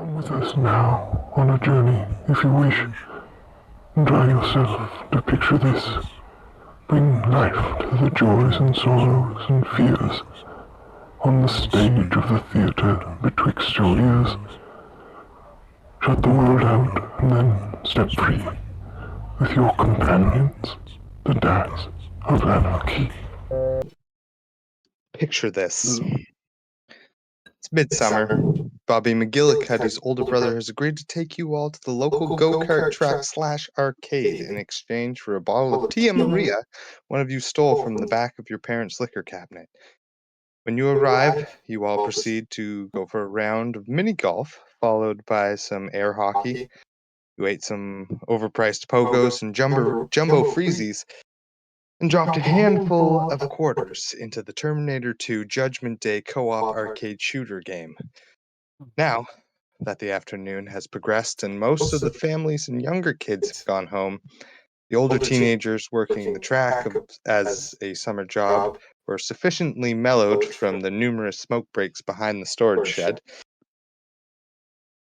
Come with us now on a journey, if you wish, and try yourself to picture this. Bring life to the joys and sorrows and fears on the stage of the theatre betwixt your ears. Shut the world out and then step free with your companions, the dads of anarchy. Picture this. It's midsummer. Bobby McGillicuddy's older brother has agreed to take you all to the local go-kart track / arcade in exchange for a bottle of Tia Maria one of you stole from the back of your parents' liquor cabinet. When you arrive, you all proceed to go for a round of mini golf, followed by some air hockey. You ate some overpriced pogos and jumbo freezies, and dropped a handful of quarters into the Terminator 2 Judgment Day co-op arcade shooter game. Now that the afternoon has progressed and most of the families and younger kids have gone home, the older teenagers working the track as a summer job were sufficiently mellowed from the numerous smoke breaks behind the storage shed.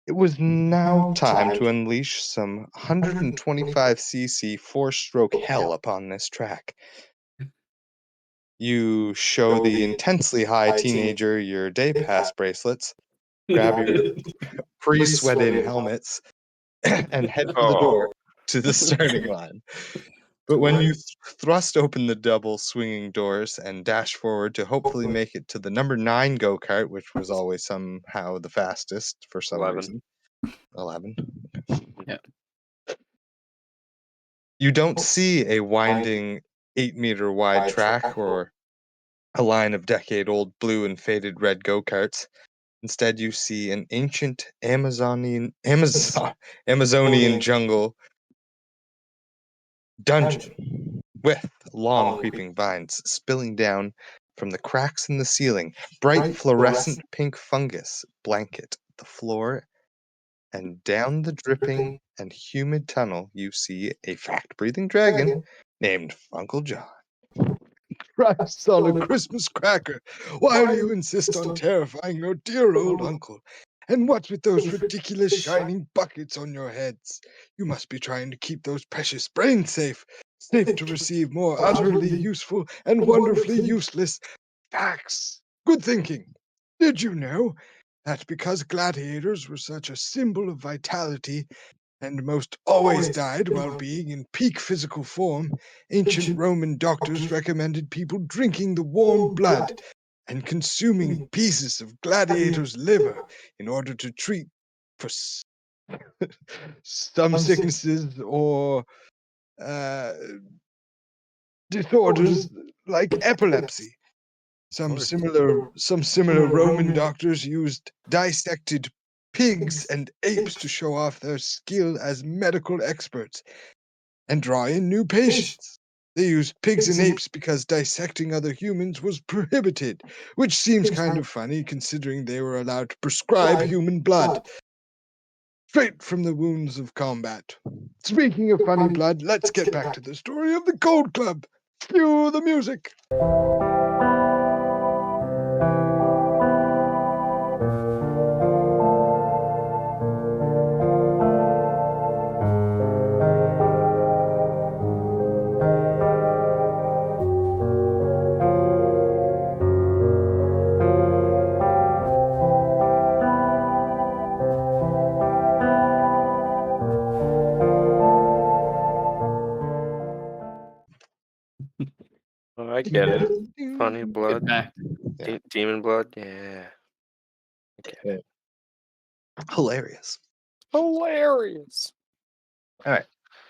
It was now time to unleash some 125cc four-stroke hell upon this track. You show the intensely high teenager your day pass bracelets, grab your pre-sweat-in helmets, and head for the door to the starting line. But when you thrust open the double swinging doors and dash forward to hopefully make it to the number 9 go-kart, which was always somehow the fastest for some 11. reason. 11. Yeah. You don't see a winding 8-meter wide track or a line of decade-old blue and faded red go-karts. Instead, you see an ancient Amazonian jungle dungeon with long creeping vines spilling down from the cracks in the ceiling. Bright fluorescent pink fungus blanket the floor, and down the dripping and humid tunnel you see a fact-breathing dragon named Uncle John. Christ on a Christmas cracker! Why do you insist on terrifying your dear old uncle? And what's with those ridiculous shining buckets on your heads? You must be trying to keep those precious brains safe to receive more utterly useful and wonderfully useless facts. Good thinking. Did you know that because gladiators were such a symbol of vitality and most always died while being in peak physical form, ancient Roman doctors recommended people drinking the warm blood and consuming pieces of gladiators' liver in order to treat for some sicknesses or disorders like epilepsy. Some similar Roman doctors used dissected pigs and apes to show off their skill as medical experts and draw in new patients. They used pigs and apes because dissecting other humans was prohibited, which seems kind of funny considering they were allowed to prescribe human blood straight from the wounds of combat. Speaking of funny blood, let's get back to the story of the Gold Club. Cue the music. Oh, I get it. Funny blood. Back. Demon blood. Yeah. Okay. Hilarious. Hilarious. All right.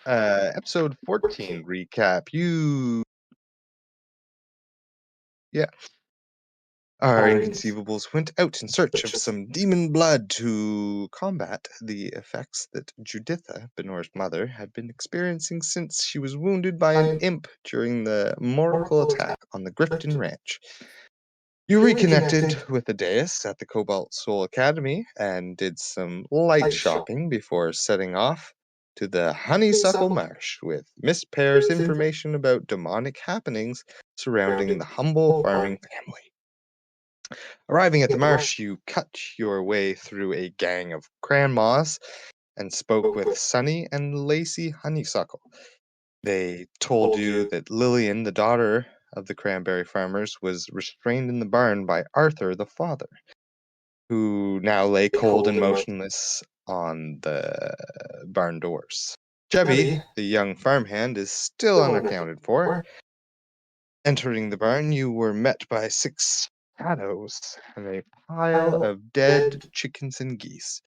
Episode 14 recap. Our inconceivables went out in search of some demon blood to combat the effects that Juditha, Benor's mother, had been experiencing since she was wounded by an imp during the Moracle attack on the Grifton Ranch. You reconnected with Adeus at the Cobalt Soul Academy and did some light shopping before setting off to the Honeysuckle Marsh with Miss Pear's information about demonic happenings surrounding the humble farming family. Arriving at the marsh, you cut your way through a gang of cranmoths and spoke with Sunny and Lacey Honeysuckle. They told you that Lillian, the daughter of the cranberry farmers, was restrained in the barn by Arthur, the father, who now lay cold and motionless on the barn doors. Chevy, the young farmhand, is still unaccounted for. Entering the barn, you were met by 6 shadows and a pile of dead chickens and geese.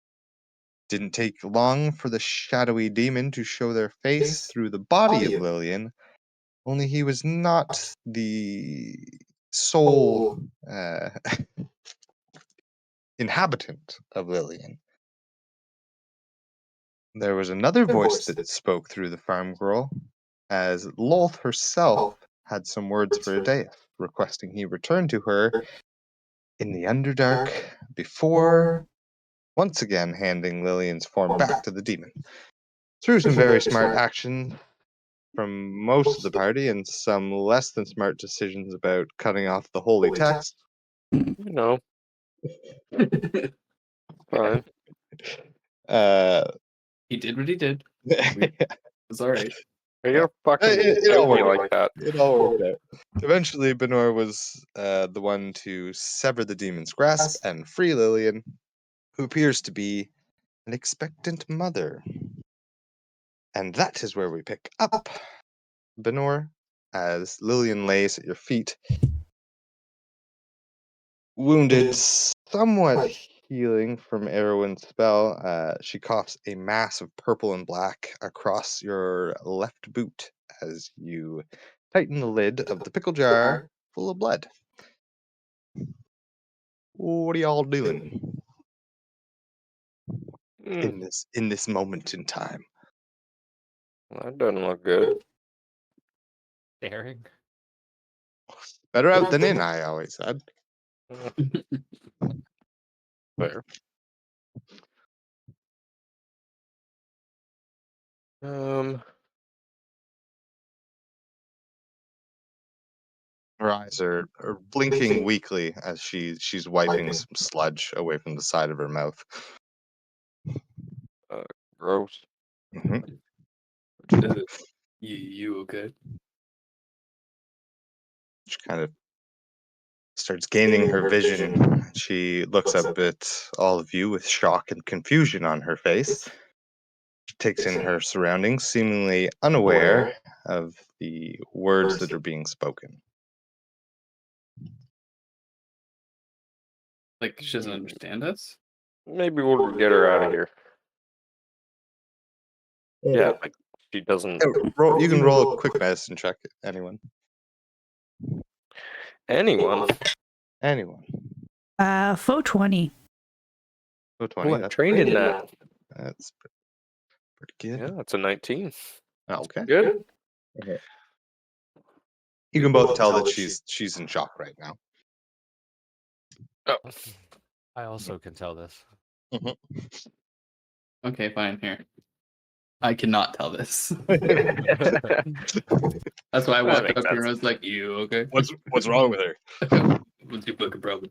Didn't take long for the shadowy demon to show their face through the body of Lillian, only he was not the sole inhabitant of Lillian. There was another voice that spoke through the farm girl, as Lolth herself had some words for Adeath, requesting he return to her in the Underdark before once again handing Lillian's form back to the demon. Through some very smart action from most of the party and some less than smart decisions about cutting off the holy text. Fine. He did what he did. It's all right. You're fucking It all me worked like that. It all worked out. Eventually, Benor was the one to sever the demon's grasp and free Lillian, who appears to be an expectant mother. And that is where we pick up Benor, as Lillian lays at your feet, wounded, somewhat healing from Erwin's spell. She coughs a mass of purple and black across your left boot as you tighten the lid of the pickle jar full of blood. What are y'all doing in this moment in time? That doesn't look good. Staring. Better out than in, I always said. Fair. Her eyes are blinking weakly as she's wiping some sludge away from the side of her mouth. Gross. hmm You okay? She kind of starts gaining her vision. She looks up at all of you with shock and confusion on her face. She takes in her surroundings, seemingly unaware of the words that are being spoken. Like she doesn't understand us? Maybe we'll get her out of here. Yeah, like she doesn't. You can roll a quick medicine check, anyone. Anyone. 420. Oh, 20. I'm That's trained in that. That's pretty good. Yeah, it's a 19. Okay. Good. Okay. You can both tell that she's in shock right now. Oh. I also can tell this. Okay, fine. Here. I cannot tell this. That's why I walked up here and I was like, "You okay? What's wrong with her? What's your fucking problem?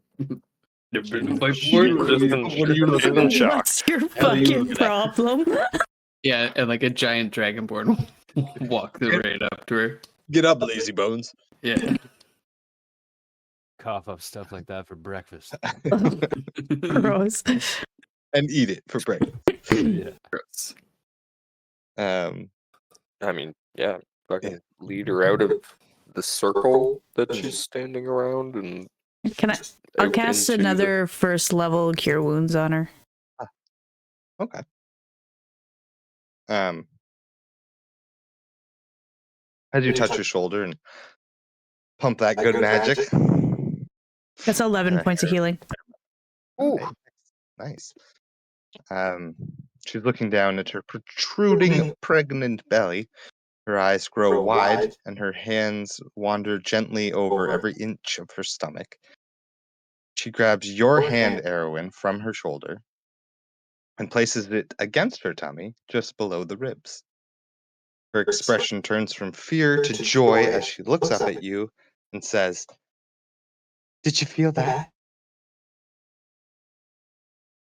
Never been in a fight What before? are you looking in shock? What's your Hell, you fucking look at problem? Yeah, and like a giant dragonborn walked right up to her. Get up, lazy bones. Yeah. Cough up stuff like that for breakfast. Gross. And eat it for breakfast. Yeah. Gross. Um, I mean, yeah, fucking lead her out of the circle that she's standing around and Can I? I'll out cast into another first level cure wounds on her. okay. As you touch her shoulder and pump that good magic. That's 11 points of healing. Ooh. Okay, nice. She's looking down at her protruding pregnant belly. Her eyes grow wide, and her hands wander gently over every inch of her stomach. She grabs your hand, Erwin, from her shoulder and places it against her tummy, just below the ribs. Her expression turns from fear to joy as she looks up at you and says, "Did you feel that?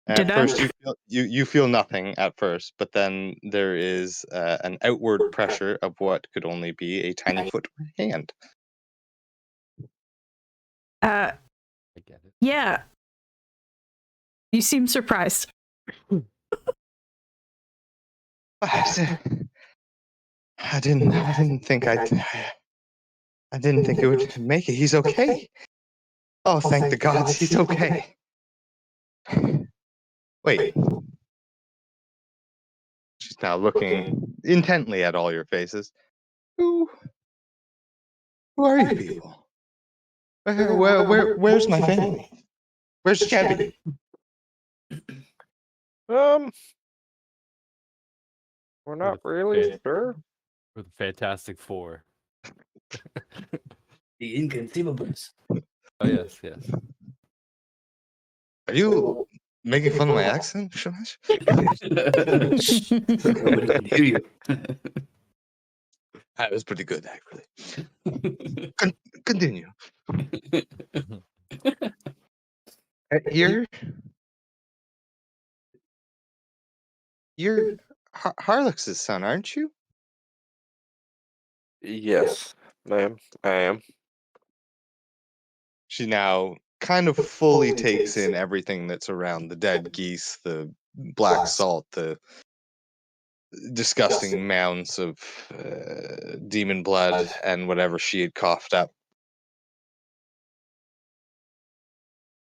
At Did I? first, you feel nothing at first, but then there is an outward pressure of what could only be a tiny foot or hand. I get it. Yeah. You seem surprised. I didn't think I didn't think it would make it. He's okay. Oh, thank the gods, he's okay. Wait. She's now looking intently at all your faces. Who are you people? Where's my family? Where's Chevy? We're We're not the really fan- sure. We're the Fantastic Four. The inconceivable. Oh yes, yes. Are you making fun of my accent, Shamash? Nobody can hear you. That was pretty good, actually. Continue. You're Harlex's son, aren't you? Yes, ma'am, I am. She now kind of fully takes in everything that's around the dead geese, the black salt, the disgusting mounds of demon blood, and whatever she had coughed up.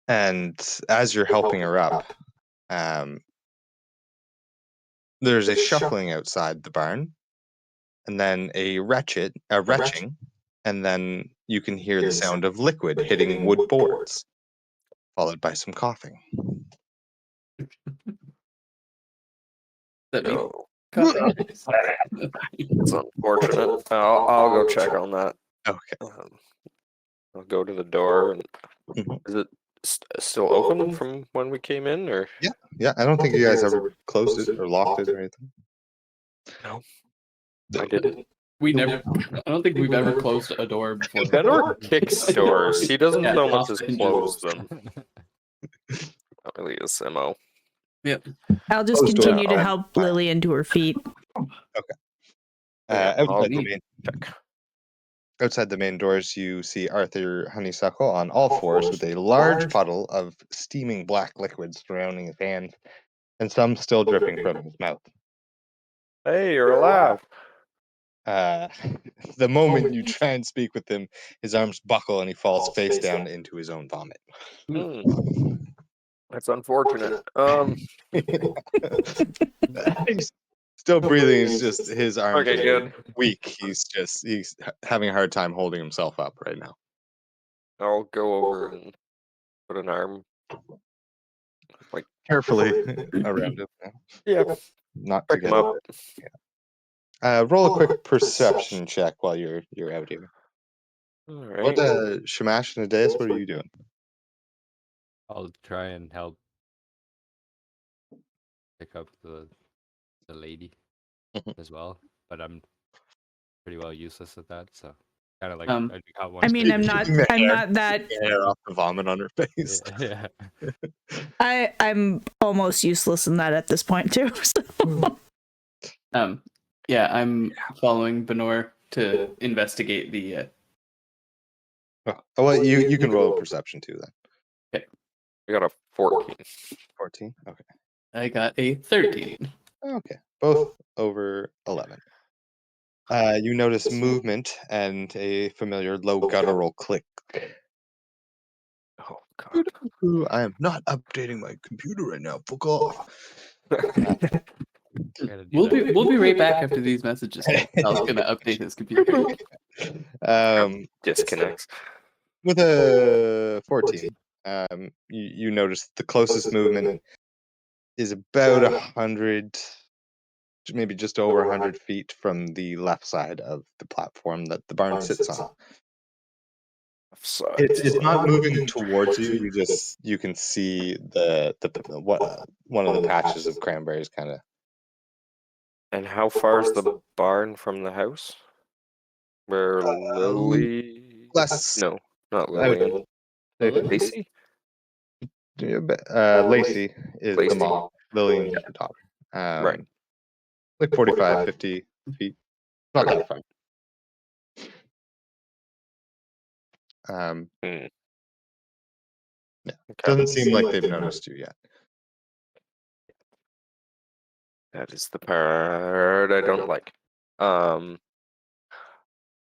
And as you're helping her up, there's a shuffling outside the barn, and then a retching, and then you can hear the sound of liquid hitting wood boards, followed by some coughing. That me? Oh, Cut. it's unfortunate. I'll go check on that. Okay. I'll go to the door. And Mhm. is it still open from when we came in, or Yeah, I don't think you guys ever closed it or locked it or anything. no? I didn't. We never. I don't think we've ever closed a door before. Fedor kicks doors. He doesn't Yeah, so much as often close does. them. Not really his MO. I'll just Closed door. continue to help Lillian to her feet. Yeah, I'll check. Outside the main doors, you see Arthur Honeysuckle on all fours with a large puddle of steaming black liquid surrounding his hands, and some still dripping from his mouth. Hey, you're alive. The moment you try and speak with him, his arms buckle and he falls face down into his own vomit. That's unfortunate. He's still breathing. It's just his arms Okay, are good. weak. He's having a hard time holding himself up right now. I'll go over and put an arm. Carefully around him. Yeah, Not to pick him get up. roll a quick perception check while you're out here. All What right. Shamash and Adeus, what are you doing? I'll try and help pick up the lady Mhm. as well, but I'm pretty well useless at that. So kind of like I got one. I mean, I'm Keeping the not that. hair off the vomit on her face. Yeah. I'm almost useless in that at this point too. So. Yeah, I'm following Benor to investigate the. Well, you can roll a perception too then. We got a 14. 14. Okay. I got a 13. Okay. Both over 11. You notice movement and a familiar low guttural click. Oh God. I am not updating my computer right now. Fuck off. Gotta do We'll that. be right back after these messages. Sal's gonna update his computer. Disconnects. With a 14, you notice the closest movement is about 100, maybe just over 100 feet from the left side of the platform that the barn sits on. It's not moving towards you. You can see one of the patches of cranberries kind of. And how far is the barn from the house? Where Lily? Less. No, not Lillian. Lily? Lacey? Lacey is the Lacey. mom. Lillian's the daughter. Right. Like 45, 50 feet. Not that far. Hmm. Yeah. Okay. Doesn't seem like they've noticed you yet. That is the part I don't like.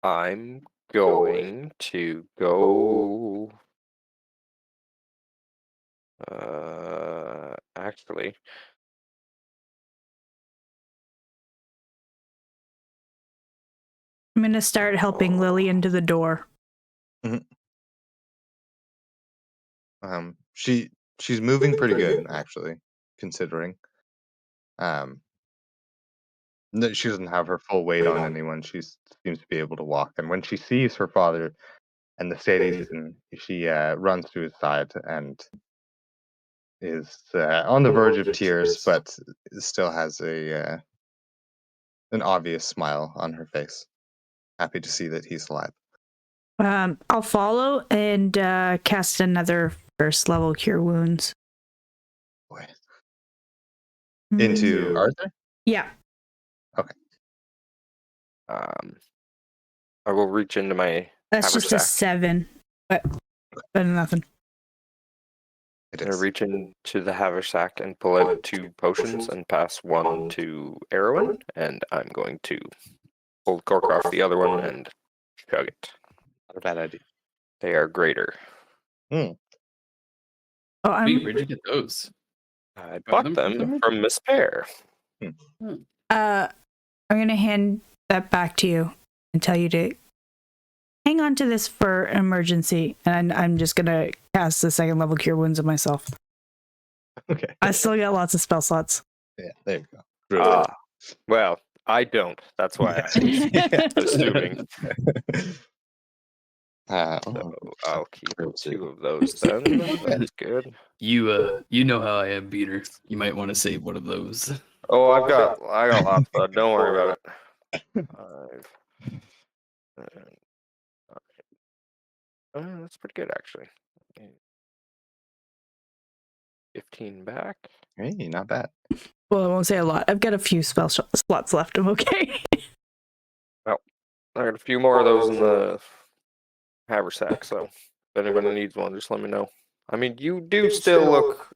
I'm going to go. Actually, I'm gonna start helping Lily into the door. She's moving pretty good, actually, considering. No, she doesn't have her full weight on anyone. She seems to be able to walk. And when she sees her father and the state he's in, she runs to his side and is on the verge of tears, but still has an obvious smile on her face. Happy to see that he's alive. I'll follow and cast another first level cure wounds. Boy. Into Arthur? Yeah. Okay. I will reach into my That's just a haversack. 7. But nothing. It I'm gonna is. reach into the haversack and pull out 2 potions and pass one to Erwin, and I'm going to pull the cork off the other one and chug it. Not a bad idea. They are greater. Oh, Wait, where'd you get those? I Got bought them from them somewhere? from Miss Pear. I'm gonna hand that back to you and tell you to hang on to this for an emergency, and I'm just gonna cast the second level cure wounds on myself. Okay. I still got lots of spell slots. Yeah, there you go. Really. Well, I don't. That's why I'm assuming. So I'll keep 2 of those then. That's good. You know how I am, Beater. You might want to save one of those. Oh, I got lots, bud. Don't worry about it. 5. That's pretty good, actually. 15 back. Hey, not bad. Well, I won't say a lot. I've got a few spell slots left. I'm okay. Well, I got a few more of those in the haversack, so if anybody needs one, just let me know. I mean, you do still look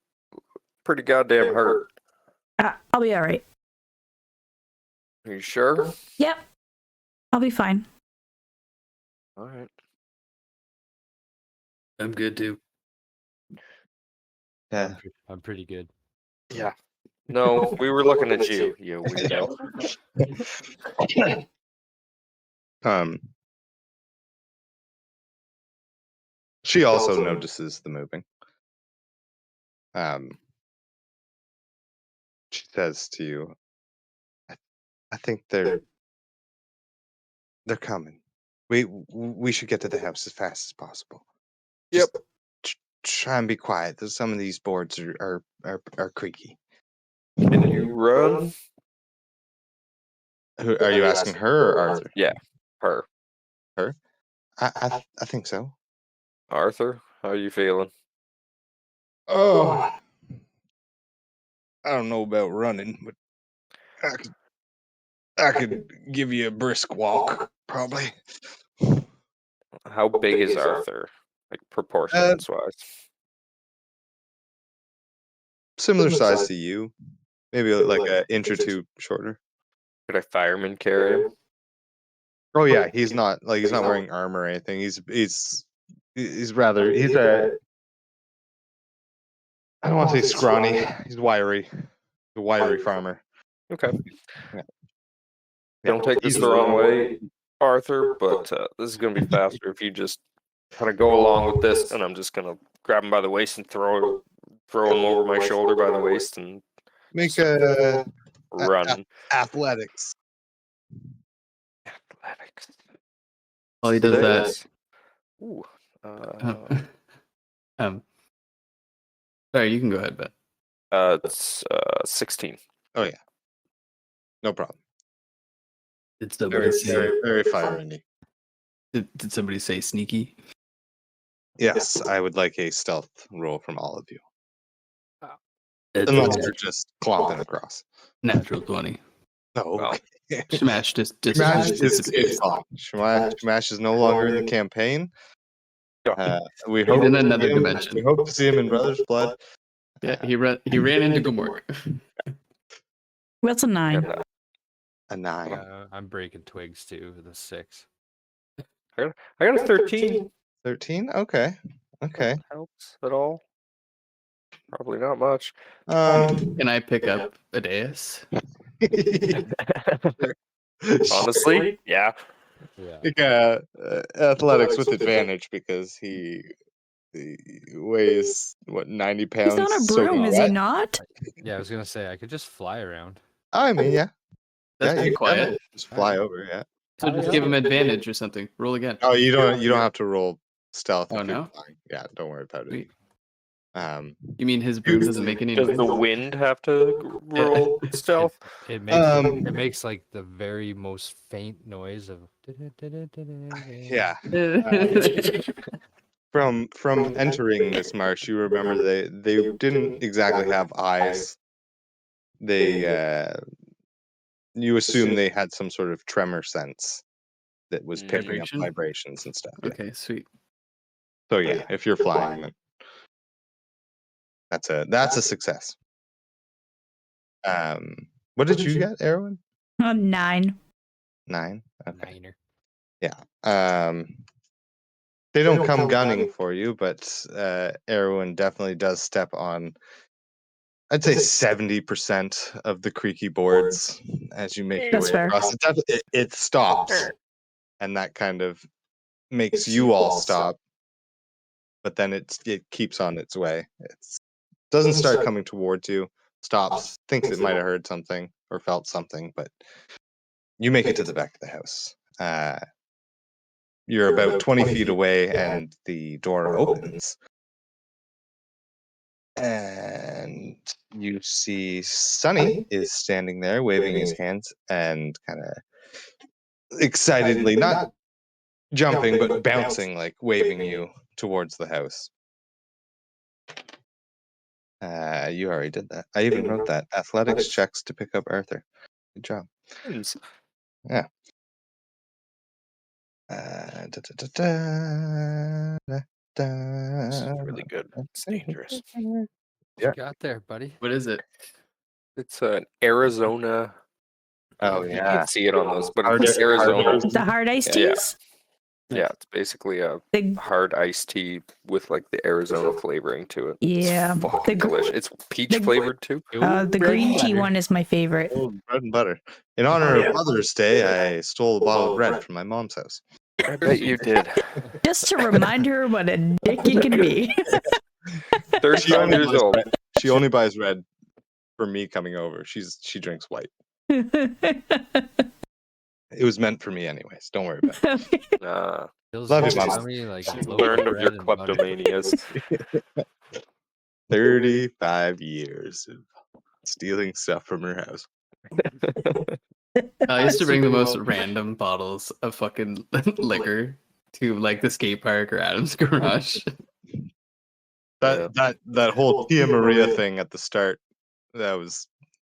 pretty goddamn hurt. I'll be all right. Are you sure? Yep. I'll be fine. All right. I'm good too. Yeah. I'm pretty good. Yeah. No, we were looking at you, you weirdo. She also notices the moving. She says to you, I think they're coming. We should get to the house as fast as possible. Yep. Just try and be quiet. There's some of these boards are creaky. Can you run? Who are you asking, her or Arthur? Yeah, her. Her? I think so. Arthur, how are you feeling? Oh, I don't know about running, but I could give you a brisk walk, probably. How big is Arthur? Like proportions wise. Similar size to you, maybe like an inch or 2 shorter. Could a fireman carry him? Oh yeah, he's not wearing armor or anything. He's rather I don't want to say scrawny. He's wiry. A wiry farmer. Okay. Yeah. Don't take this the wrong way, Arthur, but this is going to be faster if you just kind of go along with this, and I'm just going to grab him by the waist and throw him over my shoulder by the waist and Make a run. athletics. Athletics. While he does that, Six. Ooh. sorry, you can go ahead, Ben. It's 16. Oh yeah, no problem. Did somebody Very fiery. did somebody say sneaky? Yes, I would like a stealth roll from all of you. Unless you're just clomping across. Natural 20. No. Well, Smash just Smash disappears. is gone. Smash is no longer in the campaign. We He's hope in to see another him- dimension. We hope to see him in Brother's Blood. Yeah, he ran into Gamork. What's a 9? and, A 9. Yeah, I'm breaking twigs too with a 6. I got a 13. 13? Okay. Okay. Helps at all? Probably not much. Can I pick up a dais? Honestly, yeah. Yeah. Athletics with advantage because he weighs, what, 90 pounds? He's on a soaking broom, is he wet? not? Yeah, I was gonna say I could just fly around. I mean, yeah. That's Yeah, pretty you can quiet. definitely just fly over, yeah. So just give him advantage or something. Roll again. Oh, you don't have to roll stealth Oh, if you're no? flying. Yeah, don't worry about it. Sweet. Um, You mean his broom doesn't make any Does noise? the wind have to roll stealth? It makes Um, it makes like the very most faint noise of. yeah. From entering this marsh, you remember they didn't exactly have eyes. They you assume they had some sort of tremor sense that was picking up Vibration? vibrations and stuff. Yeah. Okay, sweet. So yeah, if you're flying, then that's a success. What did you get, Erwin? A 9. 9. Okay. Niner. They don't come gunning for you, but Erwin definitely does step on, I'd say 70% of the creaky boards as you make your That's way fair. across. It stops, and that kind of makes you all stop. But then it keeps on its way. It doesn't start coming towards you. Stops. Thinks it might have heard something or felt something, but you make it to the back of the house. You're about 20 feet away, and the door opens. And you see Sonny is standing there waving his hands and kind of excitedly, not jumping, but bouncing, like waving you towards the house. You already did that. I even wrote that. Athletics checks to pick up Arthur. Good job. Yeah. This is really good. It's dangerous. What you got there, buddy? What is it? It's an Arizona. Oh, You yeah. can't see it on those, but Hard- it's Arizona. The hard iced Yeah. teas? Yeah, it's basically a The, hard iced tea with like the Arizona flavoring to it. yeah. It's fucking The, delicious. It's peach flavored too. the green tea one is my favorite. Oh, bread and butter. In honor of Mother's Day, I stole a bottle of bread from my mom's house. I bet you did. Just to remind her what a dick you can be. 35 years old. She only buys red for me coming over. She drinks white. It was meant for me anyways. Don't worry about it. Feels Love like you, Mom. tummy, like She's a loaf learned of bread your and butter. kleptomanias. 35 years of stealing stuff from her house. I used to bring the most random bottles of fucking liquor to like the skate park or Adam's garage. That whole Tia Maria thing at the start, that was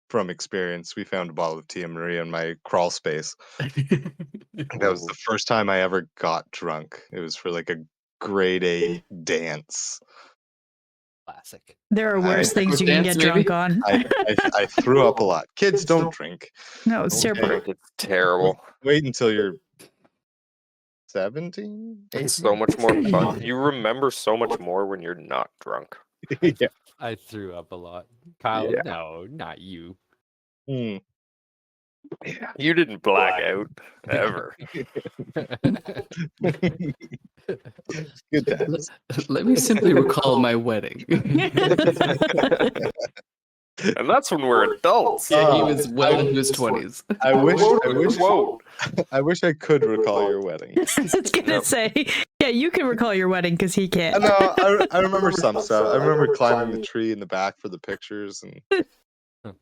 from experience. We found a bottle of Tia Maria in my crawl space. That was the first time I ever got drunk. It was for like a grade 8 dance. Classic. There are worse things you can Dance, get maybe? drunk on. I threw up a lot. Kids don't drink. No, it's Okay. terrible. Drink, it's terrible. Wait until you're 17. It's so much more fun. You remember so much more when you're not drunk. Yeah. I threw up a lot. Kyle, Yeah. no, not you. Hmm. You didn't black out ever. Good times. Let me simply recall my wedding. And that's when we're adults. Yeah, he was well into his 20s. I wish Whoa. I wish I could recall your wedding. I was gonna say, yeah, you can recall your wedding because he can't. No, I remember some stuff. I remember climbing the tree in the back for the pictures, and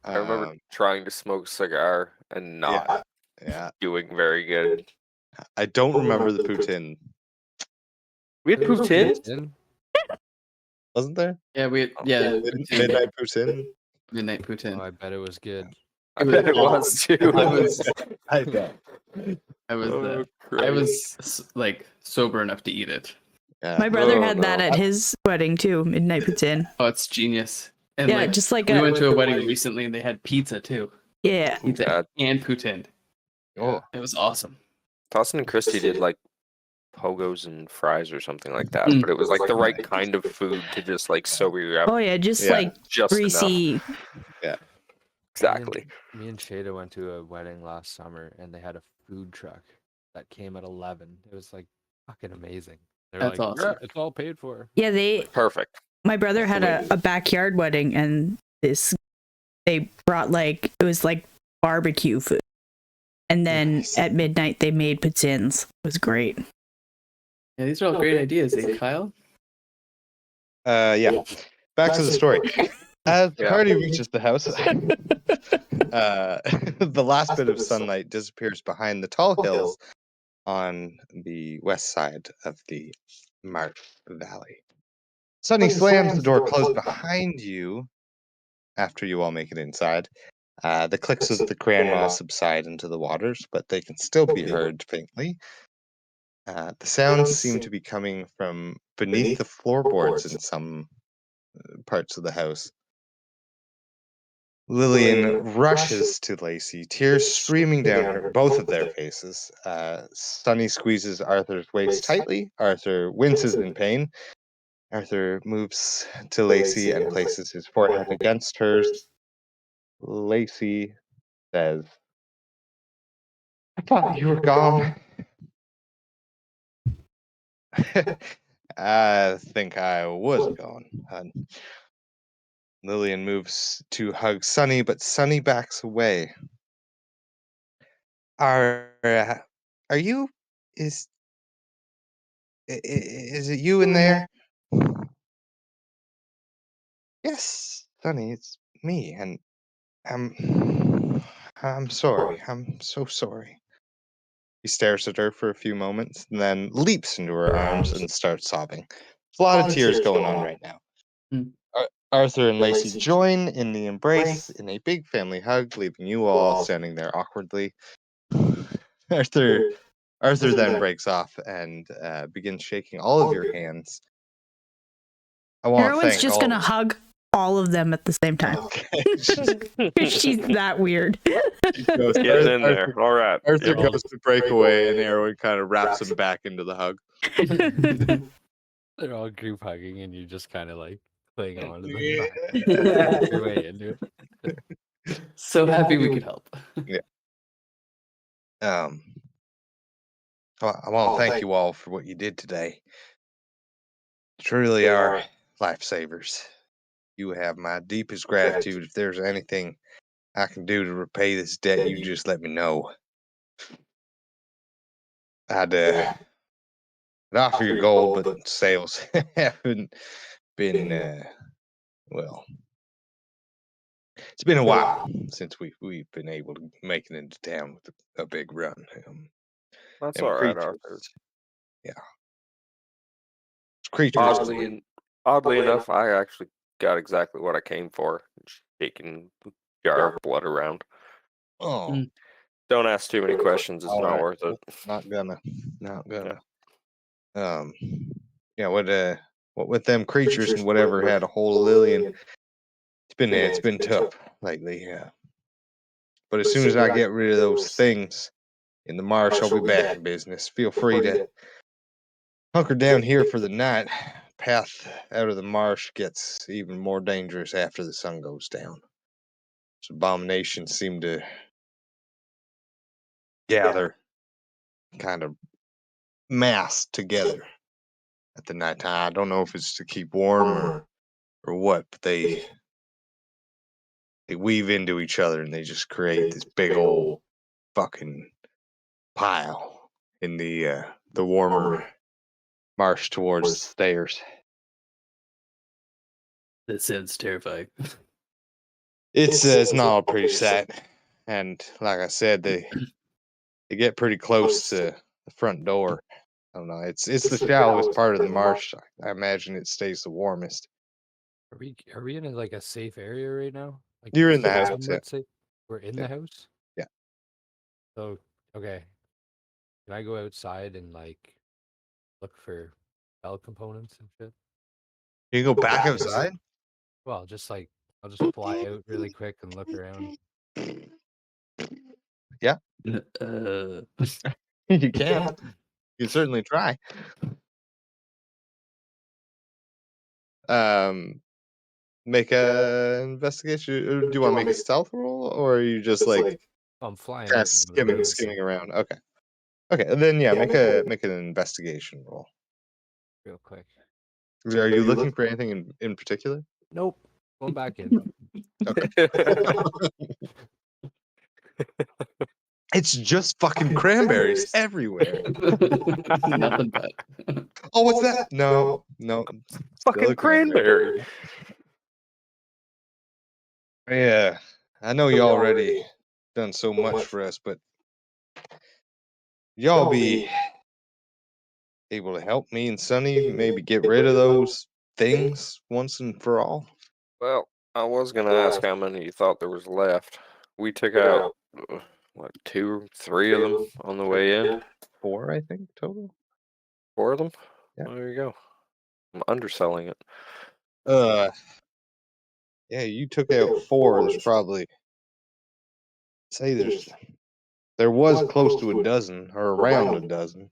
I remember trying to smoke a cigar and not yeah. doing very good. I don't remember the poutine. We had poutine. Then Wasn't there? Yeah, Midnight poutine. Midnight Oh, Putin. I bet it was good. I bet it was too. I was I bet. I was Oh, I Christ. was like sober enough to eat it. Yeah. My brother Oh, had that no. at his wedding too, midnight poutine. Oh, it's genius. And Yeah, like just like we a went to a wedding recently and they had pizza too. yeah. Pizza Yeah. and poutine. Oh, It was awesome. Tossin and Christy did like pogos and fries or something like that, Mm. but it was like the right kind of food to just like sober you up Oh yeah, just Yeah. like just enough. greasy. Exactly. Me and Shada went to a wedding last summer, and they had a food truck that came at 11. It was like fucking amazing. They're That's like, awesome. "Yeah, it's all paid for." Yeah, they. Perfect. My brother had a backyard wedding, and they brought like it was like barbecue food, and then Nice. at midnight they made poutines. It was great. Yeah, these are all great ideas, Kyle? yeah. Back to the story. As Yeah. Cardi reaches the house, the last bit of sunlight disappears behind the tall hills on the west side of the Marsh Valley. Sunny slams the door closed behind you after you all make it inside. The clicks of the cranma subside into the waters, but they can still be heard faintly. The sounds seem to be coming from beneath the floorboards in some parts of the house. Lillian rushes to Lacey, tears streaming down both of their faces. Sunny squeezes Arthur's waist tightly. Arthur winces in pain. Arthur moves to Lacey and places his forehead against hers. Lacey says, "I thought you were gone." I think I was gone, hun. Lillian moves to hug Sunny, but Sunny backs away. Are you? Is is it you in there? Yes, Sunny, it's me, and I'm sorry. I'm so sorry. He stares at her for a few moments, and then leaps into her arms and starts sobbing. There's a lot of tears going on right now. Hmm. Arthur and Lacey join in the embrace in a big family hug, leaving you all standing there awkwardly. Arthur then breaks off and begins shaking all of your hands. I want to Heroine's thank just all gonna of you. hug all of them at the same time. Okay. 'Cause she's that weird. Goes- Getting in Arthur- there. All right. Arthur Yeah. goes to break away, and Heroine kind of wraps him back into the hug. They're all group hugging, and you just kind of like cling on to them. Yeah. Your way into it. So happy we could help. I want to thank you all for what you did today. You truly are lifesavers. You have my deepest gratitude. If there's anything I can do to repay this debt, you just let me know. I'd offer you gold, but sales haven't been well. It's been a while since we've been able to make it into town with a big run. That's Them all right, creatures, Arthur. creatures. Oddly enough, I actually got exactly what I came for. Shaking jar of blood around. Oh, Mm. Don't ask too many questions. It's all not right. worth it. Not gonna. Yeah. What with them creatures and whatever had a hold of Lillian. It's been tough lately. But as soon as I get rid of those things in the marsh, I'll be back in business. Feel free to hunker down here for the night. Path out of the marsh gets even more dangerous after the sun goes down. So abominations seem to gather, kind of mass together at the nighttime. I don't know if it's to keep warm or what, but they weave into each other and they just create this big old fucking pile in the warmer marsh towards the stairs. That sounds terrifying. It's not all pretty sight, and like I said, they get pretty close to the front door. I don't know. It's the shallowest part of the marsh. I imagine it stays the warmest. Are we in like a safe area right now? Like, You're in the 6 of house, them, yeah. let's say. We're in Yeah. the house? Yeah. So, okay. Can I go outside and, like, look for bell components and shit? You go back outside? Well, just like, I'll just fly out really quick and look around. Yeah, Uh, you can. You can certainly try. Make a investigation. Or do you want to make a stealth roll, or are you just like I'm flying kind out of into the woods. skimming around? Okay. Okay, and then yeah, make an investigation roll. Real quick. Are you looking for anything in particular? Nope. Going back in. It's just fucking cranberries everywhere. Nothing but. Oh, what's that? No, no. Still Fucking a cranberry. cranberry. Yeah, I know y'all already done so much for us, but y'all be able to help me and Sonny maybe get rid of those things once and for all? Well, I was gonna ask how many you thought there was left. We took out what 2 or 3 of them on the way in. 4, I think, total. 4 of them. Yeah. There you go. I'm underselling it. Yeah, you took out 4. There's probably say there was close to a dozen or around a dozen,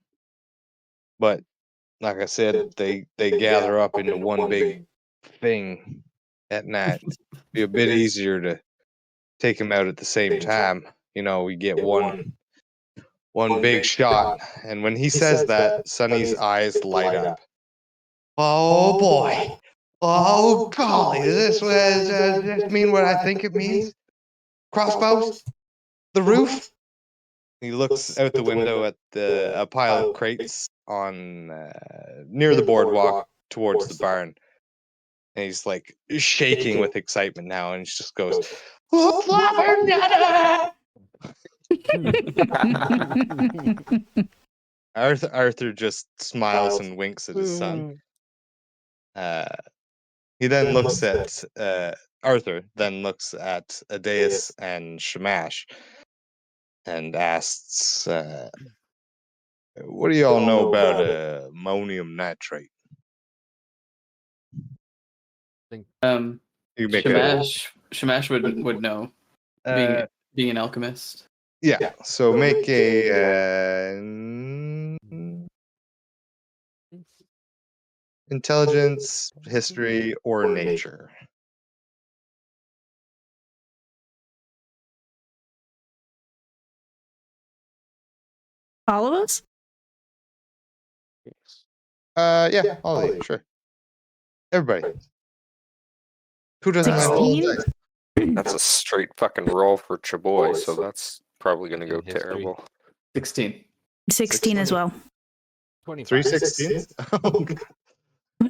but like I said, they gather up into one big thing at night. Be a bit easier to take them out at the same time. You know, we get one big shot, and when he says that, Sonny's eyes light up. Oh boy! Oh golly! Does this mean what I think it means? Crossbows? The roof? He looks out the window at a pile of crates on near the boardwalk towards the barn, and he's like shaking with excitement now, and he just goes, "Look, flabbergasted!" Arthur just smiles and winks at his son. He then looks at Arthur, then looks at Adeus and Shamash, and asks, "What do y'all know about ammonium nitrate?" Um, You make a Shamash would know, uh, being an alchemist. yeah. So make a intelligence, history, or nature. All of us? Yeah, Ollie, sure. Everybody. Who doesn't have 16? dice? That's a straight fucking roll for Chaboy, so that's probably gonna go Fucking history. terrible. 16. 16 as well. 25. 3 16s? Oh, God.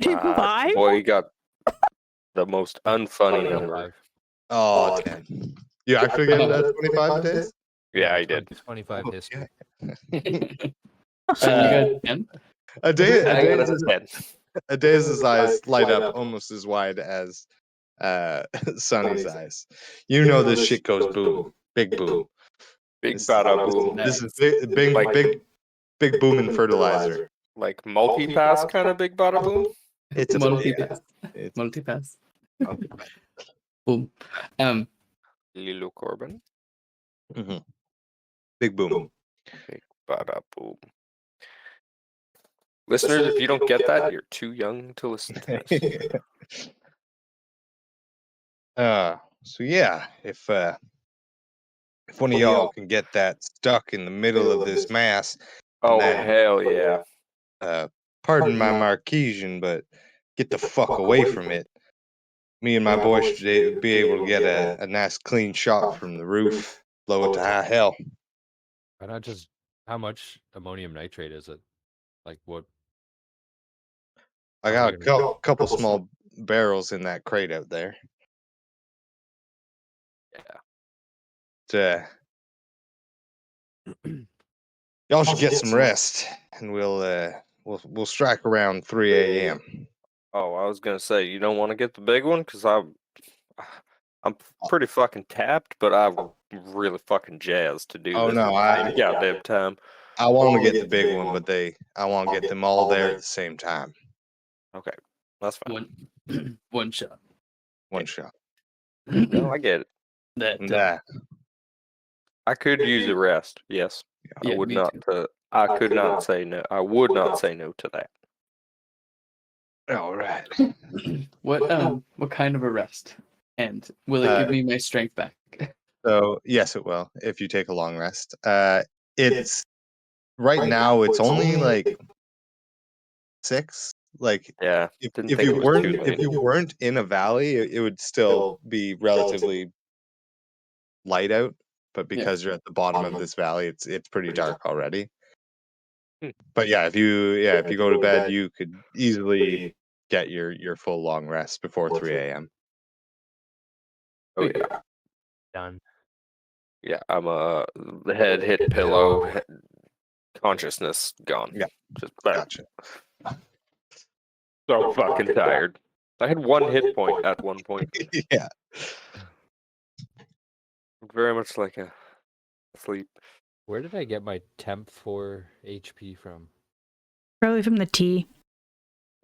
25? Chaboy got the most unfunny number. 25. Oh, 10. You actually get 25 days? Yeah, I did. 25 history. You got 10? I got a 10. Adeus's eyes light up almost as wide as Sonny's eyes. You know this shit goes boom. Big boom. Big This- bada boom. This is big boom in fertilizer. Like multi-pass kind of big bada boom. It's a Multi-pass. it's Multi-pass. Boom. Lilo Corbin. mhm. Big boom. Big bada boom. Listeners, if you don't get that, you're too young to listen to this. So yeah, if one of y'all can get that stuck in the middle of this mass, Oh, then hell yeah. pardon my Marquesian, but get the fuck away from it. Me and my boy should be able to get a nice clean shot from the roof, blow it to high hell. Why not just, how much ammonium nitrate is it? Like, what? I got a couple small barrels in that crate out there. Yeah. Y'all should get some rest, and we'll strike around 3 a.m. Oh, I was gonna say you don't want to get the big one because I'm pretty fucking tapped, but I'm really fucking jazzed to do Oh, this no, at the same goddamn time. I want to get the big one, but I want to get them all there at the same time. Okay, that's fine. One shot. One shot. No, I get it. That Nah. I could use a rest. Yes, Yeah, I would me not. I could not say no. I would not say no to that. All right. what kind of a rest? And will it give me my strength back? So yes, it will if you take a long rest. It's right now. It's only like 6. Like Yeah, didn't if think you it was too weren't late. in a valley, it would still be relatively light out. But Yeah. because you're at the bottom of this valley, it's pretty dark already. Hmm. But yeah, if you go to bed, you could easily get your full long rest before 3 a.m. Oh yeah, Done. yeah. I'm the head hit pillow, consciousness gone. Yeah, Just bam. gotcha. So fucking tired. I had 1 hit point at one point. Yeah. Very much like a sleep. Where did I get my temp 4 HP from? Probably from the tea.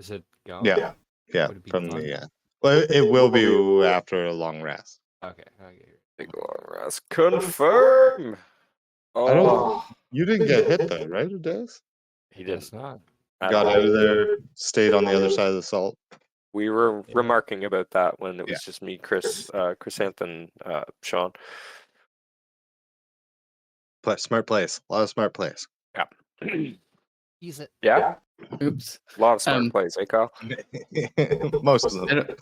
Is it gone? Yeah. Yeah. Would it be From gone? the well, it will be after a long rest. Okay. Okay. Big long rest. Confirm. I don't. Oh, You didn't get hit though, right, Des? he Guess didn't. not. At Got all. out of there, stayed on the other side of the salt. We were Yeah. remarking about that when it Yeah. was just me, Chris, Chrysanthemum, Sean. Smart place. A lot of smart plays. Yeah. Use it. Yeah. Oops. A lot of smart plays, eh, Kyle? Most of I them.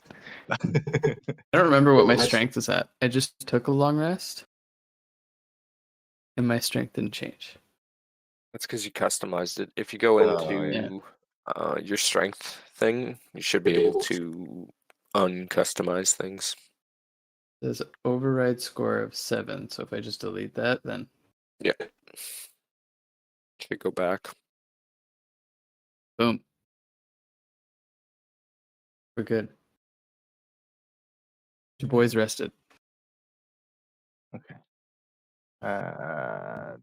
don't remember what my strength is at. I just took a long rest, and my strength didn't change. That's because you customized it. If you go into your strength thing, you should be able to uncustomize things. There's an override score of 7, so if I just delete that, then Yeah. Should go back. boom. We're good. Your boy's rested. Okay. Da,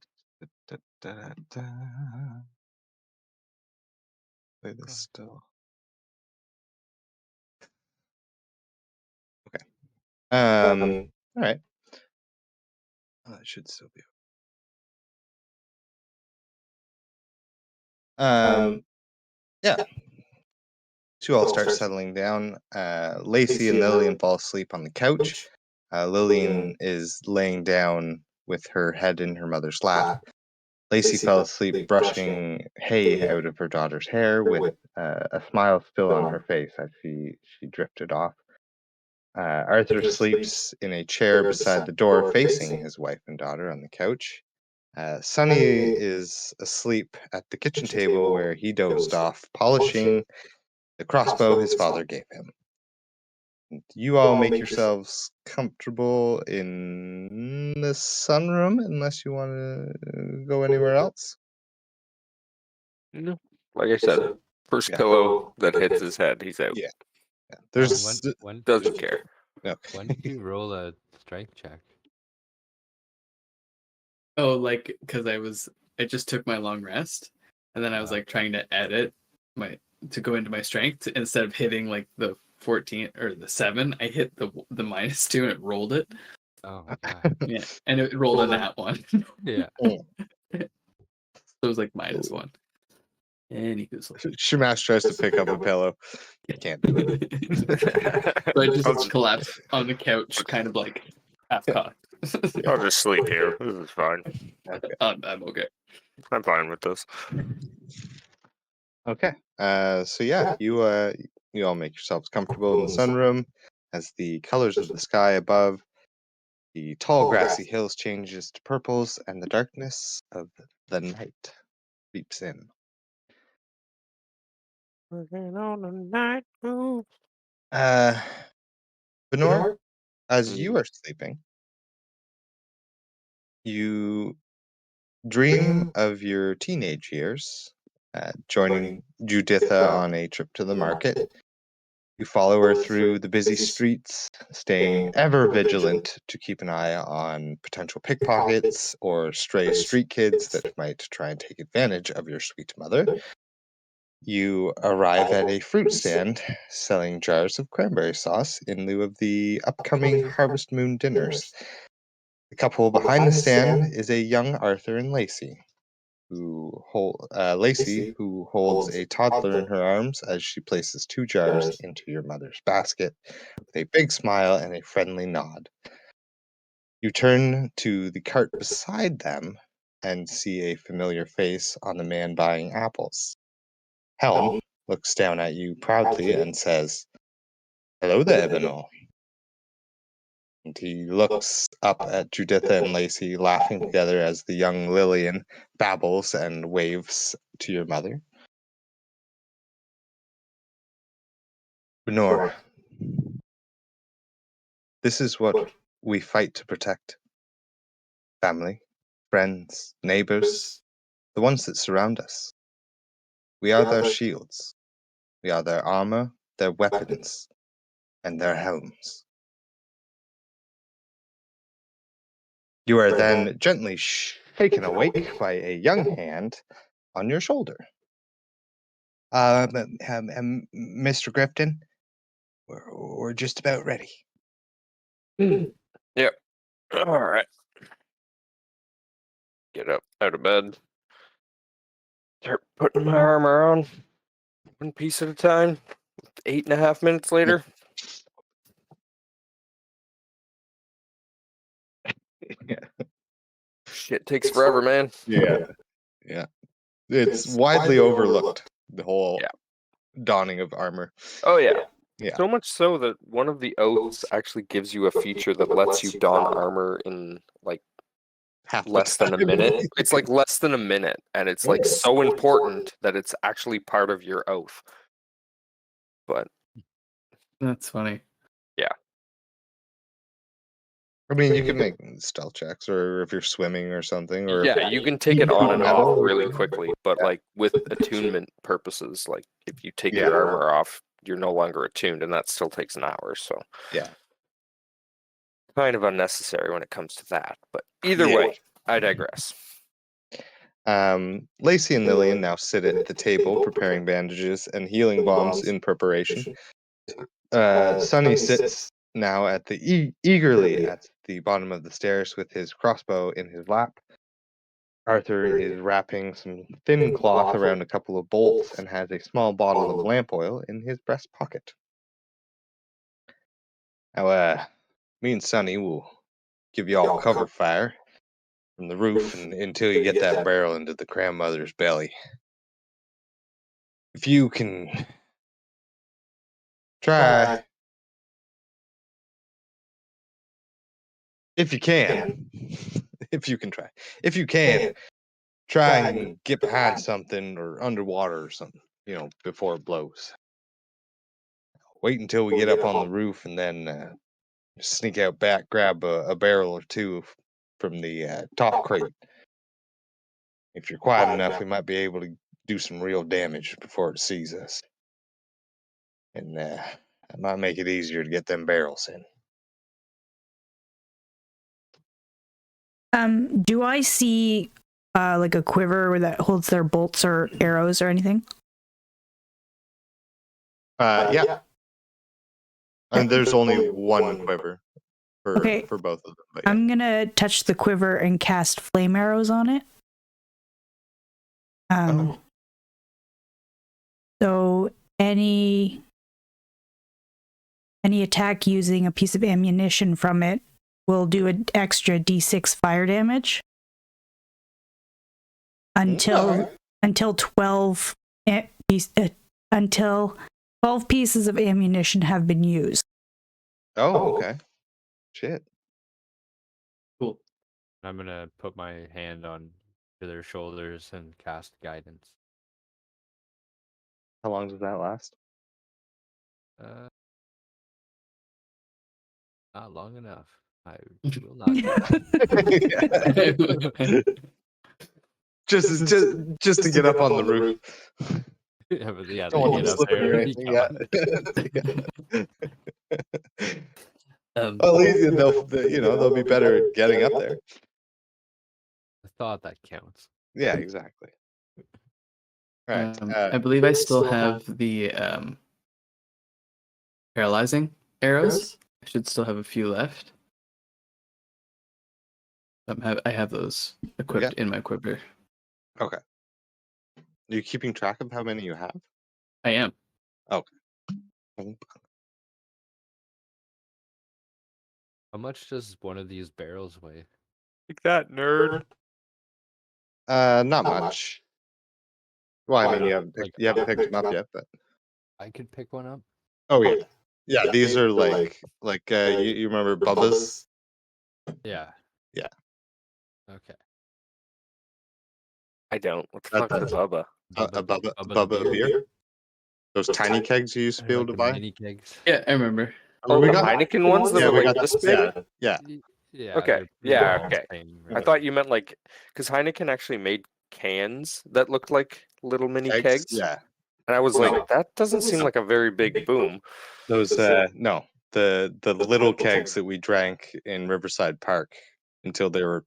da, da, da. Play this still. Okay. All right. That should still be. Yeah. So you all start settling down. Lacey and Lillian fall asleep on the couch. Lillian is laying down with her head in her mother's lap. Lacey fell asleep brushing hay out of her daughter's hair with a smile still on her face as she drifted off. Arthur sleeps in a chair beside the door facing his wife and daughter on the couch. Sonny is asleep at the kitchen table where he dozed off, polishing the crossbow his father gave him. And you all make yourselves comfortable in the sunroom unless you want to go anywhere else. No. Like I said, first Yeah. pillow that hits his head, he's out. Yeah. There's Doesn't care. When did you roll a strength check? Oh, like because I just took my long rest, and then I was like trying to edit to go into my strength instead of hitting like the 14 or the 7. I hit the -2 and it rolled it. Oh my god. Yeah, and it rolled a nat 1. Yeah. So it was like -1. Anywho, so Shamash tries to pick up a pillow. Can't do it. I just collapsed on the couch, kind of like half cocked. I'll just sleep here. This is fine. I'm okay. I'm fine with this. Okay. So yeah, you all make yourselves comfortable in the sunroom as the colors of the sky above the tall grassy hills changes to purples and the darkness of the night creeps in. Working on the night move. Benor, as you are sleeping, you dream of your teenage years, joining Juditha on a trip to the market. You follow her through the busy streets, staying ever vigilant to keep an eye on potential pickpockets or stray street kids that might try and take advantage of your sweet mother. You arrive at a fruit stand selling jars of cranberry sauce in lieu of the upcoming Harvest Moon dinners. The couple behind the stand is a young Arthur and Lacey, Lacey, who holds a toddler in her arms as she places 2 jars into your mother's basket with a big smile and a friendly nod. You turn to the cart beside them and see a familiar face on the man buying apples. Helm looks down at you proudly and says, "Hello there, Benoit." And he looks up at Juditha and Lacey laughing together as the young Lillian babbles and waves to your mother. Benoit, this is what we fight to protect. Family, friends, neighbors, the ones that surround us. We are their shields. We are their armor, their weapons, and their helms. You are then gently shaken awake by a young hand on your shoulder. Mr. Grifton, we're just about ready. Yep. All right. Get up out of bed. Start putting my armor on. One piece at a time. 8.5 minutes later. Yeah. Shit takes forever, man. Yeah. It's widely overlooked, the whole donning of armor. Oh yeah. Yeah. So much so that one of the oaths actually gives you a feature that lets you don armor in like Half the less than a time. minute. It's like less than a minute, and it's like so important that it's actually part of your oath. But That's funny. I mean, you can make stealth checks, or if you're swimming or something, or yeah, you can take it on and off really quickly. But like with attunement purposes, like if you take your armor off, you're no longer attuned, and that still takes an hour. So yeah. kind of unnecessary when it comes to that. But either way, I digress. Lacey and Lillian now sit at the table preparing bandages and healing bombs in preparation. Sonny sits now at the eagerly at the bottom of the stairs with his crossbow in his lap. Arthur is wrapping some thin cloth around a couple of bolts and has a small bottle of lamp oil in his breast pocket. Now, me and Sonny will give you all cover fire from the roof until you get that barrel into the Cranmother's belly. If you can try, if you can, if you can try and get behind something or underwater or something, before it blows. Wait until we get up on the roof and then sneak out back, grab a barrel or two from the top crate. If you're quiet enough, we might be able to do some real damage before it sees us. And that might make it easier to get them barrels in. Do I see like a quiver that holds their bolts or arrows or anything? Yeah. And there's only one quiver for both of them. But yeah. I'm gonna touch the quiver and cast flame arrows on it. So any attack using a piece of ammunition from it will do an extra d6 fire damage until 12 pieces of ammunition have been used. Oh, okay. Shit. Cool. I'm gonna put my hand on to their shoulders and cast guidance. How long does that last? Not long enough. I will not do that. just to get up on the roof. Yeah, but yeah, Don't they want get them up slipping there. or and anything. gone. At least they'll be better at getting up there. I thought that counts. Yeah, exactly. Right. I believe I still have the paralyzing arrows. I should still have a few left. I have those equipped in my equipper. Okay. Are you keeping track of how many you have? I am. Okay. How much does one of these barrels weigh? Like that, nerd. Not much. Well, I mean, you haven't picked them up yet, but I could pick one up. oh yeah. These are like you remember Bubba's? Yeah. Yeah. Okay. I don't. What the fuck's a Bubba? A the Bubba beer. Those tiny kegs you used to be able to buy. Mini kegs. Yeah, I remember. Oh, we the got Heineken ones that yeah, were we like got this big? yeah. Yeah. Okay. they're Yeah, pretty okay. insane, I right? thought you meant like, because Heineken actually made cans that looked like little mini kegs. Yeah. And I was like, that doesn't seem like a very big boom. Those no, the little kegs that we drank in Riverside Park until they were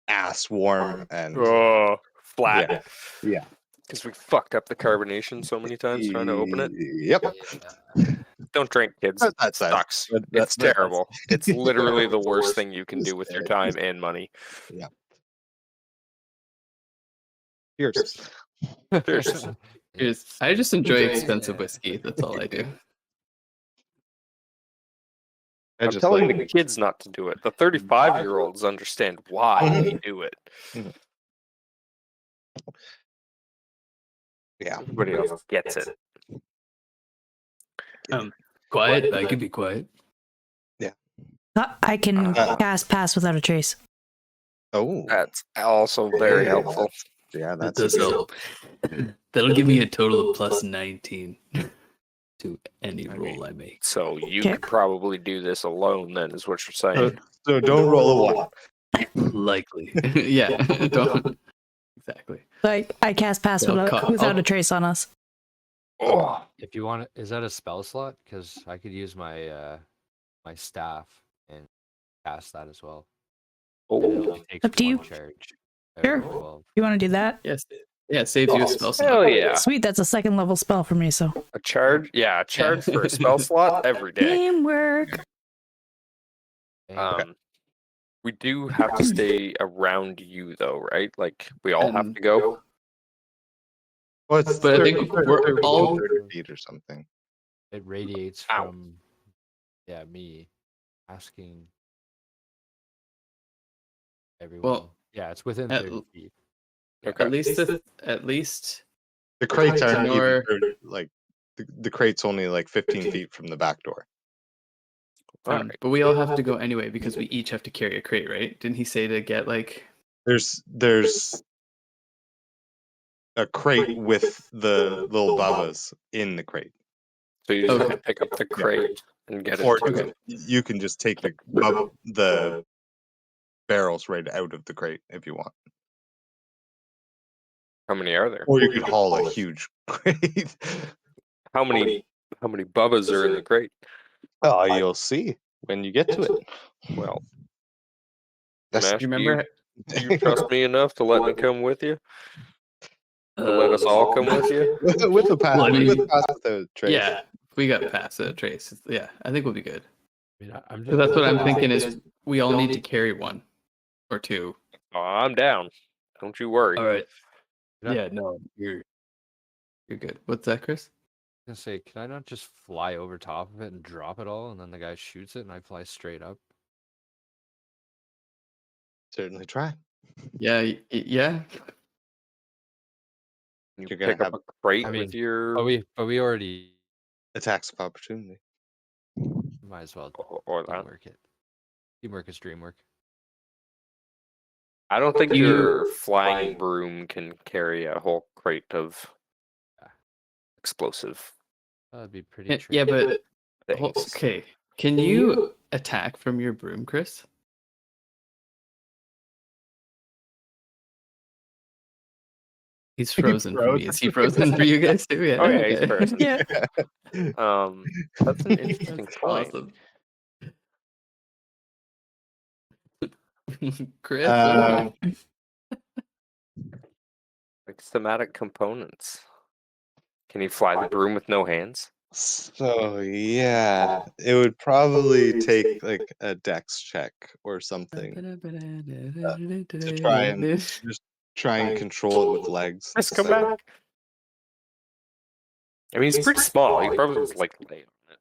ass warm and Oh, flat. yeah. Because we fucked up the carbonation so many times trying to open it. Yep. Don't drink, kids. But It that's it. sucks. But It's that's- terrible. It's literally the worst thing you can It's do with your terrible. time and money. Yeah. Cheers. Cheers. I just enjoy expensive whiskey. That's all I do. I'm telling the kids not to do it. The 35-year-olds understand why we do it. Yeah. Everybody else gets it. Quiet. I can be quiet. I can cast pass without a trace. Oh. That's also very helpful. Yeah, That that's does help. That'll give me a total of plus 19 to any roll I make. So you Okay. could probably do this alone then, is what you're saying. So don't roll a one. Likely. Yeah. Don't. Exactly. Like I cast pass Yeah, without a trace on us. Oh, If you want, is that a spell slot? Because I could use my my staff and cast that as well. And it only takes Up to you. one charge. Sure. 12. You want to do that? Yes. Yeah, it saves you a spell slot. hell yeah. Sweet, that's a second level spell for me. So A charge? Yeah, a charge for a spell slot every day. teamwork. We do have to stay around you though, right? Like we all have to go. Well, it's But I think we're all 30 feet or something. It radiates Ow. from me asking everyone. Well, yeah, it's within at 30 feet. Okay. at least The crates aren't Or- even like the crate's only like 15 feet from the back door. Alright. but we all have to go anyway because we each have to carry a crate, right? Didn't he say to get like There's a crate with the little Bubbas in the crate. So you just have Okay. to pick up the crate and get it. Or to you can just take the barrels right out of the crate if you want. How many are there? Or you could haul a huge crate. How many Bubbas are in the crate? Oh, you'll see when you get to it. Well, That's- Mash, you remember do you trust me enough to let me come with you? To let us all come with you? with the pass, Well, I mean- with the trace. Yeah, we got past the trace. Yeah, I think we'll be good. I mean, I'm So that's what I'm thinking is we all need to carry one or two. Oh, I'm down. Don't you worry. All right. Can I- Yeah, no, you're good. What's that, Chris? gonna say, can I not just fly over top of it and drop it all, and then the guy shoots it, and I fly straight up? Certainly try. Yeah, yeah. You You're gonna pick up have- a crate I mean, with your But we already Attacks of opportunity. might as well or that. teamwork it. Teamwork is dreamwork. I don't think You- your flying broom can carry a whole crate of explosive That'd be pretty Yeah, tricky. yeah, but things. okay. Can you attack from your broom, Chris? He's frozen for me. Is he frozen for you guys too? Yeah. Oh yeah, he's okay. frozen. Yeah. That's an interesting That's point. awesome. Chris, Uh, Like thematic components. Can he fly the broom with no hands? So yeah, it would probably take like a dex check or something to try and control it with legs. Chris, come back. I mean, he's pretty small. He probably just like lay on it.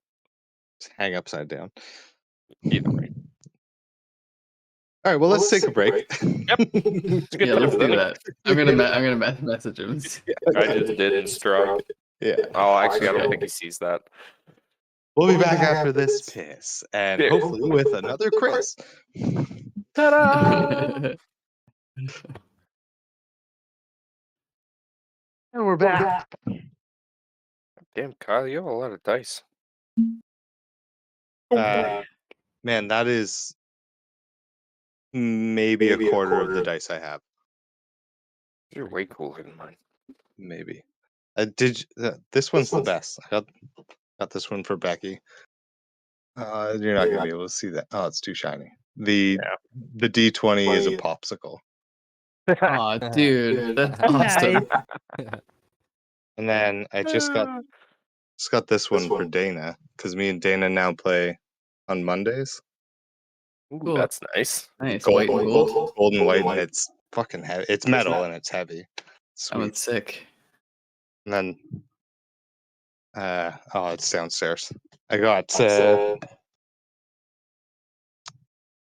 Just hang upside down. Either way. All right, well, let's take a break. Yep. It's a good Yeah, time, let's do brother. that. I'm gonna message him. I just did in Strug. Yeah. Oh, actually, I don't think he sees that. We'll be back after this piss, and Yeah. hopefully with another Chris. Ta-da! And we're back. Damn, Kyle, you have a lot of dice. Man, that is maybe a quarter of the dice I have. You're way cooler than mine. Maybe. This one's the best. I got this one for Becky. You're not gonna be able to see that. Oh, it's too shiny. The D20 is a popsicle, Aw, dude, that's awesome. and then I just got this one for Dana because me and Dana now play on Mondays. Ooh, Cool. that's nice. Nice. White and gold. Gold and white, and it's fucking heavy. It's metal and it's heavy. That Sweet. one's sick. And then, oh, it's downstairs. I got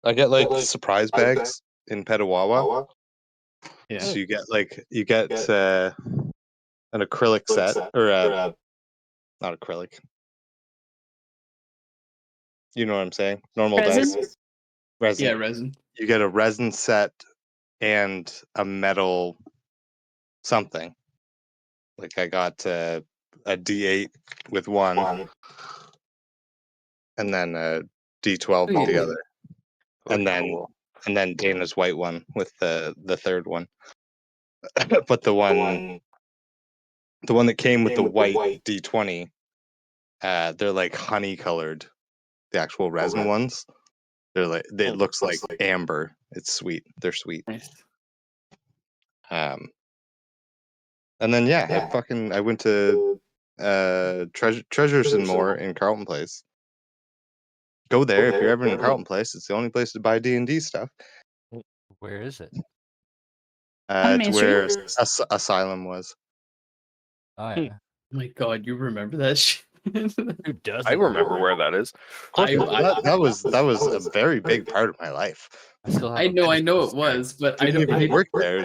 I get like surprise bags in Petawawa. Yeah. So you get an acrylic set or not acrylic. You know what I'm saying? Normal Resin? dice. Resin. Yeah, resin. You get a resin set and a metal something. Like I got a D8 with one, and then a D12 with the other, and then Dana's white one with the third one. But the one that came with the white D20, they're like honey colored. The actual resin ones, they're like it looks like amber. It's sweet. They're sweet. Nice. And then I went to Treasures and More in Carlton Place. Go there if you're ever in Carlton Place. It's the only place to buy D&D stuff. Where is it? It's Main where Asylum was. Oh yeah. Oh my god, you remember that shit? Who doesn't? I remember where that is. That was a very big part of my life. I still have. I know it was, but I Didn't don't. even work there.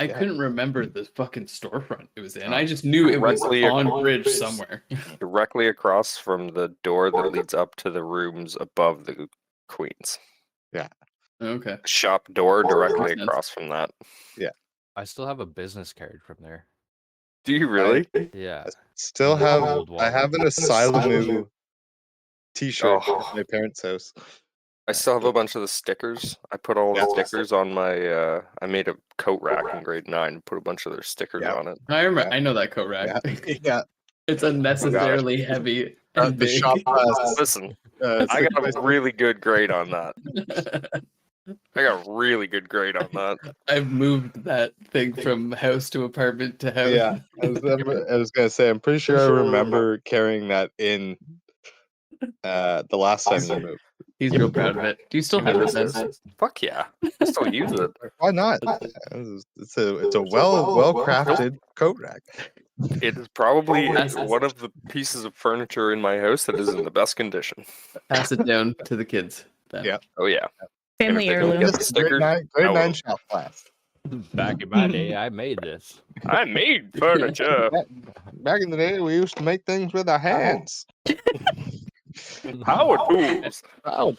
I Yeah. couldn't remember the fucking storefront it was in. I just knew it was Directly on bridge somewhere. Directly across from the door that leads up to the rooms above the Queens. Okay. Shop door directly Makes sense. across from that. I still have a business card from there. Do you really? Yeah. Still Yeah, have old I have an Asylum T-shirt Oh. at my parents' house. I still have a bunch of the stickers. I put all the stickers on my. I made a coat rack in grade 9 and put a bunch of their stickers Yeah. on it. I remember. I know that coat rack. Yeah. It's unnecessarily heavy and The big. shop Listen, I got a really good grade on that. I got a really good grade on that. I've moved that thing from house to apartment to house. Yeah, I was gonna say, I'm pretty sure I remember carrying that in the last time you moved. He's real proud of it. Do you still have it? Says? Fuck yeah, I still use it. Why not? It's a well crafted coat rack. It is probably one of the pieces of furniture in my house that is in the best condition. Pass it down to the kids. Then. Yeah. Oh yeah. Family And if they don't heirloom. get the sticker, Grade I 9 will- shop class. Back in my day, I made this. I made furniture. Back in the day, we used to make things with our hands. Power tools. Wow.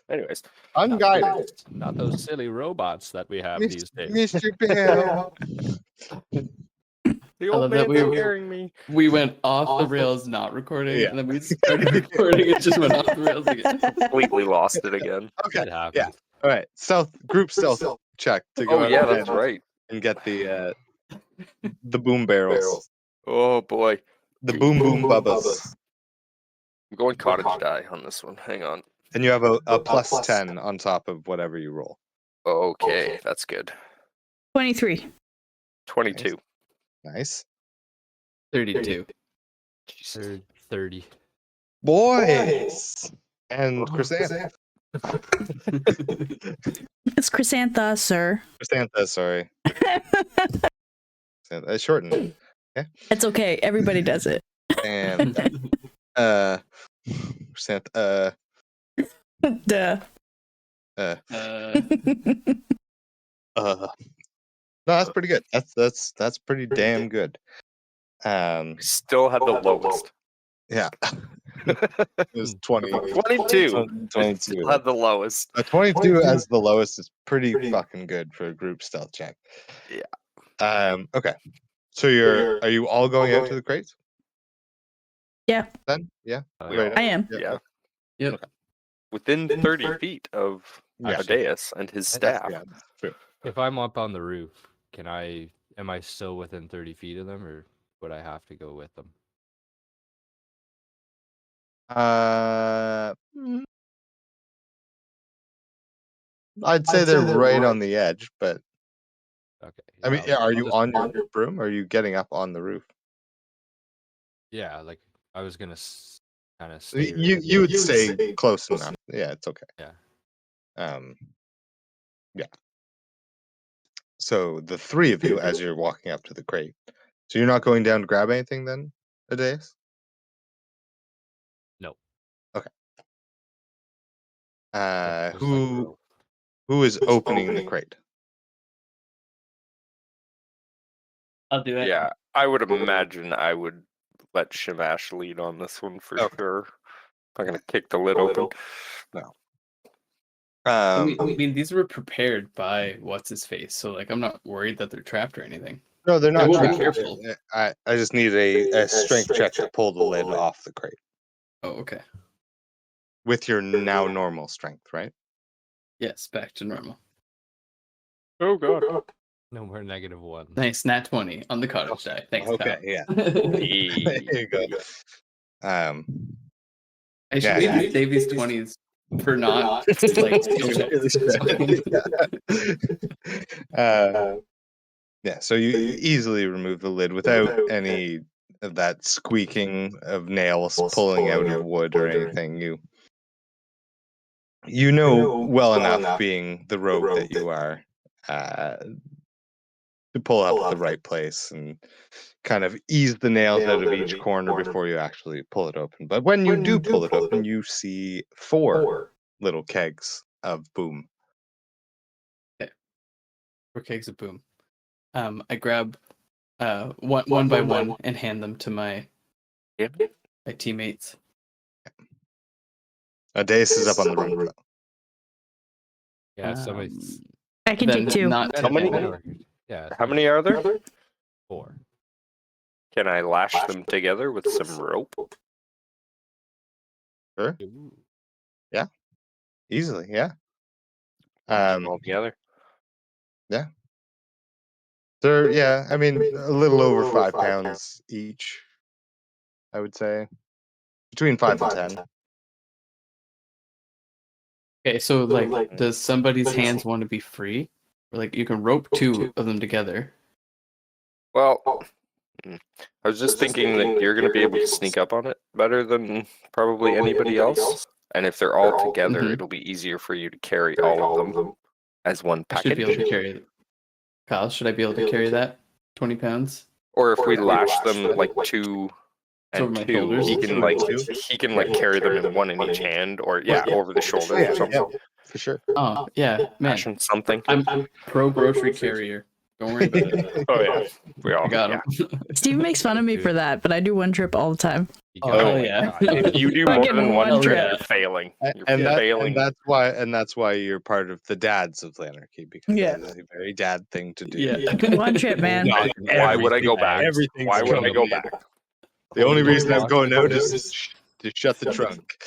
Anyways, Unguided. Not those silly robots that we have these days. Mr. Bill. the love old that man's we- scaring me. We went off the rails not recording, Yeah. and then we started recording. It just went off the rails again. Completely lost it again. Okay. It happens. Yeah. All right. Group stealth check to go Oh out yeah, and- that's right. and get the The boom barrels. Oh boy. The boom bubbas. I'm going cottage die on this one. Hang on. And you have a plus 10 on top of whatever you roll. Okay, that's good. 23. 22. Nice. 32. Jesus. 30. Boys! And Chrysanth. It's Chrysantha, sir. Chrysanthus, sorry. I shortened. It's okay. Everybody does it. And Chrysanth, Duh. no, that's pretty good. That's pretty damn good. We still had the lowest. Yeah. It was 20. 22. 22. Still had the lowest. 22 as the lowest is pretty fucking good for a group stealth check. Yeah. Okay. So are you all going out to the crates? Yeah. Then? Yeah. I am. Yeah. Yep. Within 30 feet of Yeah. Amadeus and his staff. Yeah, true. If I'm up on the roof, am I still within 30 feet of them, or would I have to go with them? I'd say they're right on the edge, but Okay. I mean, I'll are you just- on your broom? Or are you getting up on the roof? Yeah, like I was gonna kind of I stay. mean, you would stay close enough. Yeah, it's okay. Yeah. Yeah. So the three of you, as you're walking up to the crate, so you're not going down to grab anything then, Adeus? No. Okay. Just like Who is opening the crate? I'll do it. Yeah, I would imagine I would let Shamash lead on this one for sure. I'm gonna kick the lid open. I mean, these were prepared by what's his face, so like I'm not worried that they're trapped or anything. No, they're not. will be trapped. careful. I just need a strength check to pull the lid off the crate Oh, okay. with your now normal strength, right? Yes, back to normal. Oh god. no more -1. Nice, nat 20 on the cottage die. Thanks, Okay, yeah. pal. There you go. I should Yeah, maybe save these 20s for not like skill checks. Yeah, so you easily remove the lid without any of that squeaking of nails pulling out of wood or anything. You know well enough, being the rogue that you are, to pull up the right place and kind of ease the nails out of each corner before you actually pull it open. But when you do pull it open, you see 4 little kegs of boom. For kegs of boom. I grab one by one and hand them to my teammates. Dace is up on the roof, though. Yeah, somebody. I can Then take 2. not How many? Yeah. How many are there? 4. Can I lash them together with some rope? Sure. Yeah. Easily, yeah. All together. They're, yeah, I mean, a little over 5 pounds each, I would say. Between 5 and 10. Okay, so like, does somebody's hands want to be free? Or like, you can rope 2 of them together. Well, I was just thinking that you're going to be able to sneak up on it better than probably anybody else. And if they're all together, Mhm. it'll be easier for you to carry all of them as one I should be able to package. carry it. Kyle, should I be able to carry that? 20 pounds? Or if we lash them like 2 Over and my 2, shoulders? he can like carry them in one in each hand, or over the shoulders or something. For sure. Oh, yeah, man. Fashion something. I'm pro grocery carrier. Don't worry about it. Oh yeah, we all I got him. Steve makes fun of me for that, but I do one trip all the time. Oh, yeah. If you do more Fucking than one one trip, trip. you're failing. You're And failing. that's why you're part of the dads of Lanarchy, because Yeah. that is a very dad thing to do. Yeah. One trip, man. Not Why would I go back? everything's Why would I go coming. back? The only reason I'm going out is to shut the trunk.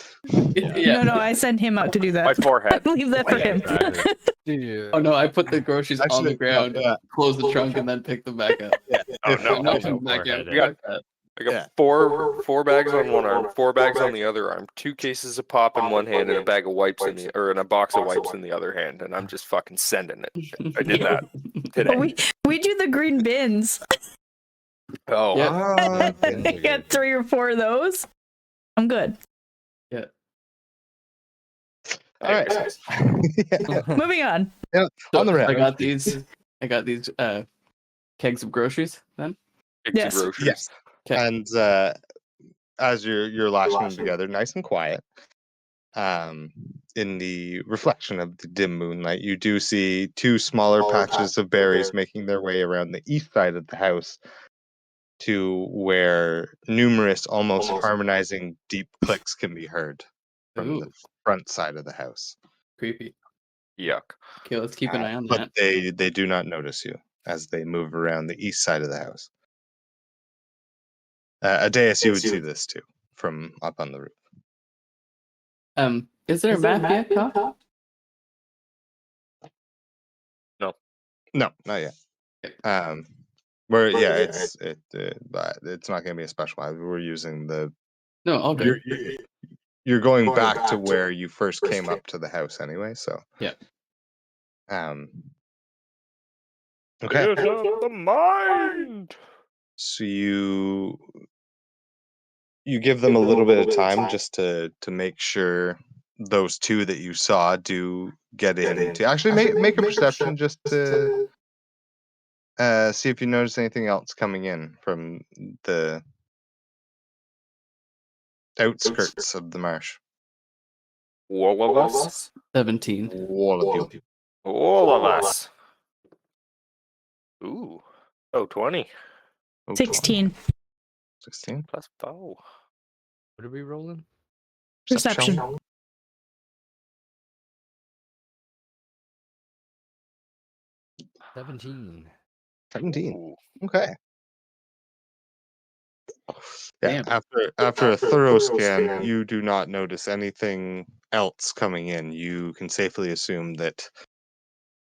Yeah. No, I send him out to do My that. forehead. I leave that for him. Yeah. Oh no, I put the groceries on the Actually, ground, yeah. close the trunk, and then pick them back up. Yeah. Oh no, No, no. come back in. forehead, We got- I got Yeah. four bags on one arm, 4 bags on the other arm, 2 cases of pop in one hand, and a bag of wipes in the and a box of wipes in the other hand, and I'm just fucking sending it. I did that today. We do the green bins. Oh, Yep. Ah, I got 3 or 4 of those. I'm good. Yeah. all right. Yeah. Moving on. On the I round. got these kegs of groceries then. pigs Yes. and groceries. Yes. Okay. And as you're lashing them together, nice and quiet, in the reflection of the dim moonlight, you do see 2 smaller patches of berries making their way around the east side of the house to where numerous, almost harmonizing deep clicks can be heard from the Ooh, front side of the house. creepy. Yuck. Okay, let's keep an eye on But that. they do not notice you as they move around the east side of the house. Adeus, you would see this too from up on the roof. Is there a map yet, Cock? No, not yet. Okay. But it's not going to be a special map. We're using the. No, all good. You're going back to where you first came up to the house anyway. So Yeah. Okay. It's not the mind. So you give them a little bit of time just to make sure those 2 that you saw do get in. To actually make a perception just to see if you notice anything else coming in from the outskirts of the marsh. All of us. 17. All of you. All of us. Ooh. Oh, 20 Oh, 16. 16. plus 4. What are we rolling? Perception. 17. 17. Ooh. Okay. Yeah. Damn. After a thorough scan, you do not notice anything else coming in. You can safely assume that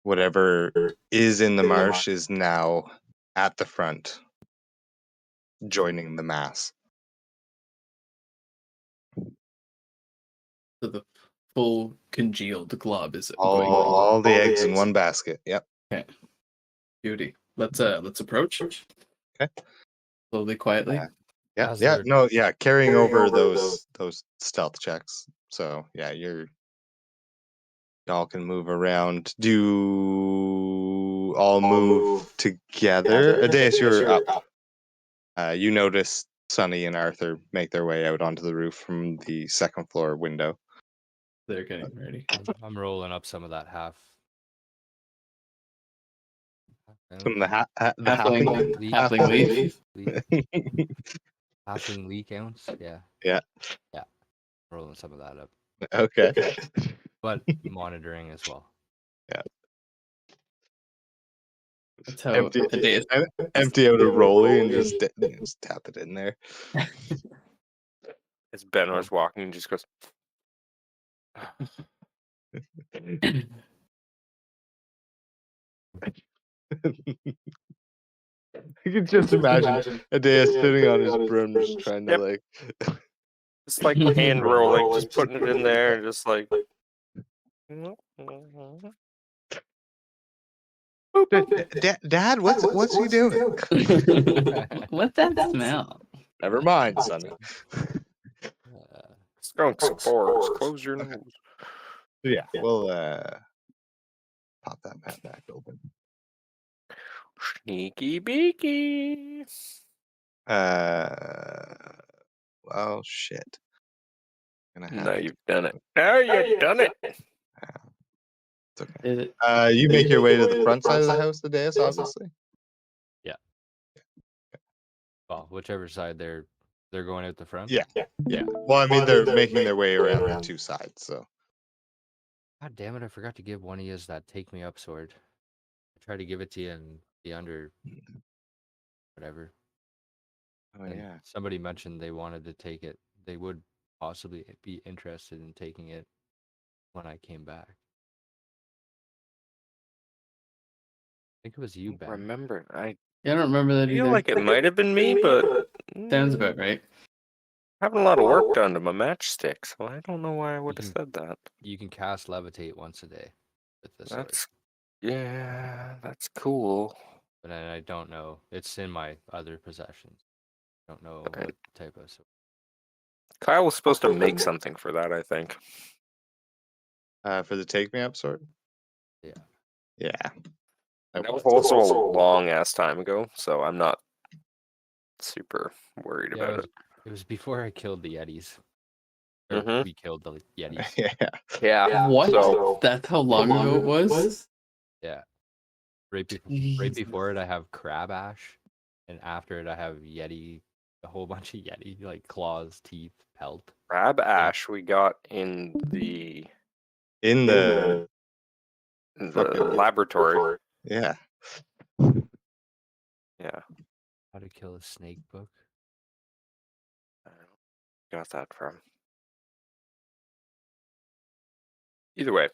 whatever is in the marsh is now at the front, joining the mass. So the full congealed glob is All, going. all the eggs in one basket. Yep. Okay. Beauty. Let's approach. Okay. Slowly, quietly. Yeah. As Yeah. they're- No. Yeah. Carrying over those stealth checks. So yeah, y'all can move around. Do all move together? Adeus, you're up. You notice Sunny and Arthur make their way out onto the roof from the second floor window. They're getting ready. I'm rolling up some of that half. From the Halfling, Leaf. halfling leaf. Halfling leak ounce. Yeah. Yeah. Yeah. Rolling some of that up, Okay. but monitoring as well. That's how Empty, a day is. empty out a rolly and just tap it in there. As Benor's walking, and just goes. You can just imagine Adeus sitting on his broom, just trying to Yep. like. Just like hand rolling, just putting it in there, and just like. Dad, what's he doing? What's that smell? Never mind, Sonny. Skunk spores. Close your nose. Yeah, we'll pop that map back open. Sneaky beaky. Well, shit. Now you've done it. Now you've done it. It's okay. Did it? You make your way to the front side of the house, Adeus, obviously. Well, whichever side they're going out the front. Yeah. Well, I mean, they're making their way around the 2 sides, so. God damn it! I forgot to give one of yous that take me up sword. I tried to give it to you in the under. Whatever. Oh And yeah. somebody mentioned they wanted to take it. They would possibly be interested in taking it when I came back. I think it was you, Ben. Remember, I Yeah, I don't remember that I feel either. like it might have been me, but Sounds about right. having a lot of work done to my matchstick, so I don't know why I would have said that. You can cast levitate once a day with this sword. That's cool. But I don't know. It's in my other possessions. I don't know Right. what type of sword. Kyle was supposed to make something for that, I think. For the take me up sword. Yeah. Yeah. And that was also a long ass time ago, so I'm not super worried Yeah, about it. it was before I killed the Yetis. Or Mhm. we killed the Yetis. Yeah. Yeah. What? So That's how long ago it was? Yeah. Right before it, I have crab ash, and after it, I have Yeti, a whole bunch of Yeti, like claws, teeth, pelt. crab ash we got in the In the fucking laboratory. yeah. Yeah. How to kill a snake book. I don't know. Got that from. Either way,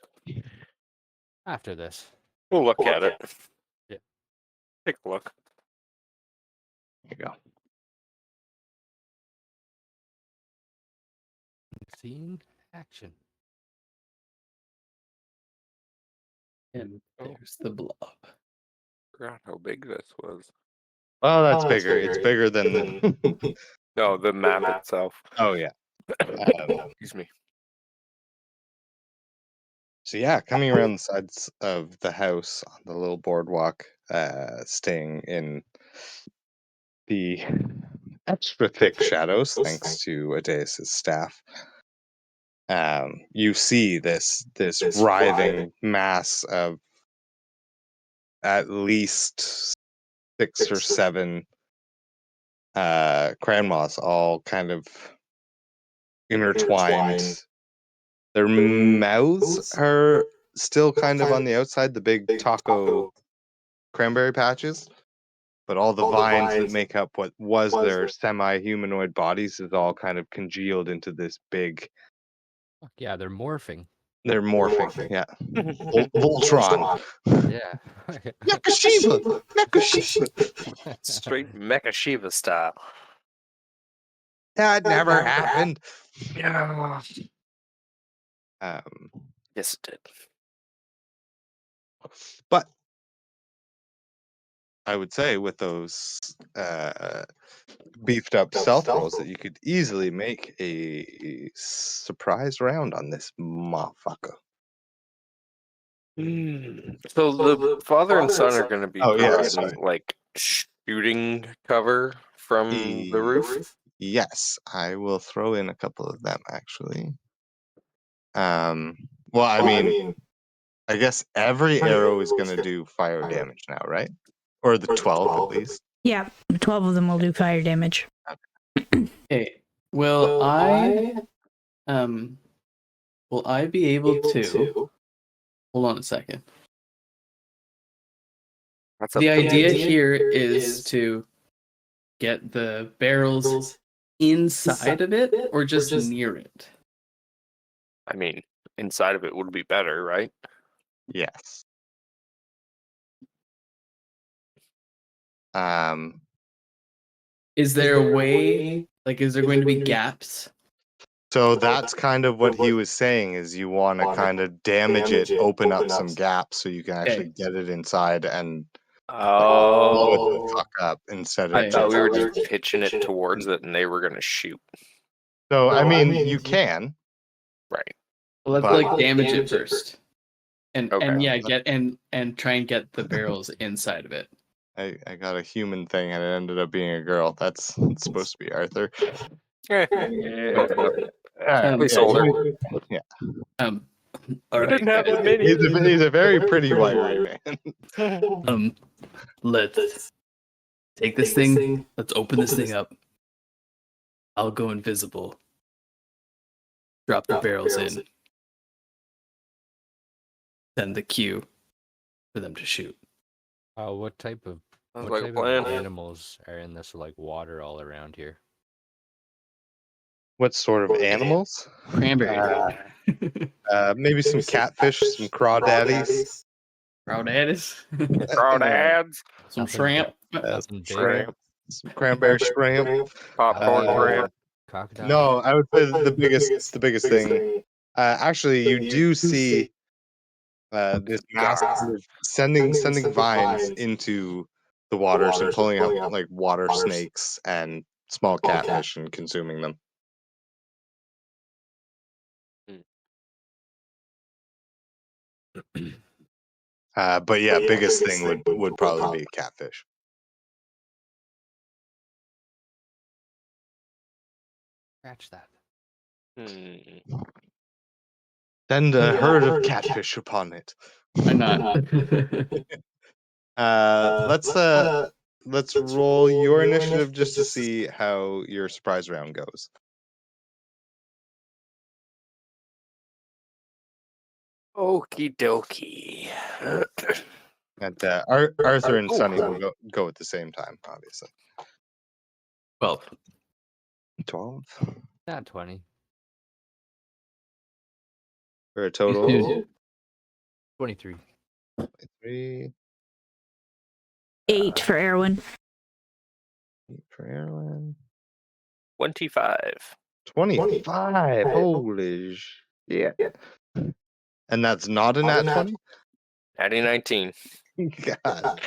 After this. we'll look at it. Yeah. Take a look. There you go. Scene action. And there's the blob. Forgot how big this was. Well, that's bigger. It's bigger than the. No, the map itself. Oh yeah. Excuse me. So yeah, coming around the sides of the house on the little boardwalk, staying in the extra thick shadows, thanks to Adeus' staff. You see this writhing mass of at least 6 or 7 cranmoths, all kind of intertwined. Their mouths are still kind of on the outside, the big taco cranberry patches, but all the vines that make up what was their semi-humanoid bodies is all kind of congealed into this big. Fuck yeah, they're morphing. They're morphing, yeah. Voltron. Yeah. Nakashiba! Nakashiba! Straight Mecha Shiva style. That never happened. Yeah. Um, Yes, it did. but I would say with those beefed up stealth rolls that you could easily make a surprise round on this motherfucker. So the father and son are going to be Oh, yeah, providing sorry. like shooting cover from the roof. Yes, I will throw in a couple of them actually. Well, I mean, I guess every arrow is going to do fire damage now, right? Or the 12 at least. Yeah, 12 of them will do fire damage. Okay. Will I be able to hold on a second. That's The idea here is to get the barrels inside of it or just near it. I mean, inside of it would be better, right? Yes. Is there a way, like, is there going to be gaps? So that's kind of what he was saying is you want to kind of damage it, open up some gaps so you can actually get it inside and blow it the fuck up instead I of thought we were just. just pitching it towards it and they were going to shoot. So I mean, you can. Right. Well, let's But- like damage it first. And Okay. and yeah, get and try and get the barrels inside of it. I got a human thing and it ended up being a girl. That's supposed to be Arthur. Yeah. Go for it. Placeholder. Yeah. All right, didn't have guys. as many. He's a very pretty wiry man. Let's take this thing. Let's open this thing up. I'll go invisible. Drop the barrels in. Send the cue for them to shoot. What type of Sounds what like a type plan. of animals are in this like water all around here? What sort of animals? Cranberry. Maybe some catfish, some crawdaddies. Crawdads. Crawdads, Some Nothing shrimp. Nothing big. shrimp, Some cranberry shrimp. popcorn shrimp. Crocodile. No, I would say the biggest thing. Actually, you do see this mass kind of sending vines into the waters and pulling out like water snakes and small catfish and consuming them. But yeah, biggest thing would probably be catfish. Scratch that. Send a herd of catfish upon it. Why not? Let's roll your initiative just to see how your surprise round goes. Okie dokie. And Arthur and Sunny will go at the same time, obviously. 12. 12 Not 20. for a total 23. 3 8 for Erwin. for Aaron. 25. 25. Holy shit. And that's not a nat 20? Natty 19. God.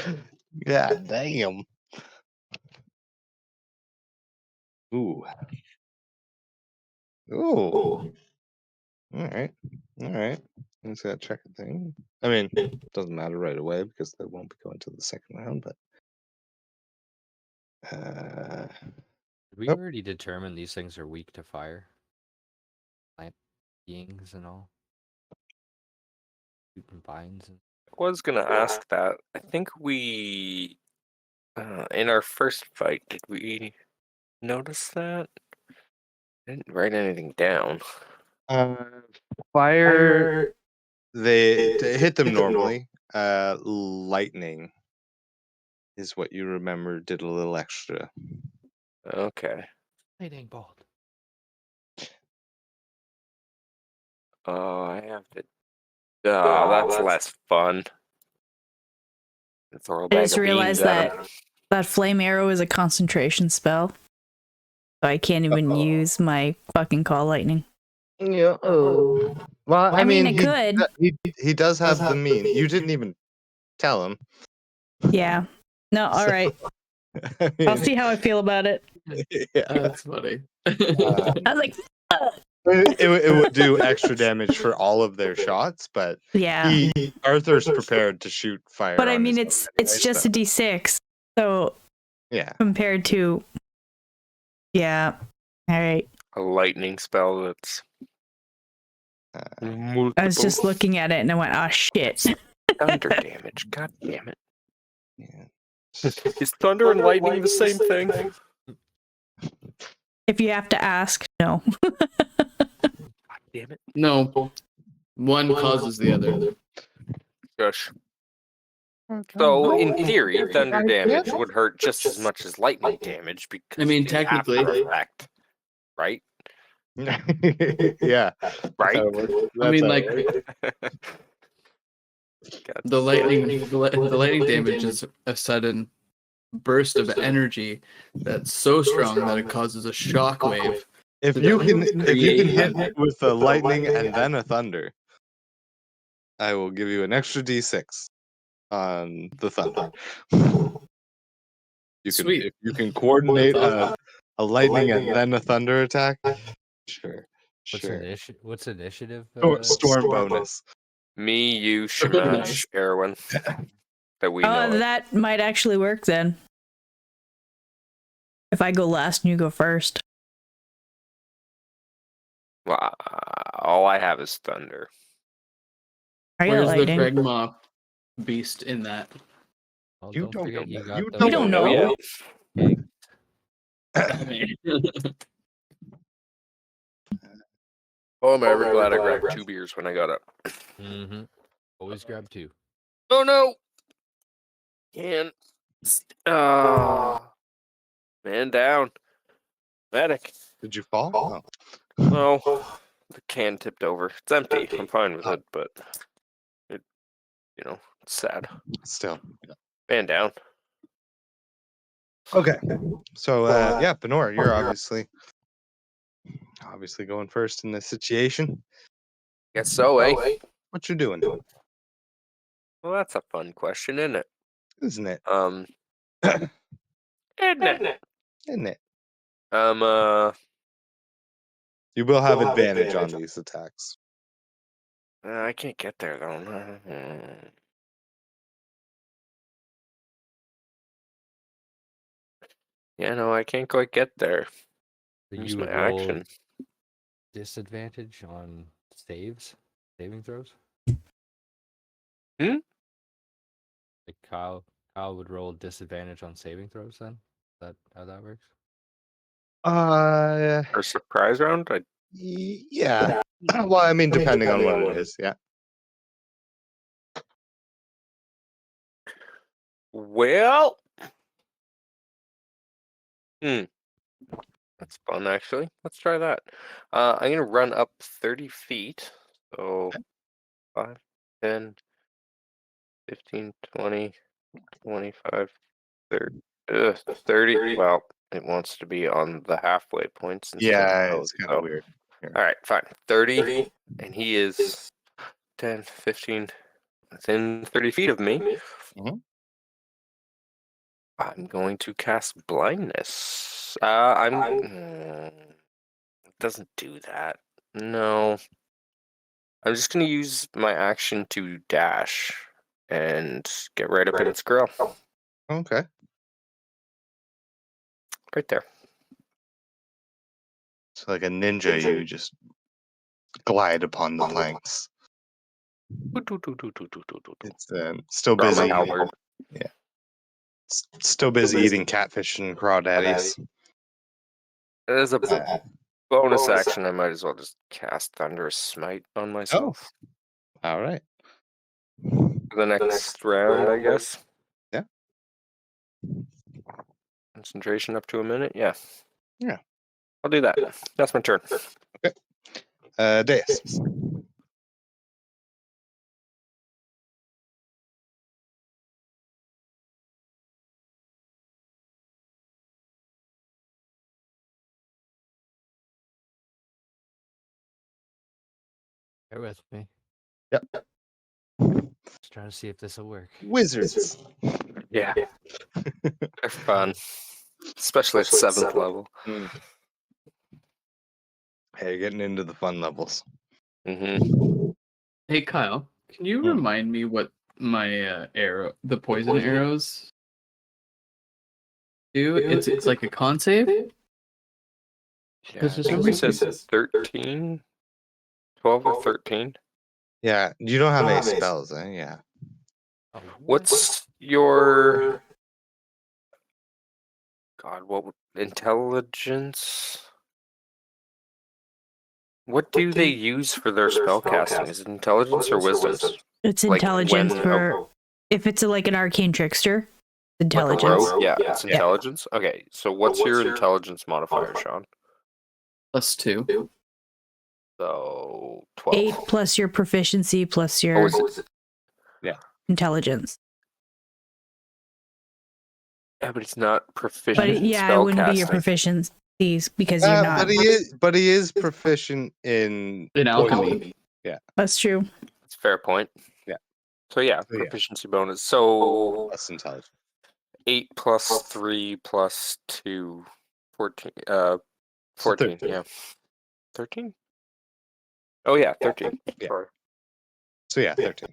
God damn. Ooh. Ooh. All right. All right. I just gotta check a thing. I mean, it doesn't matter right away because they won't be going to the second round, but Did we already determine these things are weak to fire? Plant beings and all? Shooting vines and I was gonna ask that. I think we, in our first fight, did we notice that? I didn't write anything down. fire they to hit them normally. Lightning is what you remember did a little extra. Okay. lightning bolt. Oh, I have to. Oh, that's less fun. Throw a I bag just of beans realized at 'em. that flame arrow is a concentration spell. So I can't even use my fucking call lightning. Yeah. Oh. Well, I mean, I he, could. he does have the mean. You didn't even tell him. Yeah. No, all So, right. I I'll mean, see how I feel about it. yeah. That's funny. I was like, It would do extra damage for all of their shots, but yeah. Arthur's prepared to shoot fire. But I on mean, his it's own anyway, just so, a d6. So yeah. compared to, yeah. All right. A lightning spell that's multiple I was just looking at it and I went, oh shit. thunder damage. God damn it. Yeah. Is thunder and lightning the same thing? If you have to ask, no. God damn it. No. One causes the other. Gosh. So, in theory, thunder damage would hurt just as much as lightning damage because I mean, of the technically. after effect, right? Yeah. Right? I mean, like, God. the lightning damage is a sudden burst of energy that's so strong that it causes a shockwave. If you can hit with a lightning and then a thunder, I will give you an extra d6 on the thunder. Sweet. If you can coordinate a lightning and then a thunder attack. Sure. What's initiative? Storm bonus. Me, you, Shamash, Erwin. That we know. Of. That might actually work then. If I go last and you go first. Well, all I have is thunder. I got Where's the lightning. Cranmother beast in that? Well, You don't don't forget know you that. got You the We don't know. yet. egg. Oh, I'm ever glad I grabbed 2 beers when I got up. Mm-hmm. Always grab 2. Oh no! Can't. Man down. Medic. Did you fall? Oh. Well, the can tipped over. It's empty. I'm fine with it, but it, Sad. Still. Man down. Okay. So yeah, Benor, you're obviously going first in this situation. Guess so, eh? What you doing? Well, that's a fun question, isn't it? Isn't it? Isn't it? Isn't it? Uh, You will have advantage on these attacks. I can't get there though. Yeah, no, I can't quite get there. So Use you my would roll action. disadvantage on saving throws. Hmm? Like Kyle would roll disadvantage on saving throws. Then is that how that works? Or surprise round? Yeah. Well, I mean, depending on what it is, yeah. Well, that's fun actually. Let's try that. I'm gonna run up 30 feet. So 5, 10, 15, 20, 25, 30. Well, it wants to be on the halfway points instead Yeah, of it's those. kind of weird. All right, fine. 30, and he is 10, 15, within 30 feet of me. Mhm. I'm going to cast blindness. It doesn't do that. No. I'm just going to use my action to dash and get right up in its grill. Okay. Right there. So like a ninja, you just glide upon the planks. It's still Draw my busy. halberd. Yeah. Still busy eating catfish and crawdaddies. As a bonus action, I might as well just cast Thunderous Smite on myself. All right. For the next round, I guess. Yeah. Concentration up to a minute? Yeah. Yeah. I'll do that. That's my turn. Deus. Bear with me. Yep. Just trying to see if this will work. Wizards. Yeah. They're fun. Especially at 7th level. Hey, you're getting into the fun levels. Mm-hmm. Hey Kyle, can you remind me what my the poison arrows do? It's like a con save? Yeah, I for some think we reason said 13? 12 or 13? Yeah, you don't have any spells, eh? Yeah. Oh, What's your... God, intelligence? What do they use for their spell casting? Is it intelligence or wisdoms? It's Like intelligence when- for if it's like an arcane trickster. Like a Intelligence. rogue? Yeah, it's intelligence. Okay, so what's your intelligence modifier, Sean? +2. So 12. 8 plus your proficiency plus Oh, your is it? intelligence. Yeah, but it's not proficient But in yeah, it wouldn't be your spellcasting. proficiencies because you're not. But he is proficient in In alchemy. That's true. That's a fair point. Yeah. So yeah, So, yeah. proficiency bonus. So Plus intelligence. 8 plus 3 plus 2, 14. 14, 13. yeah. 13? Oh yeah, 13. Yeah. Sorry. So yeah, 13.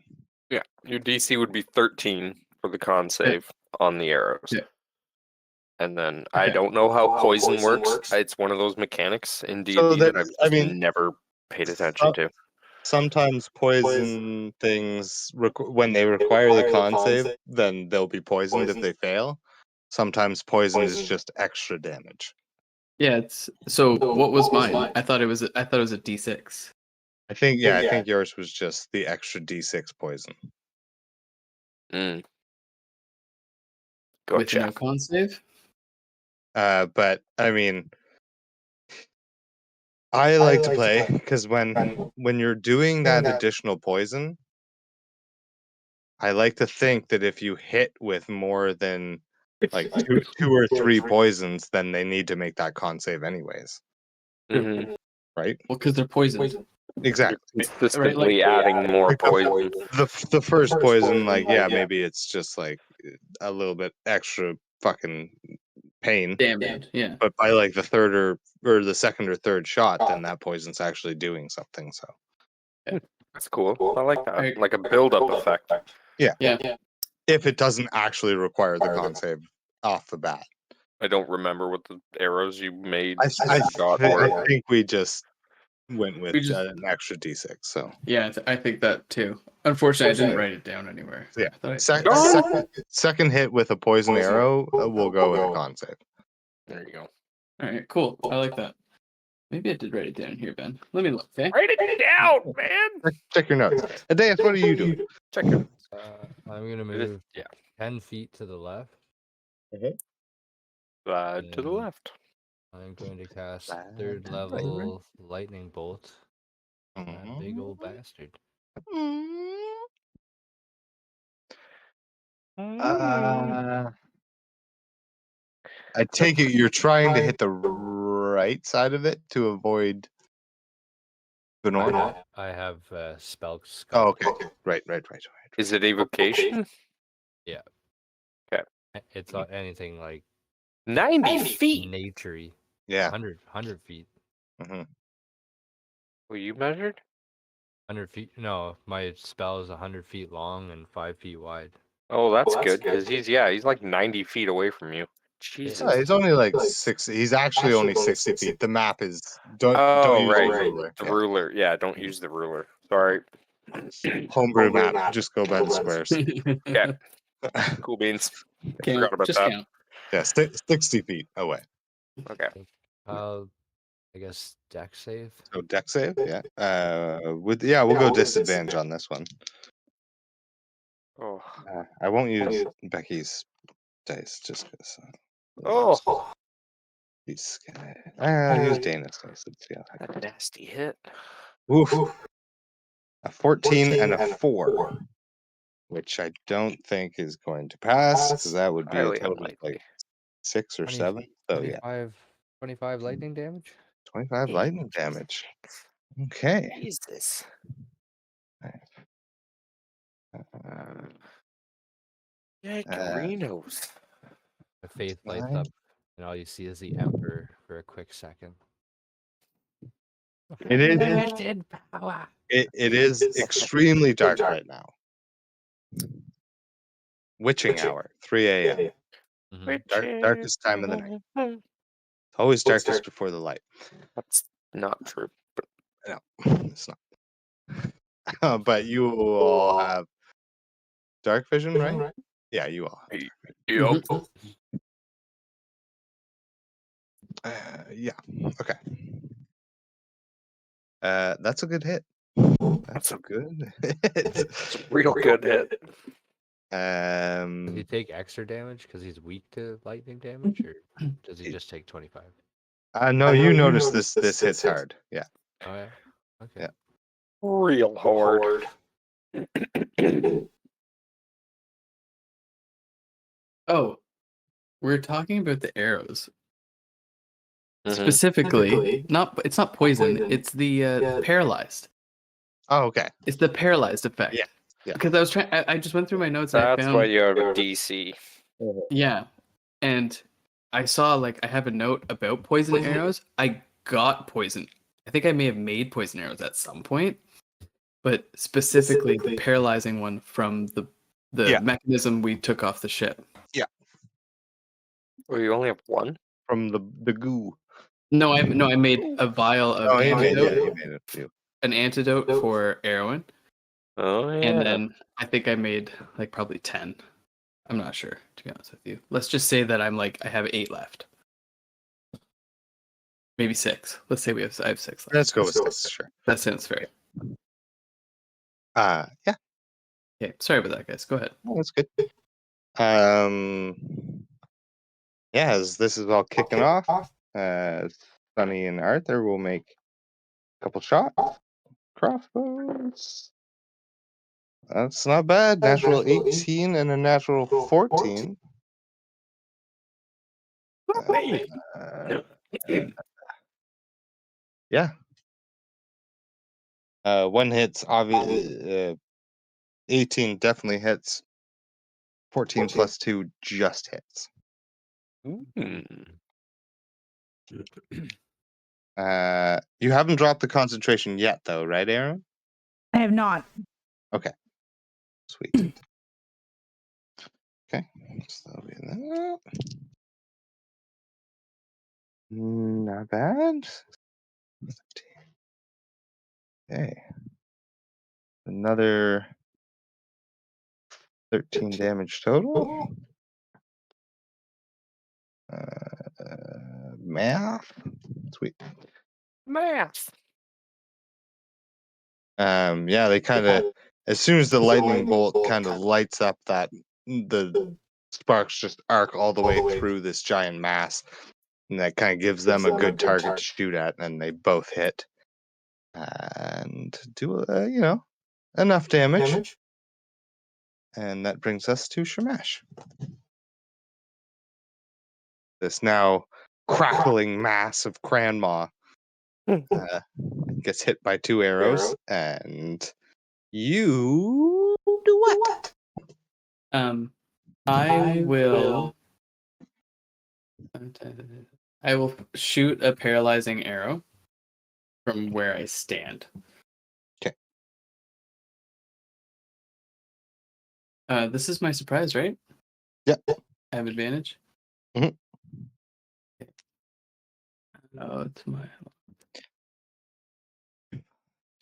Yeah, your DC would be 13 for the con save on the arrows. Yeah. And then I don't know how poison works. It's one of those mechanics in D&D that I've never paid attention to. Sometimes poison things, when they require the con save, then they'll be poisoned if they fail. Sometimes poison is just extra damage. Yeah, it's so what was mine? I thought it was a D6. I think yours was just the extra D6 poison. Mm. With Gotcha. no con save? But I mean, I like to play because when you're doing that additional poison, I like to think that if you hit with more than like two or three poisons, then they need to make that con save anyways, Mm-hmm. right? Well, because they're poisoned. Exactly. Consistently adding more Like poison. the first poison, like maybe it's just like a little bit extra fucking pain. Damage. Yeah. But by like the third or the second or third shot, then that poison's actually doing something. So That's cool. I like that. Alright. Like a build-up effect. Yeah. if it doesn't actually require the con save off the bat, I don't remember what the arrows you made I got were. think we just went with We just- an extra d6. So Yeah, I think that too. Unfortunately, I didn't write it down anywhere. yeah, I thought second hit with a poison arrow, we'll go with a con save. There you go. All right, cool. I like that. Maybe I did write it down here, Ben. Let me look. Okay. Write it down, man. Check your notes. Adeus, what are you doing? Check it. I'm gonna move 10 feet to the left. To the And left. I'm going to cast third level lightning bolt. on Mm-hmm. That big old bastard. I take it you're trying to hit the right side of it to avoid the north. I have spell. Oh, okay. Right. Is it evocation? It's not anything like 90 feet. naturey. Yeah. 100 feet. Mm-hmm. Well, you measured? 100 feet. No, my spell is 100 feet long and 5 feet wide. Oh, that's good because he's like 90 feet away from you. Jesus. Yeah, he's only like 60. He's actually only 60 feet. The map is don't use right. the ruler. The ruler. Yeah, don't use the ruler. Sorry. Homebrew map. Just go by the squares. Yeah. Cool beans. Forgot about Just that. count. Yeah, 60 feet away. Okay. I guess deck save. So deck save. Yeah. We'll go disadvantage on this one. Oh. I won't use Becky's dice just because. Oh. He's gonna use Dana's dice. Let's see how that A nasty hit. goes. Oof. A 14 and a 4, which I don't think is going to pass because that would be a Highly total of unlikely. like 6 or 7. So yeah, 25 lightning damage. 25 lightning damage. Okay. Jesus. Yeah, Doritos. My faith lights 9. up, and all you see is the Emperor for a quick second. It is. Limited power. It is extremely dark right now. Witching hour, 3 a.m. Darkest time of the night. It's always darkest before the light. That's not true. But No, it's not. But you all have dark vision, right? Yeah, you all have. yep. Yeah. Okay. That's a good hit. That's a good hit. It's a real good hit. Does he take extra damage because he's weak to lightning damage, or does he just take 25? No, you notice this hits hard. Yeah. Oh yeah. Okay. Yeah. Real hard. Oh, we're talking about the arrows. Mhm. Specifically, it's not poison. It's the paralyzed. Oh, okay. It's the paralyzed effect. Yeah, yeah. Because I was trying. I just went through my notes and I That's found. why you have a DC. Yeah, and I saw I have a note about poison arrows. I got poison. I think I may have made poison arrows at some point, but specifically the paralyzing one from the Yeah. mechanism we took off the ship. Well, you only have one? From the goo. No, I made a vial of Oh, he made antidote, it. Yeah. an antidote for heroin, Oh, yeah. and then I think I made probably 10. I'm not sure, to be honest with you. Let's just say that I have 8 left. Maybe 6. Let's say I have 6 left. Let's go with 6. Sure. That sounds fair. Yeah. Okay, sorry about that, guys. Go ahead. Oh, that's good. Yeah, as this is all kicking off, Sunny and Arthur will make a couple shots. Crossbows. That's not bad. Natural 18 and a natural 14. Uh, yeah. One hits, obviously. 18 definitely hits. 14 plus 2 just hits. You haven't dropped the concentration yet, though, right, Aaron? I have not. Okay. Sweet. Okay. So that'll be that. Not bad. Okay. Another 13 damage total. Math. Sweet. Math. Yeah, they kind of, as soon as the lightning bolt kind of lights up, that the sparks just arc all the way through this giant mass, and that kind of gives them a good target to shoot at, and they both hit and do enough damage. And that brings us to Shamash. This now crackling mass of Cranmother gets hit by 2 arrows, and you do what? I will shoot a paralyzing arrow from where I stand. Okay. This is my surprise, right? Yep. I have advantage. Mhm. Okay. Oh, it's my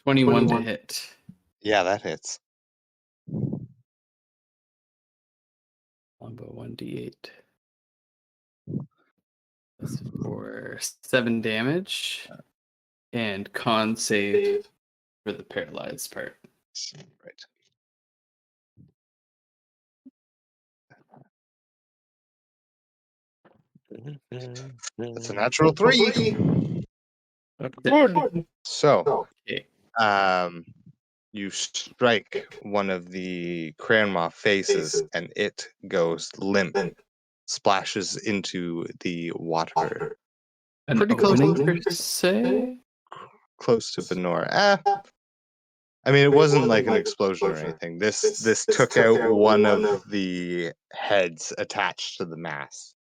21 to hit. Yeah, that hits. Longbow 1d8. That's for 7 damage. And con save for the paralyzed part. Right. That's a natural 3. Good. So, Okay. you strike one of the Cranmother faces, and it goes limp, splashes into the water, An pretty close, opening per se? close to Venora. I mean, it wasn't like an explosion or anything. This took out one of the heads attached to the mass.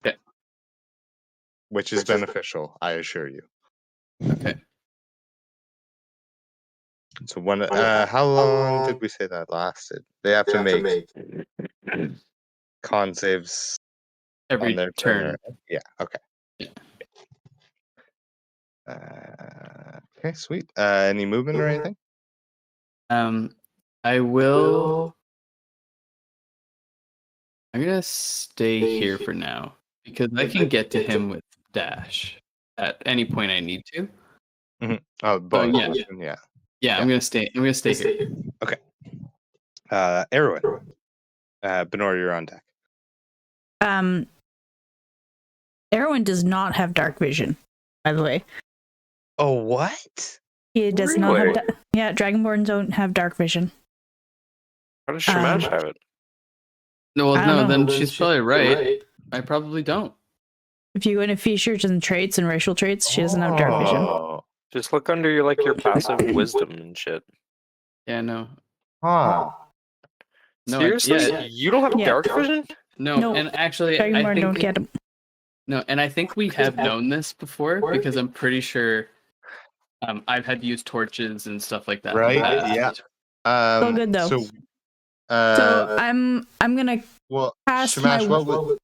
Okay. Which is beneficial, I assure you. Okay. So how long did we say that lasted? They have to make con saves Every on their turn. turn. Yeah. Okay. Yeah. Okay. Sweet. Any movement or anything? I will. I'm gonna stay here for now because I can get to him with dash at any point I need to. Oh, bonus yeah. action, yeah. Yeah, I'm gonna stay. I'm gonna stay here. Okay. Erwin. Benor, you're on deck. Erwin does not have dark vision, by the way. Oh, what? He does not have. Really? Yeah, Dragonborns don't have dark vision. How does Shamash have it? No, well, I don't know. then she's probably right. I probably don't. If you go into features and traits and racial traits, she doesn't have dark vision. Oh. Just look under your passive wisdom and shit. Yeah, no. Huh. No, Seriously? yeah, You don't have Yeah. dark vision? no, Nope. and actually, I Dragonborn don't think get them. no, and I think we have known this before because I'm pretty sure I've had to use torches and stuff like that. Right? in the past. Yeah. Still good though. So, So I'm gonna well, cast Shamash, my.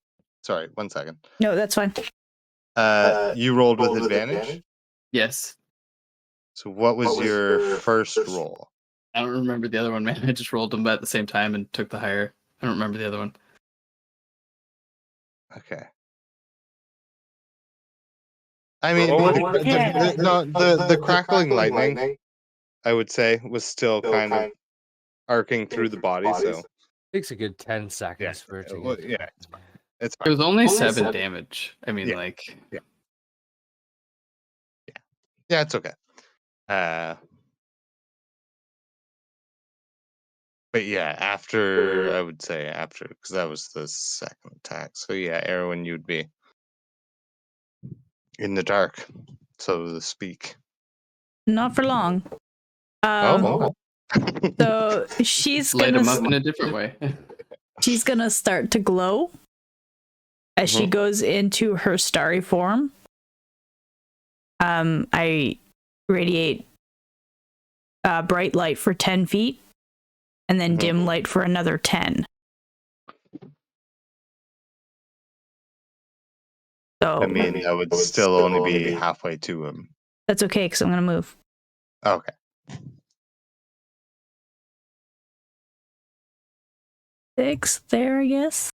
sorry, 1 second. No, that's fine. You rolled with advantage? Yes. So what was your first roll? I don't remember the other one, man. I just rolled them at the same time and took the higher. I don't remember the other one. Okay. I mean, Roll the crackling lightning, I would say, was still kind of arcing through the body, so Takes a good 10 seconds for it to well, get. yeah, it's It fine. was only 7 damage. I mean, Yeah. like, Yeah, it's okay. But yeah, after I would say after, because that was the second attack. So yeah, Erwin, you'd be in the dark, so to speak. Not for long. Oh, okay. So she's Light gonna them up in a different way. she's gonna start to glow as she goes into her starry form. I radiate bright light for 10 feet and then dim light for another 10. So I mean, that would still only be halfway to him. that's okay because I'm gonna move. Okay. 6 there, I guess.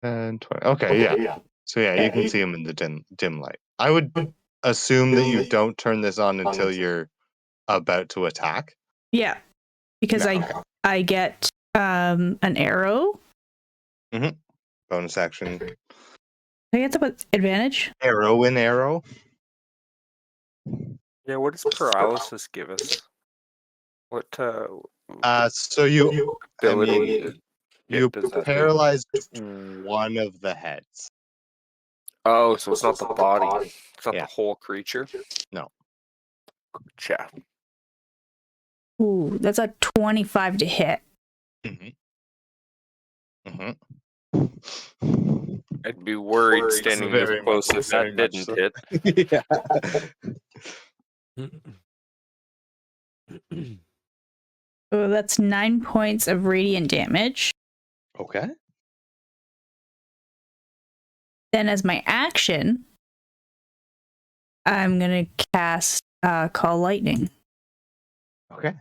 And 20. Okay, yeah. So yeah, you can see him in the dim light. I would assume that you don't turn this on until you're about to attack. Yeah, because I get an arrow. Bonus action. I get to put advantage. Arrow in arrow. Yeah, what does paralysis give us? What So you, I ability mean, you does that do? paralyzed one of the heads. Oh, so it's not the body. It's not Yeah. the whole creature? No. Gotcha. Ooh, that's a 25 to hit. I'd be worried standing this Very close much- if very that much didn't so. hit. Yeah. Oh, that's 9 points of radiant damage. Okay. Then as my action, I'm gonna cast Call Lightning. Okay.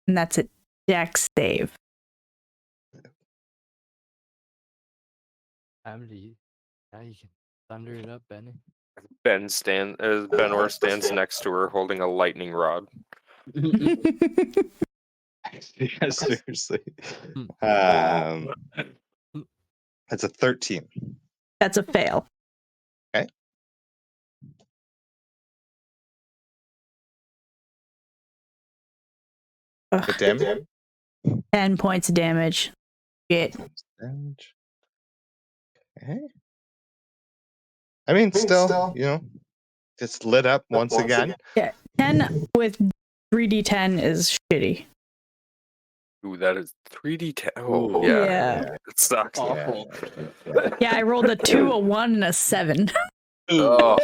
And that's a Dex save. Now you can thunder it up, Benny. Ben Benor stands next to her holding a lightning rod. Yeah, seriously. Hmm. It's a 13. That's a fail. Okay. What damage? 10 points of damage. Shit. Damage. Okay. I mean, still, you know, it's lit up once again. Yeah, 10 with 3d10 is shitty. Ooh, that is 3d10. Oh, yeah. Yeah. It sucks. Awful. Yeah, I rolled a 2, a 1, and a 7. Oh,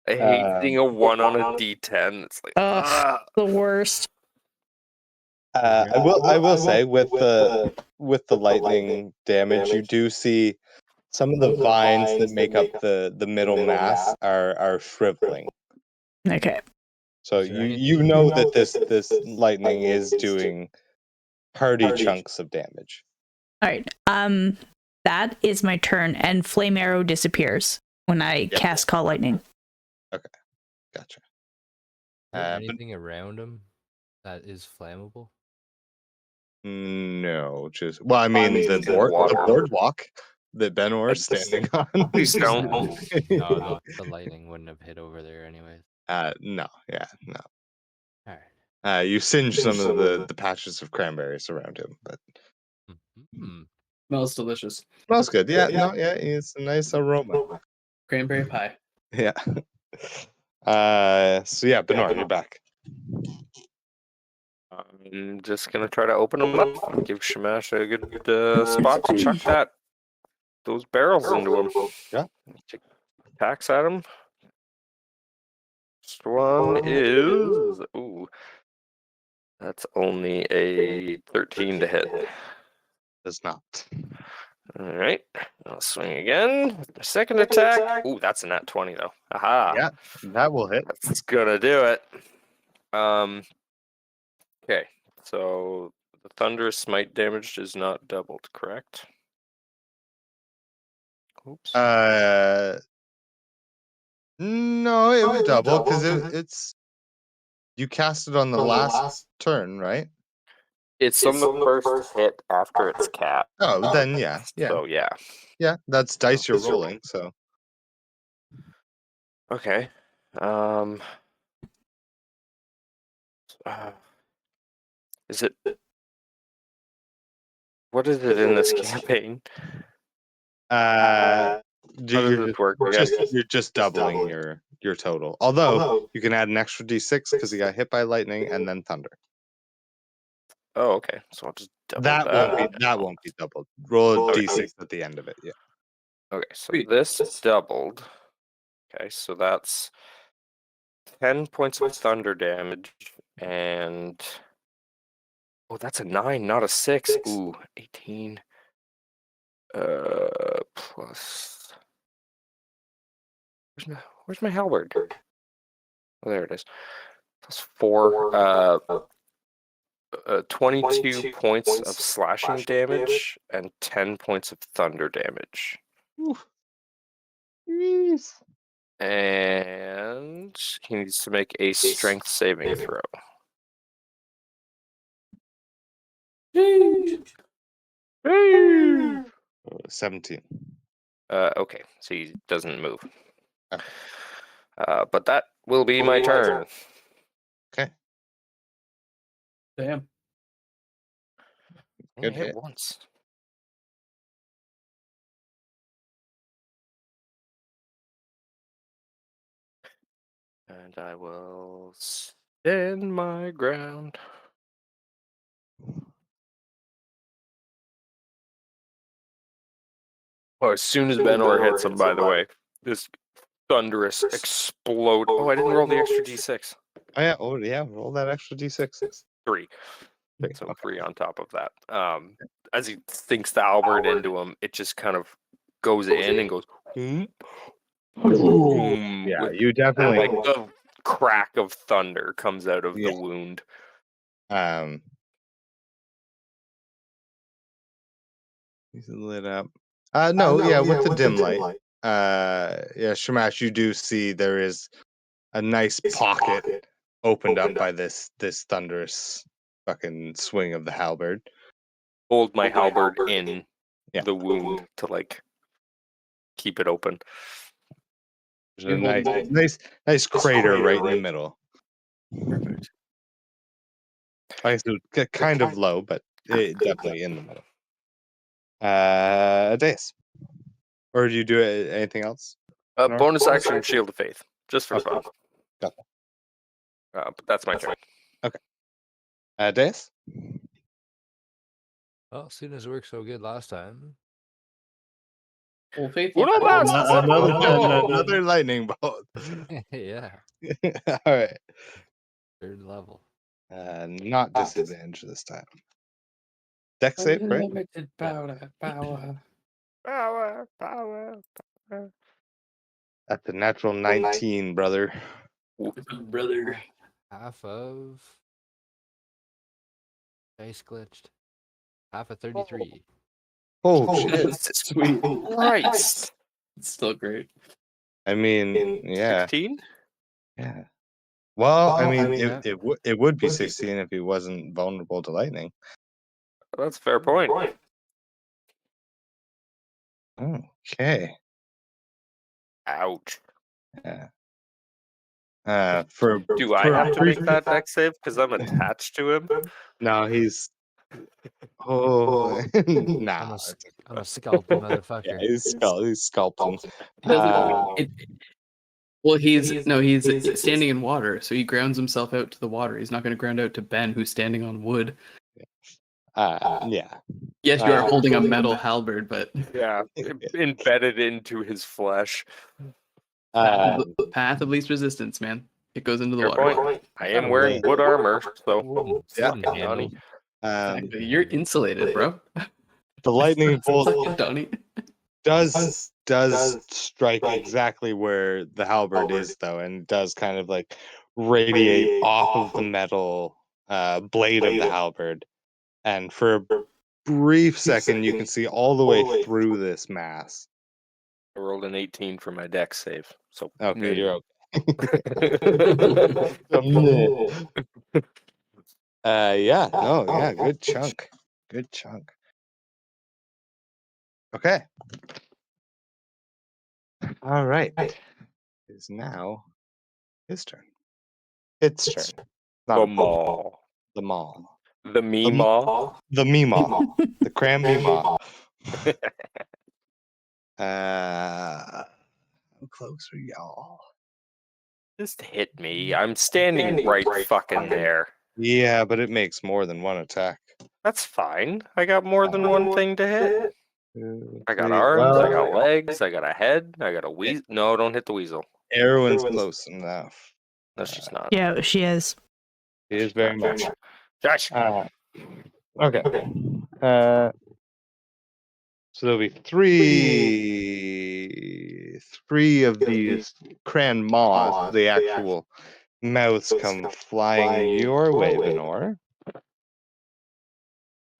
I hate seeing a 1 on a d10. It's like, Ugh, the worst. I will say with the lightning damage, you do see some of the vines that make up the middle mass are shriveling. Okay. So Is there you know that this lightning is doing hearty chunks of damage. All right. That is my turn, and Flame Arrow disappears when I cast Call Lightning. Okay, gotcha. Is there But anything around him that is flammable? no, just I mean the water. boardwalk that Benor's standing on. Please don't. No, the lightning wouldn't have hit over there anyways. No, yeah, no. All right. You singe some of the patches of cranberries around him, but Hmm. Smells delicious. smells good. Yeah, no, yeah, it's a nice aroma. Cranberry pie. Yeah. So yeah, Benor, you're back. I'm just gonna try to open them up. Give Shamash a good spot to chuck those barrels into him. Yeah. Attacks at him. First one is that's only a 13 to hit. Does not. All right, I'll swing again. Second attack. Ooh, that's a nat 20 though. Aha. Yeah, that will hit. That's gonna do it. Okay, so the thunderous smite damage is not doubled, correct? Oops. No, it would double because it's you cast it on the last turn, right? It's on the first hit after it's cast. Oh, then yeah. So yeah. Yeah, that's dice you're rolling, so Okay. Is it? What is it in this campaign? How does this work, guys? You're just doubling your total. Although you can add an extra d6 because you got hit by lightning and then thunder. Oh, okay. So I'll just double That won't be doubled. Roll a d6 at the end of it. Yeah. Okay, so this doubled. Okay, so that's 10 points of thunder damage, and that's a 9, not a 6. Ooh, 18. Plus. Where's my halberd? Oh, there it is. Plus 4. 22 points of slashing damage and 10 points of thunder damage. Jeez. And he needs to make a strength saving throw. 17. Okay, so he doesn't move. Okay. But that will be my turn. Okay. Damn. Only Good hit hit. once. And I will stand my ground. Oh, as soon as Benor hits him, by the way, this thunderous explode. Oh, I didn't roll the extra d6. Oh yeah. Roll that extra d6. 3. Three, So okay. 3 on top of that. As he sinks the halberd into him, it just kind of goes in and goes boom, boom. Yeah, with, you definitely. like the crack of thunder comes out of Yeah. the wound. He's lit up. No, yeah, with the dim light. Yeah, Shamash, you do see there is a nice pocket opened up by this thunderous fucking swing of the halberd. Hold my halberd in Yeah. the wound to like keep it open. There's a nice crater right in the middle. Perfect. I guess it would kind of low, but it definitely in the middle. Dace. Or do you do anything else? Bonus action, Shield of Faith, just for fun. Got But that's my turn. that. Dace? Well, as soon as it worked so good last time. Well, faithful. Another lightning bolt. Yeah, All right. 3rd level. Not disadvantage this time. Dex save, right? Unlimited power. Power. That's a natural 19, brother. Brother. Half of dice glitched. Half of 33. Oh, shit. Sweet. Christ. It's still great. I mean, yeah. 16? Yeah. Well, I mean, yeah. it would be 16 if he wasn't vulnerable to lightning. That's a fair point. Okay. Ouch. Yeah. Do I have to make that dex save because I'm attached to him? No, he's. Oh, nah. I'm a scalpy Yeah, motherfucker. he's sculpting. Well, he's standing in water, so he grounds himself out to the water. He's not going to ground out to Ben, who's standing on wood. Yeah. Yes, you are holding a metal halberd, but Yeah, embedded into his flesh. path of least resistance, man. It goes into the Fair water. point. I am wearing wood armor, so Yeah. Wouldn't handle. Exactly. You're insulated, bro. The lightning bolt Fucking Donnie. does strike exactly where the halberd is, though, and does kind of like radiate off of the metal blade of the halberd. And for a brief second, you can see all the way through this mass. I rolled an 18 for my dex save. So Okay, you're okay. Yeah, no, yeah, good chunk. Good chunk. Okay. All right. It is now his turn. Its turn. Not The a Pokeball. mall. The mall. The Meemaw. The Meemaw. The Cranmeemaw. How close are y'all? Just hit me. I'm standing right fucking there. Yeah, but it makes more than one attack. That's fine. I got more than one thing to hit. Two, I got three. arms, I Well, got legs, I got a head, I got a weasel. No, don't hit the weasel. Erwin's close enough. No, she's not. Yeah, she is. He is very much. Josh. Okay. So there'll be three of these Cranmaws, the actual mouths, come flying your way, Venor.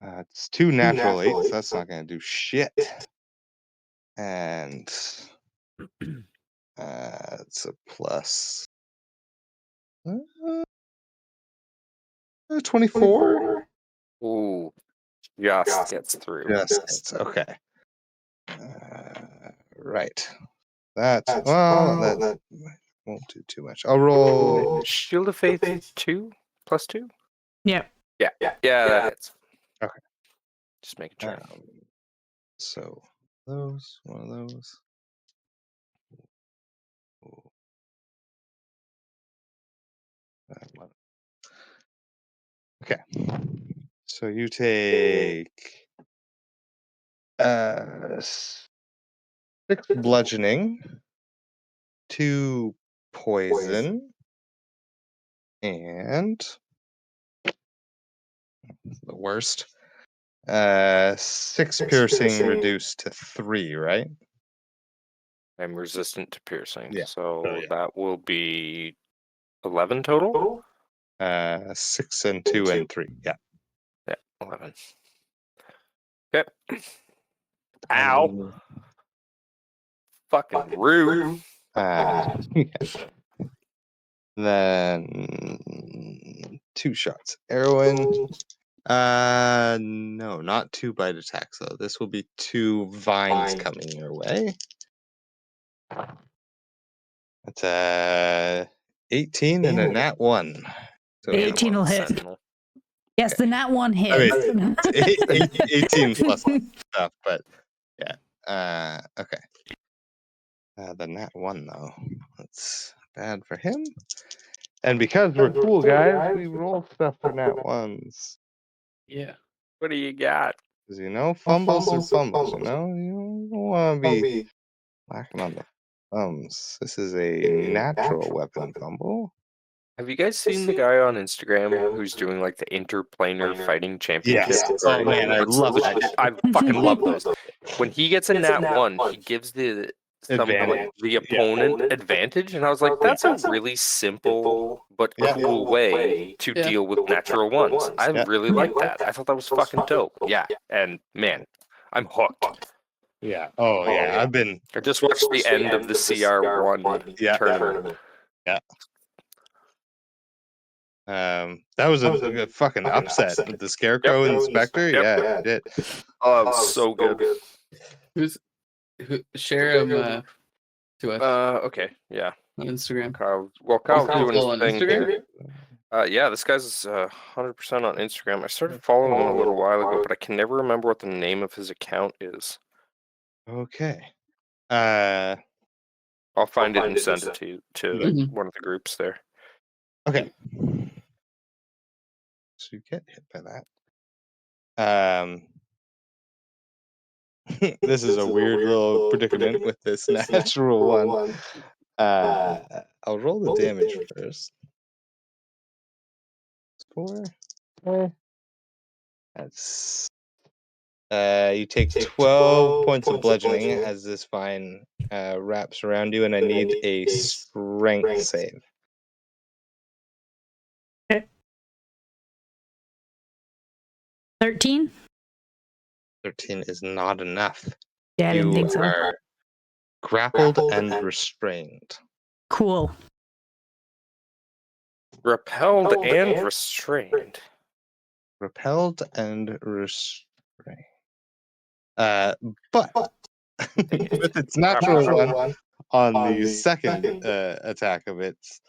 It's 2 natural 8s. That's not going to do shit. And it's a plus 24. Ooh, just gets through. Just okay. Right. That won't do too much. I'll roll. Shield of Faith 2 plus 2. Yep. Yeah, that hits. Okay. Just making sure. So those, one of those. That one. Okay. So you take 6 bludgeoning, 2 poison, and the worst. 6 piercing reduced to 3, right? I'm resistant to piercing, Yeah. so that will be 11 total. 6 and 2 and 3. Yeah. Yeah, 11. Okay. Ow! And, Fucking rude. Then 2 shots. Erwin. No, not 2 bite attacks though. This will be 2 vines coming your way. That's 18 and a nat 1. So The 18 will hit. Sentinel. Yes, the nat 1 I hits. mean, it's 18 plus stuff, but yeah. Okay. The nat 1 though. That's bad for him. And because we're cool guys, we roll stuff for nat 1s. Yeah. What do you got? Because fumbles are fumbles, you don't want to be lacking on the thumbs. This is a natural weapon fumble. Have you guys seen the guy on Instagram who's doing like the interplanar fighting championship? Yes. Oh man, I love that. I fucking love those. When he gets a nat 1, he gives the opponent advantage, and I was like, that's a really simple but cool way to deal with natural 1s. I really like that. I thought that was fucking dope. Yeah, and man, I'm hooked. Yeah. Oh yeah, I just watched the end of the CR1 tournament. Yeah. That was a fucking upset with the Scarecrow and the Spectre. Yeah, it. Oh, it was so good. Who share him to us Okay, yeah. on Instagram? Kyle's Kyle's doing his on thing Instagram? here. Yeah, this guy's 100% on Instagram. I started following him a little while ago, but I can never remember what the name of his account is. Okay. I'll find it and send it to Mhm. one of the groups there. Okay. So you get hit by that. This is a weird little predicament with this natural one. I'll roll the damage first. 4. That's you take 12 points of bludgeoning as this vine wraps around you, and I need a strength save. 13? 13 is not enough. Yeah, I didn't think so. You are grappled and restrained. Cool. Repelled and restrained. Repelled and restrained. But with its natural one on the second attack of its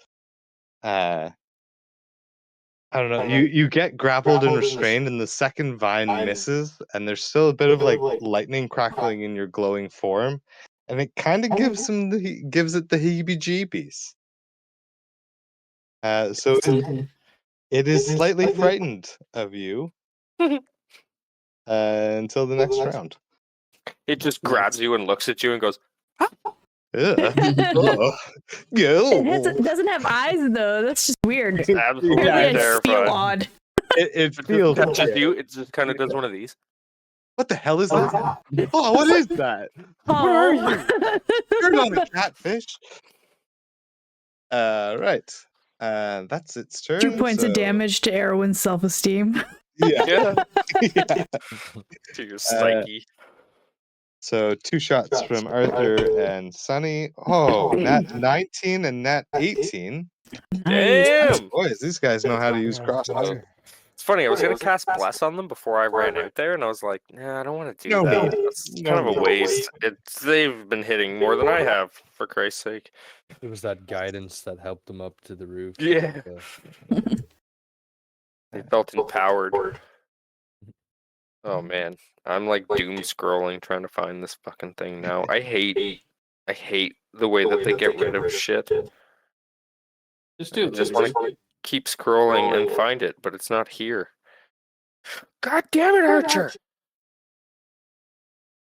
I don't know. You get grappled and restrained, and the second vine misses, and there's still a bit of like lightning crackling in your glowing form, and it kind of gives it the heebie-jeebies. So it is slightly frightened of you until the next round. It just grabs you and looks at you and goes, Ugh. It doesn't have eyes though. That's just weird. it's absolutely Yeah, Weirdly, I feel terrifying. odd. It It just feels. touches you. It just kind of does one of these. What the hell is that? Oh, what is that? Where are Oh. you? You're not a catfish. Right. That's its turn. 2 points of so- damage to Erwin's self-esteem. Yeah. Yeah. Yeah. To your psyche. So 2 shots from Arthur and Sunny. Oh, nat 19 and nat 18. Nice. Damn. Boys, these guys know how to use crossbow. It's funny. I was gonna cast Bless on them before I ran out there, and I was like, nah, I don't want to do No that. need. That's No kind of a need. waste. They've been hitting more than I have, for Christ's sake. It was that guidance that helped them up to the roof. Yeah. They felt empowered. Oh man, I'm like doom scrolling trying to find this fucking thing now. I hate the way that they get rid of shit. Just do I it. just want to keep scrolling and find it, but it's not here. God damn it, Archer!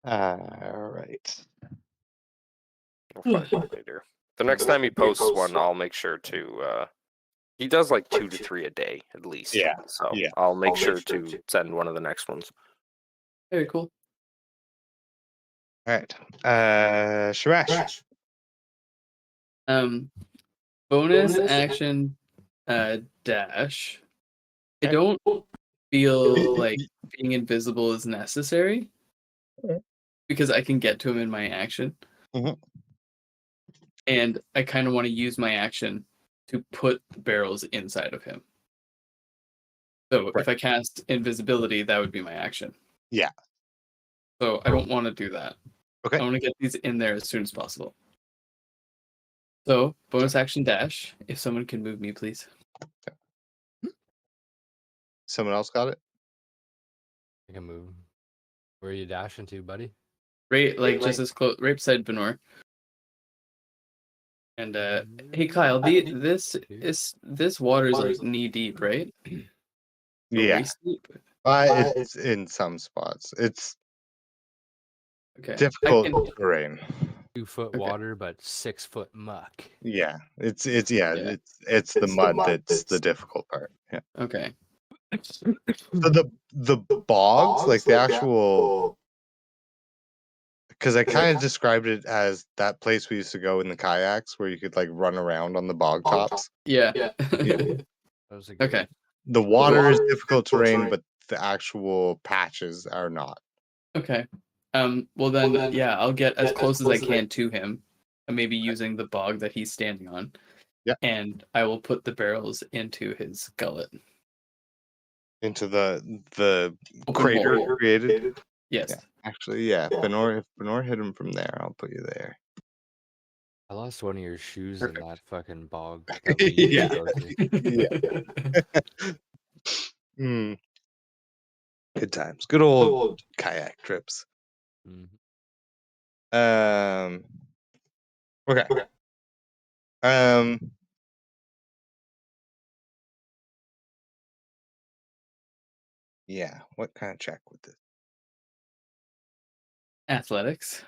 All right. We'll find it later. The next time he posts one, I'll make sure to. He does like 2 to 3 a day at least. Yeah, So yeah. I'll make sure to send one of the next ones. Very cool. All right. Sharash. Bonus action dash. I Okay. don't feel like being invisible is necessary Okay. because I can get to him in my action. Mhm. And I kind of want to use my action to put the barrels inside of him. So if I cast invisibility, that would be my action. Yeah. So I don't want to do that. Okay. I want to get these in there as soon as possible. So bonus action dash. If someone can move me, please. Someone else got it? I can move. Where are you dashing to, buddy? Right, like just as close, right beside Benor. And hey Kyle, this water's like knee deep, right? Or Yeah. waist deep? It's in some spots. It's Okay. difficult terrain. 2 foot Okay. water, but 6 foot muck. Yeah. It's Yeah. it's the mud that's the difficult part. Yeah. Okay. So the bogs, like the actual, because I kind of described it as that place we used to go in the kayaks where you could like run around on the bog tops. Yeah. That was a good Okay. The water is difficult terrain, but the actual patches are not. Okay. Well then, yeah, I'll get as close as I can to him, maybe using the bog that he's standing on. Yeah. And I will put the barrels into his gullet. Into the Open crater hole. created. Yes. Yeah. Actually, yeah. If Benor hit him from there, I'll put you there. I lost one of your shoes Perfect. in that fucking bog. That we used to Yeah. go to. Hmm. Good times. Good old kayak trips. Mhm. Okay. Yeah. What kind of check with this? Athletics.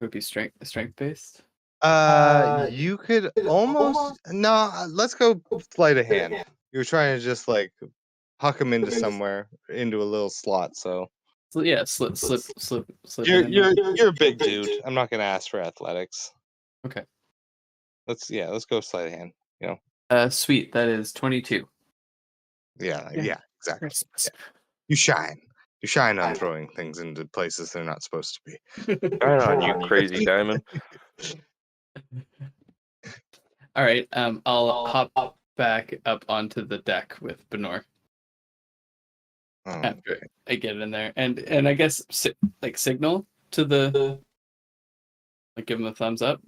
Would be strength based. You could almost let's go sleight of hand. You're trying to just like huck him into somewhere, into a little slot. So So yeah, slip. you're it in there. you're a big dude. I'm not gonna ask for athletics. Okay. Let's go sleight of hand. You know. Sweet. That is 22. Yeah. Exactly. Christmas. You shine. You shine on throwing things into places they're not supposed to be. Right on, you crazy diamond. All right. I'll hop back up onto the deck with Benor after I get in there, and I guess signal to the, like, give him a thumbs up.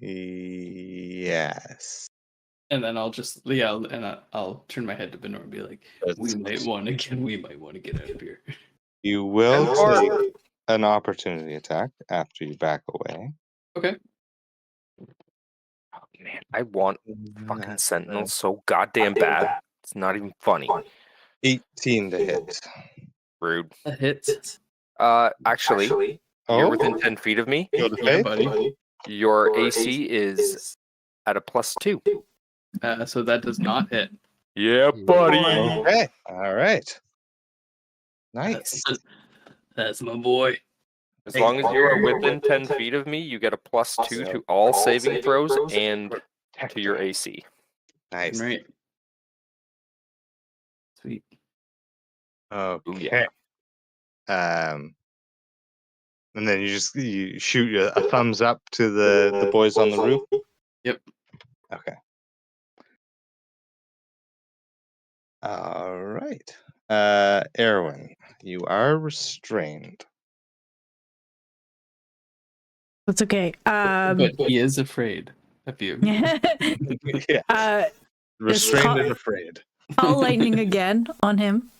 Yes. And then I'll just I'll turn my head to Benor and be like, we might want to get out of here. You will take an opportunity attack after you back away. Okay. Oh, man, I want fucking Sentinel so goddamn bad. It's not even funny. 18 to hit. Rude. A hit. Actually, you're within 10 feet of me. Go to Yeah, Faith. buddy. Your AC is at a +2. So that does not hit. Yeah, buddy. Okay. All right. Nice. That's my boy. As long as you are within 10 feet of me, you get a +2 to all saving throws and to your AC. Nice. Right. Sweet. Okay. And then you shoot a thumbs up to the boys on the roof. Yep. Okay. All right. Erwin, you are restrained. That's okay. But he is afraid of you. Yeah. Restrained and afraid. Call lightning again on him.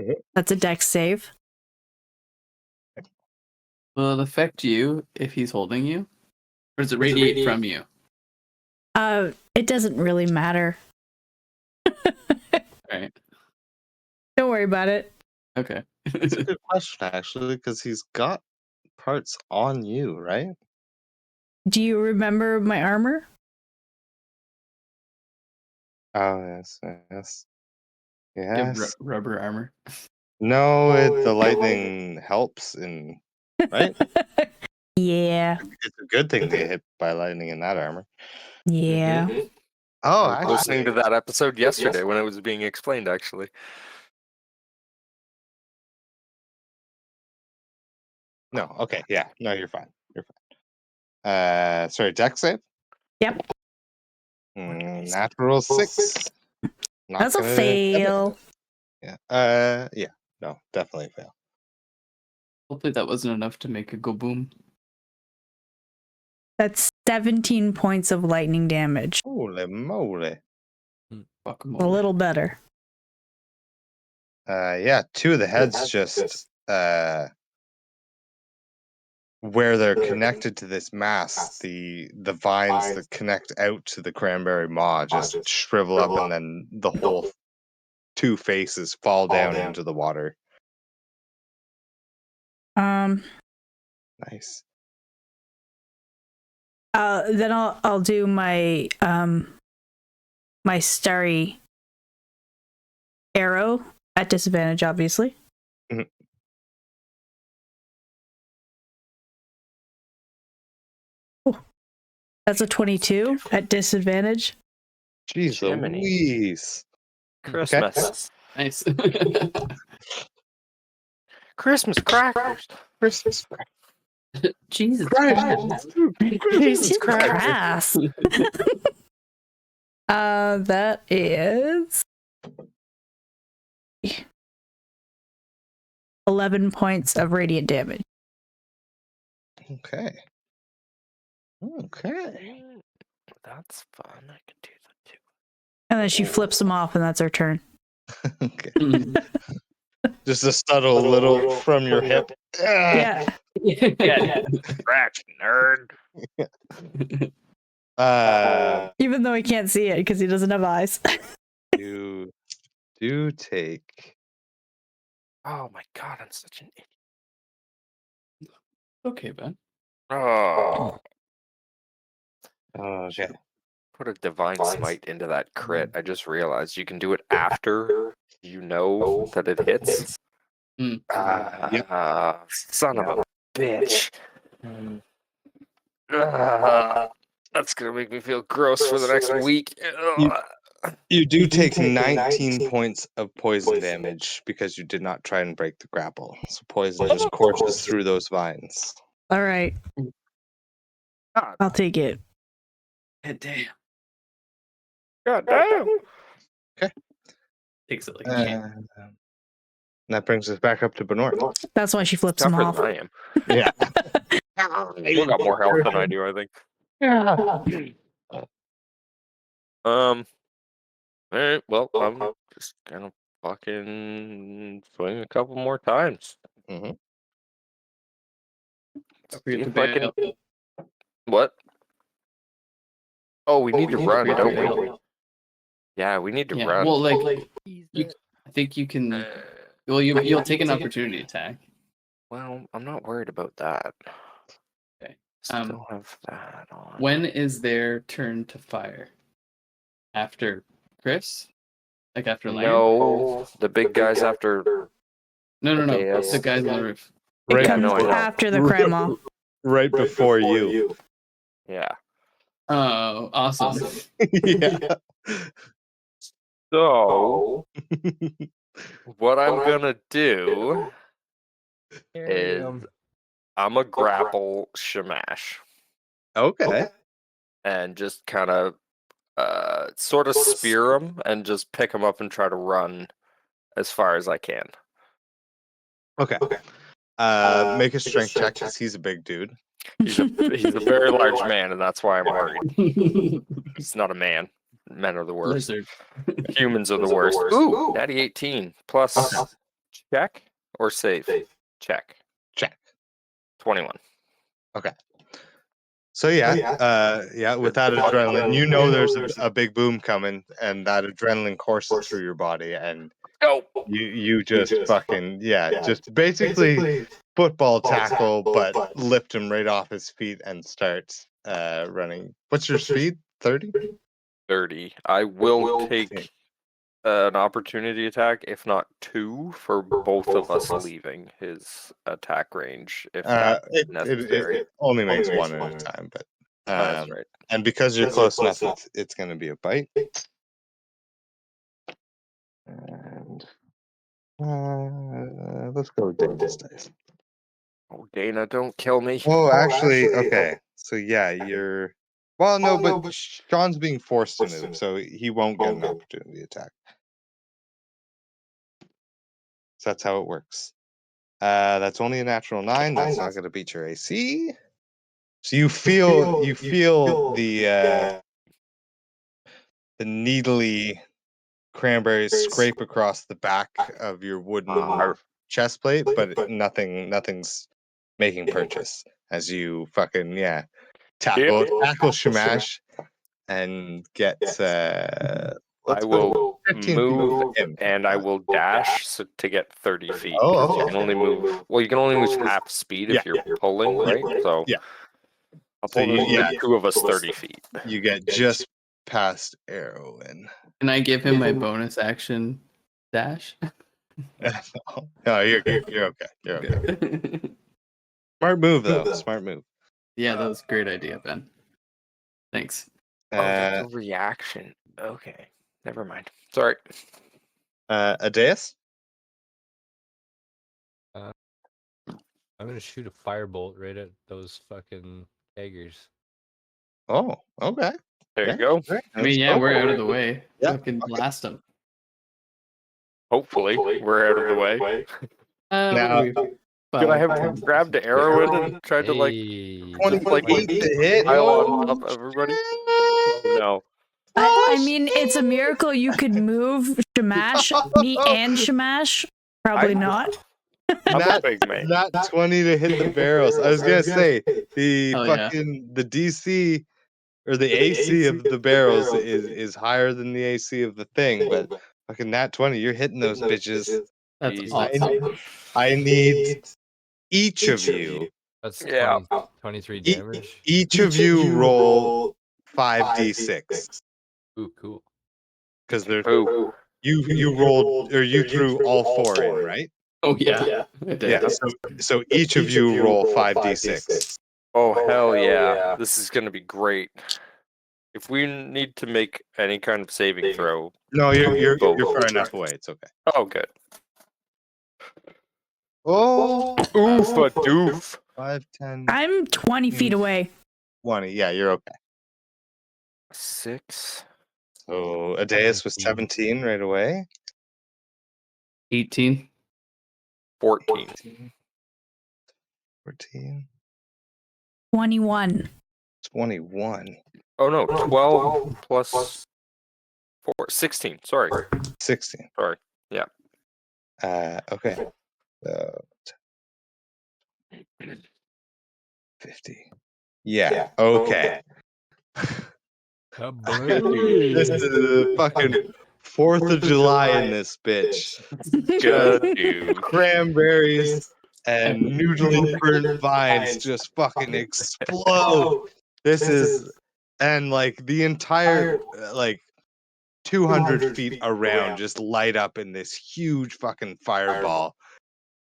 Mhm. That's a dex save. Will it affect you if he's holding you? Or does it radiate from you? It doesn't really matter. Right. Don't worry about it. Okay. It's a good question, actually, because he's got parts on you, right? Do you remember my armor? Oh, yes, yes. You have Yes. rubber armor. No, the lightning helps in, right? Yeah. It's a good thing to get hit by lightning in that armor. Yeah. Oh, I was listening to that episode yesterday when it was being explained, actually. No, okay, yeah. No, you're fine. You're fine. Sorry, dex save? Yep. Natural 6. Not That's a gonna fail. Yeah. Yeah. No, definitely a fail. Hopefully that wasn't enough to make it go boom. That's 17 points of lightning damage. Holy moly. Fuck 'em A all. little better. Yeah, 2 of the heads just where they're connected to this mass, the vines that connect out to the cranberry maw just shrivel up, and then the whole 2 faces fall down into the water. Nice. Then I'll do my my starry arrow at disadvantage, obviously. Mhm. Oh, that's a 22 at disadvantage. Jeez Jiminy. Louise. Christmas. Nice. Christmas crackers. Christmas. Jesus Christ. Jesus Christ. That is 11 points of radiant damage. Okay. Okay. That's fun. I can do that too. And then she flips them off, and that's her turn. Okay. Just a subtle little from your hip. Yeah. Scratch, nerd. Even though he can't see it because he doesn't have eyes. You do take. Oh my god, I'm such an idiot. Okay, Ben. Oh. Okay. Put a divine smite into that crit. I just realized you can do it after you know that it hits. Son of a bitch. That's gonna make me feel gross for the next week. You do take 19 points of poison damage because you did not try and break the grapple. So poison just courses through those vines. All right. I'll take it. God damn. God damn. Takes it like a champ. That brings us back up to Benor. That's why she flips them Tougher off. than I am. Yeah. You got more health than I do, I think. All right. Well, I'm just gonna fucking swing a couple more times. Mhm. Don't forget See to if I bail. can. What? Oh, we need to run, Forget to don't we? bail. Yeah, we need to Yeah. run. Well, like you, I think you can. Well, you'll take an opportunity attack. Well, I'm not worried about that. Okay. Still have that on. When is their turn to fire? After Chris? Like after Leonard? No, the big guys after. No. Adeus. The guys on the roof. It Right, comes no, I know. after the Cranmother. right before you. Yeah. Oh, awesome. Yeah. So what I'm gonna do is I'm a grapple Shamash Okay. and just kind of sort of spear him and just pick him up and try to run as far as I can. Okay. Make a strength check because he's a big dude. He's a very large man, and that's why I'm worried. He's not a man. Men are the worst. Lizard. Humans are the worst. Ooh, natty 18 plus check or save? Check. Check. 21. So yeah, with that adrenaline, you know there's a big boom coming, and that adrenaline courses through your body, and Go. you just fucking just basically football tackle, but lift him right off his feet and start running. What's your speed? 30? 30. I will take an opportunity attack, if not 2, for both of us leaving his attack range, if that's necessary. It only makes one at a time, but That's right. and because you're close enough, it's going to be a bite. And let's go with Dana's dice. Oh, Dana, don't kill me. Oh, actually, okay. So yeah, you're. Well, no, but Sean's being forced to move, so he won't get an opportunity attack. So that's how it works. That's only a natural 9. That's not going to beat your AC. So you feel the needly cranberries scrape across the back of your wooden chest plate, but nothing's making purchase as you fucking tackle Shamash and get I will 15 move feet in. and I will dash to get 30 feet. Oh, 'cause you can only move. Well, you can only move half speed if you're pulling, right? So Yeah. I'll So pull the 2 of us 30 feet. You get just past Arrowin. Can I give him my bonus action dash? No, you're good. You're okay. You're okay. Smart move, though. Smart move. Yeah, that was a great idea, Ben. Thanks. That's a reaction. Okay. Never mind. Sorry. Adeus? I'm gonna shoot a firebolt right at those fucking keggers. Oh, okay. There you go. I mean, yeah, we're out of the way. Yeah. Fucking blast them. Hopefully, we're out of the way. Now- Could I have grabbed the arrow in and tried to like Hey, 28 to hit. pile Oh, on top of everybody? Oh, no. I mean, it's a miracle you could move Shamash, me and Shamash. Probably not. I'm a big man. Not 20 to hit the barrels. I was gonna say the Hell yeah. fucking the DC or the AC of the barrels is higher than the AC of the thing, but fucking nat 20, you're hitting those bitches. That's Jesus. awesome. I need each of you. That's Yeah. 23 damage. Each of you roll 5d6 Ooh, cool. because there's Ooh. you rolled or you threw all 4 in, right? Oh yeah. I did. Yeah. So each of you roll 5d6. Oh, hell yeah. This is going to be great. If we need to make any kind of saving throw. No, you're Both. far enough away. It's okay. Oh, good. Oh, Oof a doof. 5, 10, I'm 20 feet away. 20. Yeah, you're okay. 6. So Adeus was 17 right away. 18. 14. 14. 21. 21. Oh, no. 12 plus 16. Sorry. 16. Sorry. Yeah. Okay. So 50. Yeah. Okay. This is the fucking 4th of July in this bitch. Good dude. Cranberries and noodling burnt vines just fucking explode. This is, and like the entire like 200 feet around just light up in this huge fucking fireball.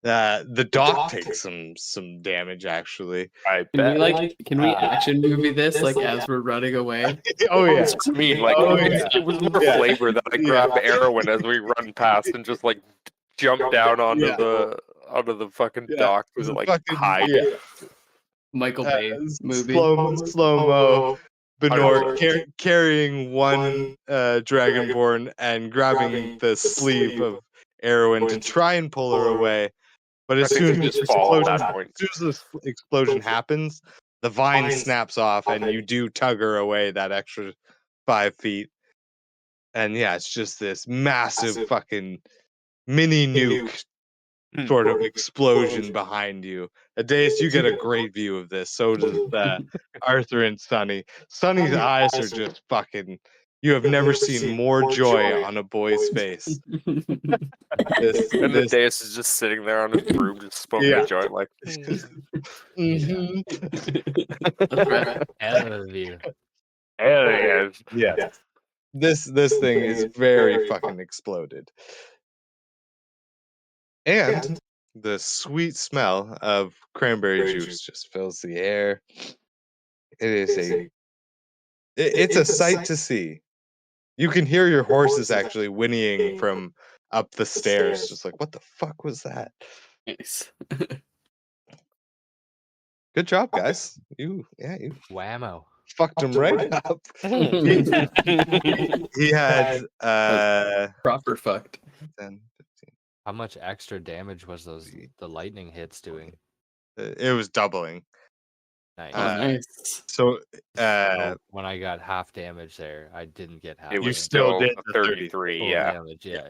The dock takes some damage actually. I Can bet. we can we action movie this like as we're running away? Oh yeah. That's what I mean. Like, Oh, it was more yeah. flavor that I grab heroin as we run past and just like jump down onto the fucking Yeah. dock to like Fucking- hide. yeah. Michael Bay movie. Slow-mo Bernard carrying one dragonborn and grabbing the sleeve of Erwin to try and pull her away. But as I think soon as they this just fall at explosion, that point. as soon as this explosion happens, the vine snaps off and you do tug her away that extra 5 feet. And yeah, it's just this massive fucking mini nuke sort of explosion behind you. Adaeus, you get a great view of this. So does Arthur and Sunny. Sunny's eyes are just fucking. You have never seen more joy on a boy's face. This, And this, Adaeus is just sitting there on his broom, just smoking Yeah. a joint, like. Mhm. That's right. Hell of a view. Hell yeah. Yeah. This thing is very fucking exploded. And the sweet smell of cranberry juice just fills the air. It is it's a sight to see. You can hear your horses actually whinnying from up the stairs, just like, what the fuck was that? Nice. Good job, guys. You Whammo. fucked him right up. He had Proper fucked. 10, How much extra damage was the lightning hits doing? it was doubling. Nice. Oh, nice. So So when I got half damage there, I didn't get half. It was You still still did a the 33, full yeah. damage. Yeah.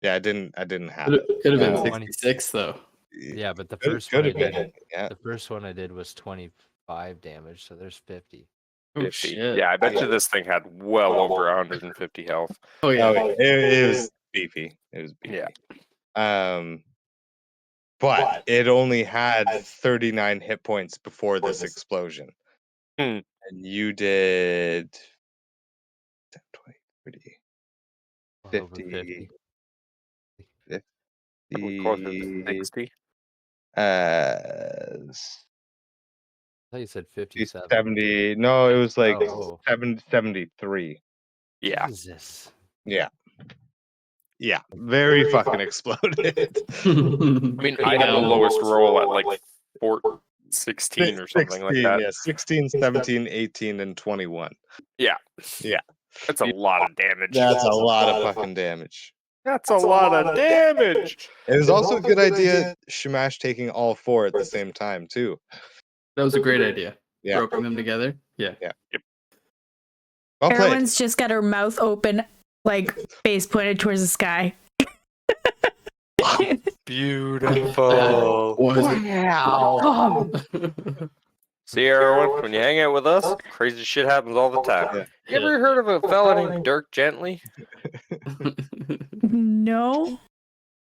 yeah, I didn't have it. Could have been No. 66 though. Yeah, but the Could first one I have been. did, Yeah. the first one I did was 25 damage, so there's 50. Oh 50. shit. Yeah, I bet you this thing had well over 150 health. Oh yeah. It was beefy. It was beefy. Yeah. But it only had 39 hit points before this explosion. Hmm. And you did 10, 20, 30, Well over 50, 50. Probably closer to 50, 60. I thought you said 57. 70. No, it was like Oh. 73. Yeah. Jesus. Yeah. Yeah. Very fucking exploded. I mean, I had the lowest roll at like 16 or something like that. Yeah, 16, 17, 18, and 21. Yeah. Yeah. That's a lot of damage. That's a lot of fucking damage. That's a lot of damage. It was also a good idea, Shamash taking all 4 at the same time, too. That was a great idea. Yeah. Roping them together. Yeah. Well played. Erwin's just got her mouth open, like face pointed towards the sky. Beautiful. Wow. See, Erwin, when you hang out with us, crazy shit happens all the time. Yeah. You ever heard of a fella named Dirk Gently? No.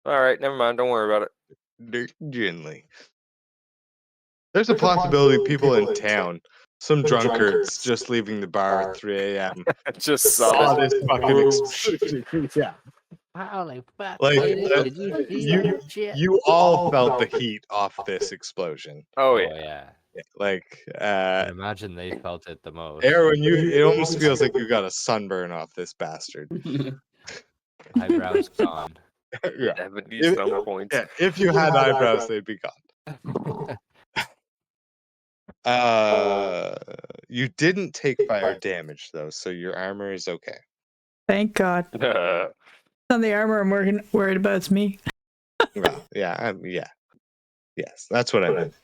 All right, never mind. Don't worry about it. Gently. There's a possibility people in town, some drunkards just leaving the bar at 3 a.m. Just saw saw this it. fucking explosion. Yeah. Holy fuck. Like, Did you feel that shit? You all felt the heat off this explosion. Oh, Oh, yeah. yeah. Like, I imagine they felt it the most. Aaron, it almost feels like you got a sunburn off this bastard. Eyebrows gone. Yeah. 70 some points. Yeah, if you had eyebrows, they'd be gone. You didn't take fire damage though, so your armor is okay. Thank God. On the armor I'm worried about it's me. Well, yeah, yes, that's what I meant.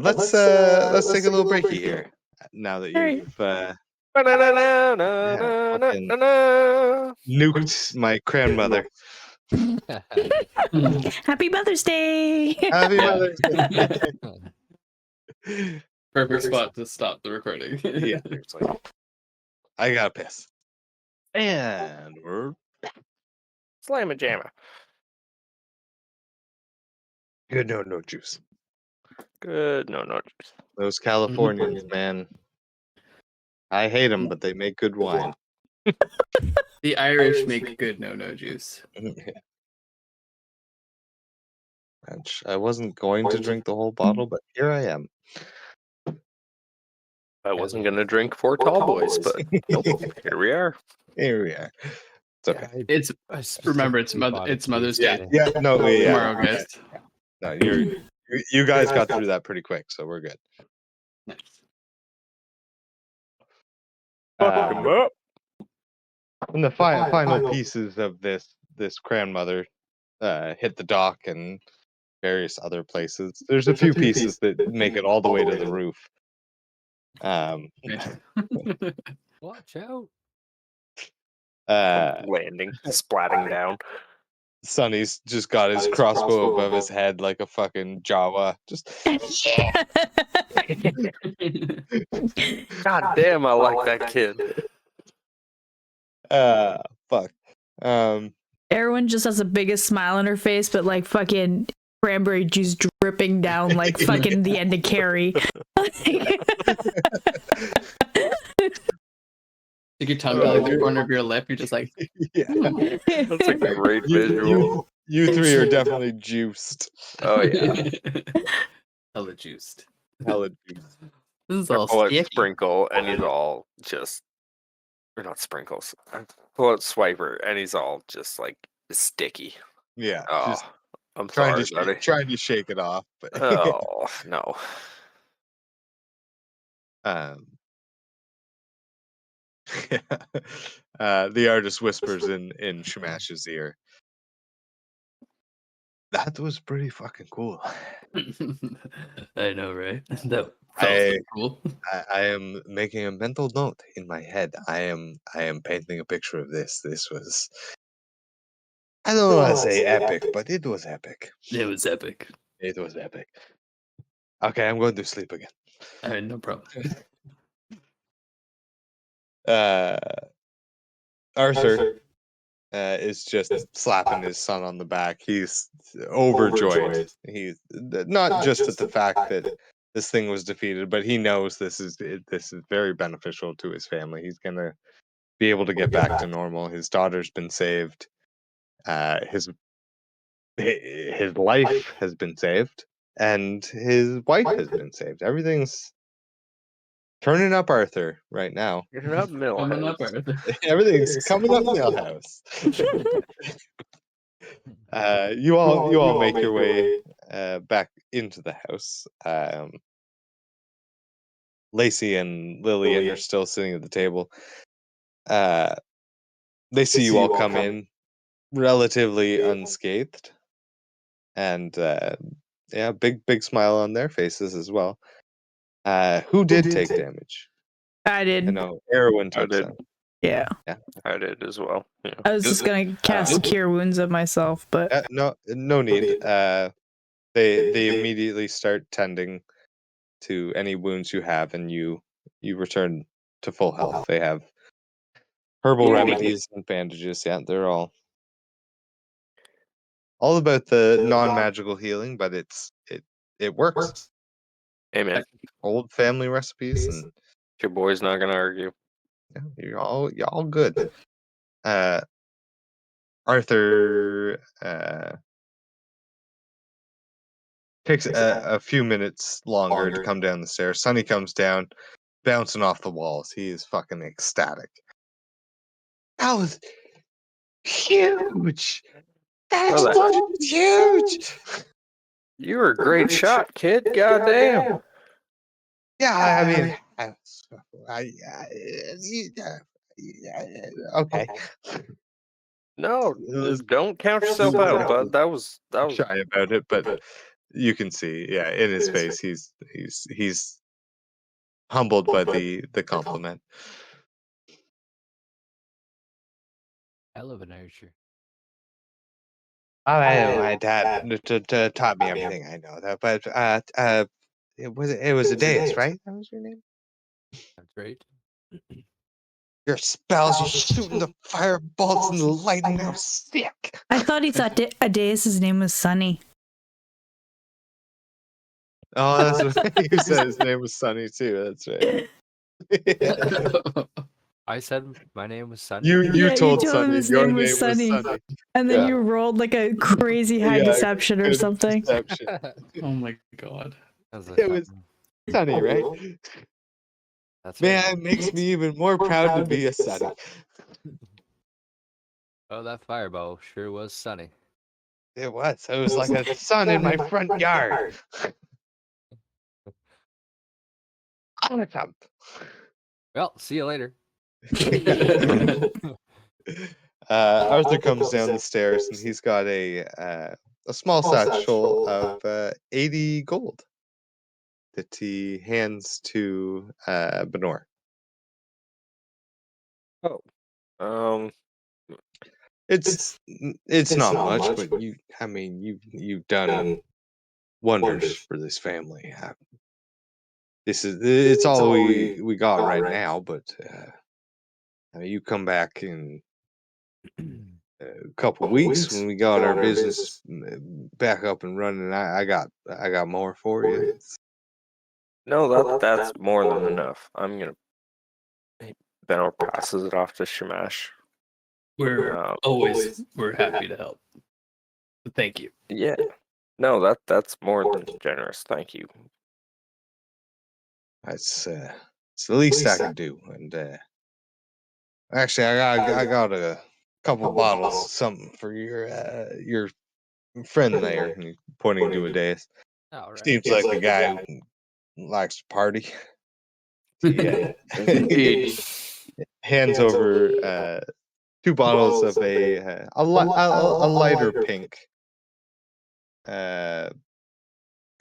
Let's take a little breaky here. Now that All right. you've fucking nuked my grandmother. Happy Mother's Day. Happy Yeah. Mother's Day. Perfect spot to stop the recording. Yeah, seriously. I gotta piss. And we're Slam a jammer. good. No juice. Good. No, no. Those Californians, man. I hate them, but they make good wine. The Irish make good no juice. Which I wasn't going to drink the whole bottle, but here I am. I wasn't gonna drink 4 tall boys, but nope. Here we are. Here we are. It's okay. It's I remember it's specifically bought a Mother's juice Day today. Yeah, no, yeah. tomorrow, guys. No, you guys got through that pretty quick, so we're good. Nice. Fuck 'em up. And the final pieces of this Cranmother hit the dock and various other places. There's a few pieces that make it all the way to the roof. Watch out. Landing, splatting down. Sonny's just got his crossbow above his head like a fucking Jawa. Just God damn, I like that kid. fuck. Everyone just has the biggest smile on her face, but like fucking cranberry juice dripping down like fucking the end of Carrie. Stick your tongue out the corner of your lip. You're just like, Yeah. That's a great visual. You three are definitely juiced. Oh yeah. hella juiced. Hella juiced. This is all Pull out sticky. Sprinkle, and he's all just, or not Sprinkles. Pull out Swiper, and he's all just like sticky. Yeah. Oh, Just I'm trying sorry, buddy. trying to shake it off. But Oh no. The artist whispers in Shamash's ear. That was pretty fucking cool. I know, right? That I- felt so cool. I am making a mental note in my head. I am painting a picture of this. This was, I don't want to say epic, but it was epic. It was epic. It was epic. Okay, I'm going to sleep again. All right, no problem. Arthur is just slapping his son on the back. He's overjoyed. He's not just at the fact that this thing was defeated, but he knows this is very beneficial to his family. He's gonna be able to get back to normal. His daughter's been saved. His life has been saved, and his wife has been saved. Everything's turning up Arthur right now. You're not Coming up, Millhouse. Arthur. Everything's coming up Millhouse. You all make your way back into the house. Lacey and Lillian are still sitting at the table. They see you all come in relatively unscathed, and yeah, big smile on their faces as well. Who did take damage? I did. I know Erwin took did. some. Yeah. I did as well. Yeah. I was just gonna cast Cure Wounds on myself, but No need. They immediately start tending to any wounds you have, and you return to full health. They have herbal remedies and bandages. Yeah, they're all about the non-magical healing, but it works. Amen. Old family recipes, and Your boy's not gonna argue. yeah, you're all good. Arthur takes a few minutes longer to come down the stairs. Sonny comes down, bouncing off the walls. He is fucking ecstatic. That was huge. That Well, explosion was huge. You were a great shot, kid. Goddamn. Yeah, I mean, okay. No, don't count yourself out, bud. That was Shy about it, but you can see, yeah, in his face, he's humbled by the compliment. hell of an archer. My dad taught me everything I know. But it was a deist, right? That was your name. That's right. Your spells, you shooting the firebolts and the lightning. I'm sick. I thought he thought Adeus' name was Sunny. Oh, that's what you said. His name was Sunny too. That's right. I said my name was Sunny. You told him Sunny his your name name was was Sunny. Sunny. And then Yeah. you rolled like a crazy high Yeah, deception or good something. Deception. Oh my god. It was Sunny, right? That's Man, right. it makes me even more proud to be a Sunny. Oh, that fireball sure was sunny. It was. It was like a sun in my front yard. Awesome. Well, see you later. Arthur comes down the stairs and he's got a small satchel of 80 gold that he hands to Benor. Oh. It's not much, but you've done wonders for this family. It's all we got right now, but you come back in a couple weeks when we got our business back up and running. I got more for you. No, that's more than enough. I'm gonna. Benor passes it off to Shamash. We're happy to help. Thank you. Yeah. No, that's more than generous. Thank you. It's the least I can do. And actually, I got a couple bottles of something for your friend there. And he's pointing to a dais. All right. Seems like a guy who likes to party. Indeed. Hands over 2 bottles of a lighter pink. Kind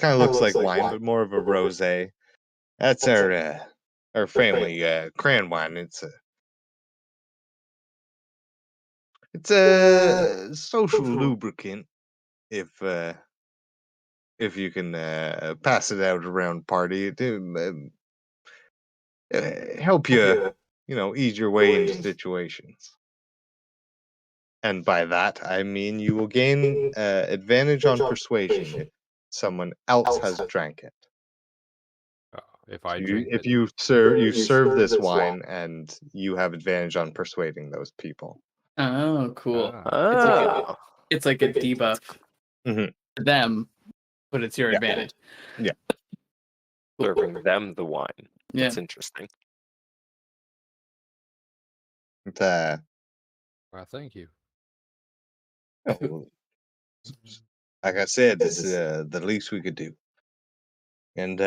of looks like wine, but more of a rosé. That's our family cran wine. It's a social lubricant if you can pass it out around party to help you, ease your way into situations. And by that, I mean you will gain advantage on persuasion if someone else has drank it. If I So drink if it, you serve this wine, and you have advantage on persuading those people. Oh, cool. Ah. It's like a debuff Mhm. for them, but it's your Yeah. advantage. Yeah. Serving them the wine. Yeah. That's interesting. It's, well, thank you. well, like I said, this is the least we could do. And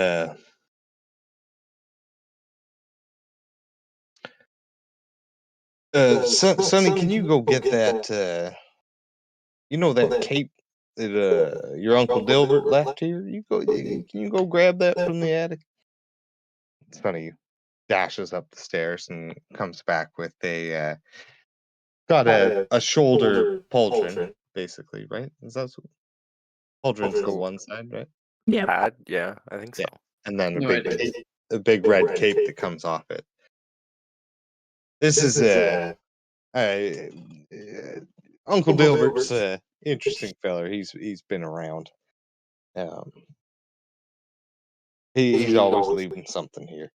Sonny, can you go get that? That cape that your Uncle Dilbert left here? Can you go grab that from the attic? Sonny dashes up the stairs and comes back with got a shoulder pauldron, basically, right? Is that pauldron's the one side, right? Yep. Pad? Yeah, I think so. Yeah. And then No, it is. a big red cape that comes off it. This is Uncle Dilbert's interesting feller. He's been around. He's always leaving something here.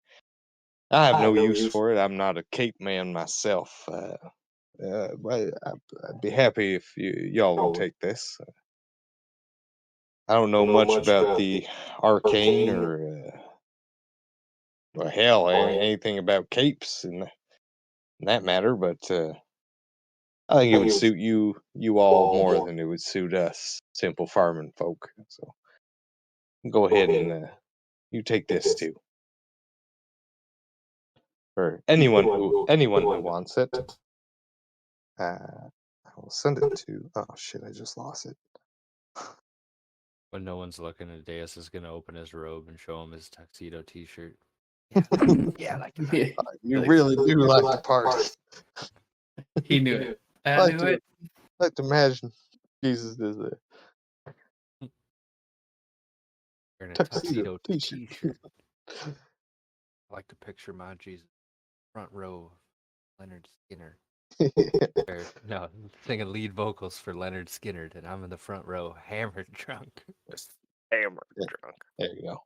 I have no use for it. I'm not a cape man myself. But I'd be happy if y'all would take this. I don't know much about the arcane or hell, anything about capes in that matter, but I think it would suit you all more than it would suit us simple farming folk. So go ahead and you take this too. For anyone who wants it, I will send it to. Oh shit! I just lost it. When no one's looking, Adeus is gonna open his robe and show him his tuxedo T-shirt. Yeah, like Yeah. You really do like to party. He knew it. I knew it. I like to imagine Jesus is there. Wearing a Tuxedo tuxedo t-shirt. t-shirt. I like to picture my Jesus front row, Leonard Skinner. Or, no, singing lead vocals for Leonard Skinner, and I'm in the front row, hammered drunk. Just hammered Yeah. drunk. There you go.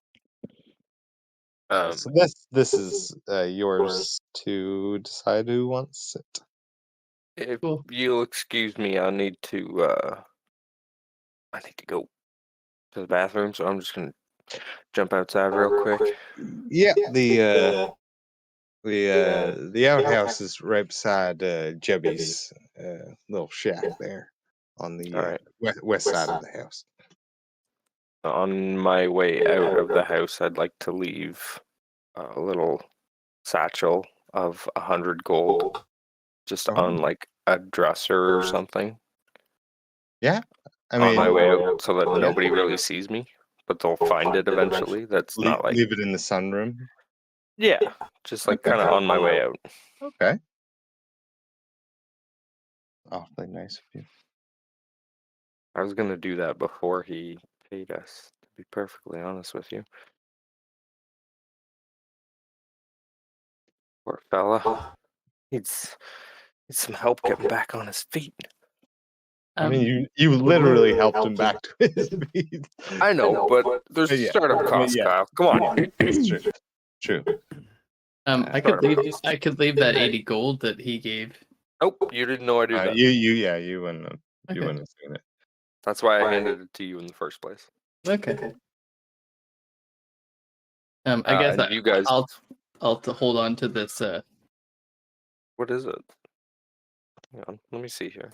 Um, So this is yours to decide who wants it. if Cool. you'll excuse me, I need to go to the bathroom, so I'm just gonna jump outside real quick. Yeah, the outhouse is right beside Jebby's little shack there on the All right. west side of the house. On my way out of the house, I'd like to leave a little satchel of 100 gold, just Oh. on like a dresser or something. Yeah, I On mean, my way out, so that nobody really sees me, but they'll find it eventually. That's leave, not like leave it in the sunroom. yeah, just like kind of on my way out. Okay. Awfully nice of you. I was gonna do that before he paid us, to be perfectly honest with you. Poor fella. Needs some help getting back on his feet. I mean, you literally helped him back to his feet. I know, but there's Yeah. startup costs, Yeah. Kyle. Come on. It's true. True. I could leave that 80 gold that he gave. Nope, you didn't know I did that. You wouldn't have, Okay. you wouldn't have seen it. That's why I handed it to you in the first place. Okay. I guess and you guys, I'll hold on to this what is it? Hang on, let me see here.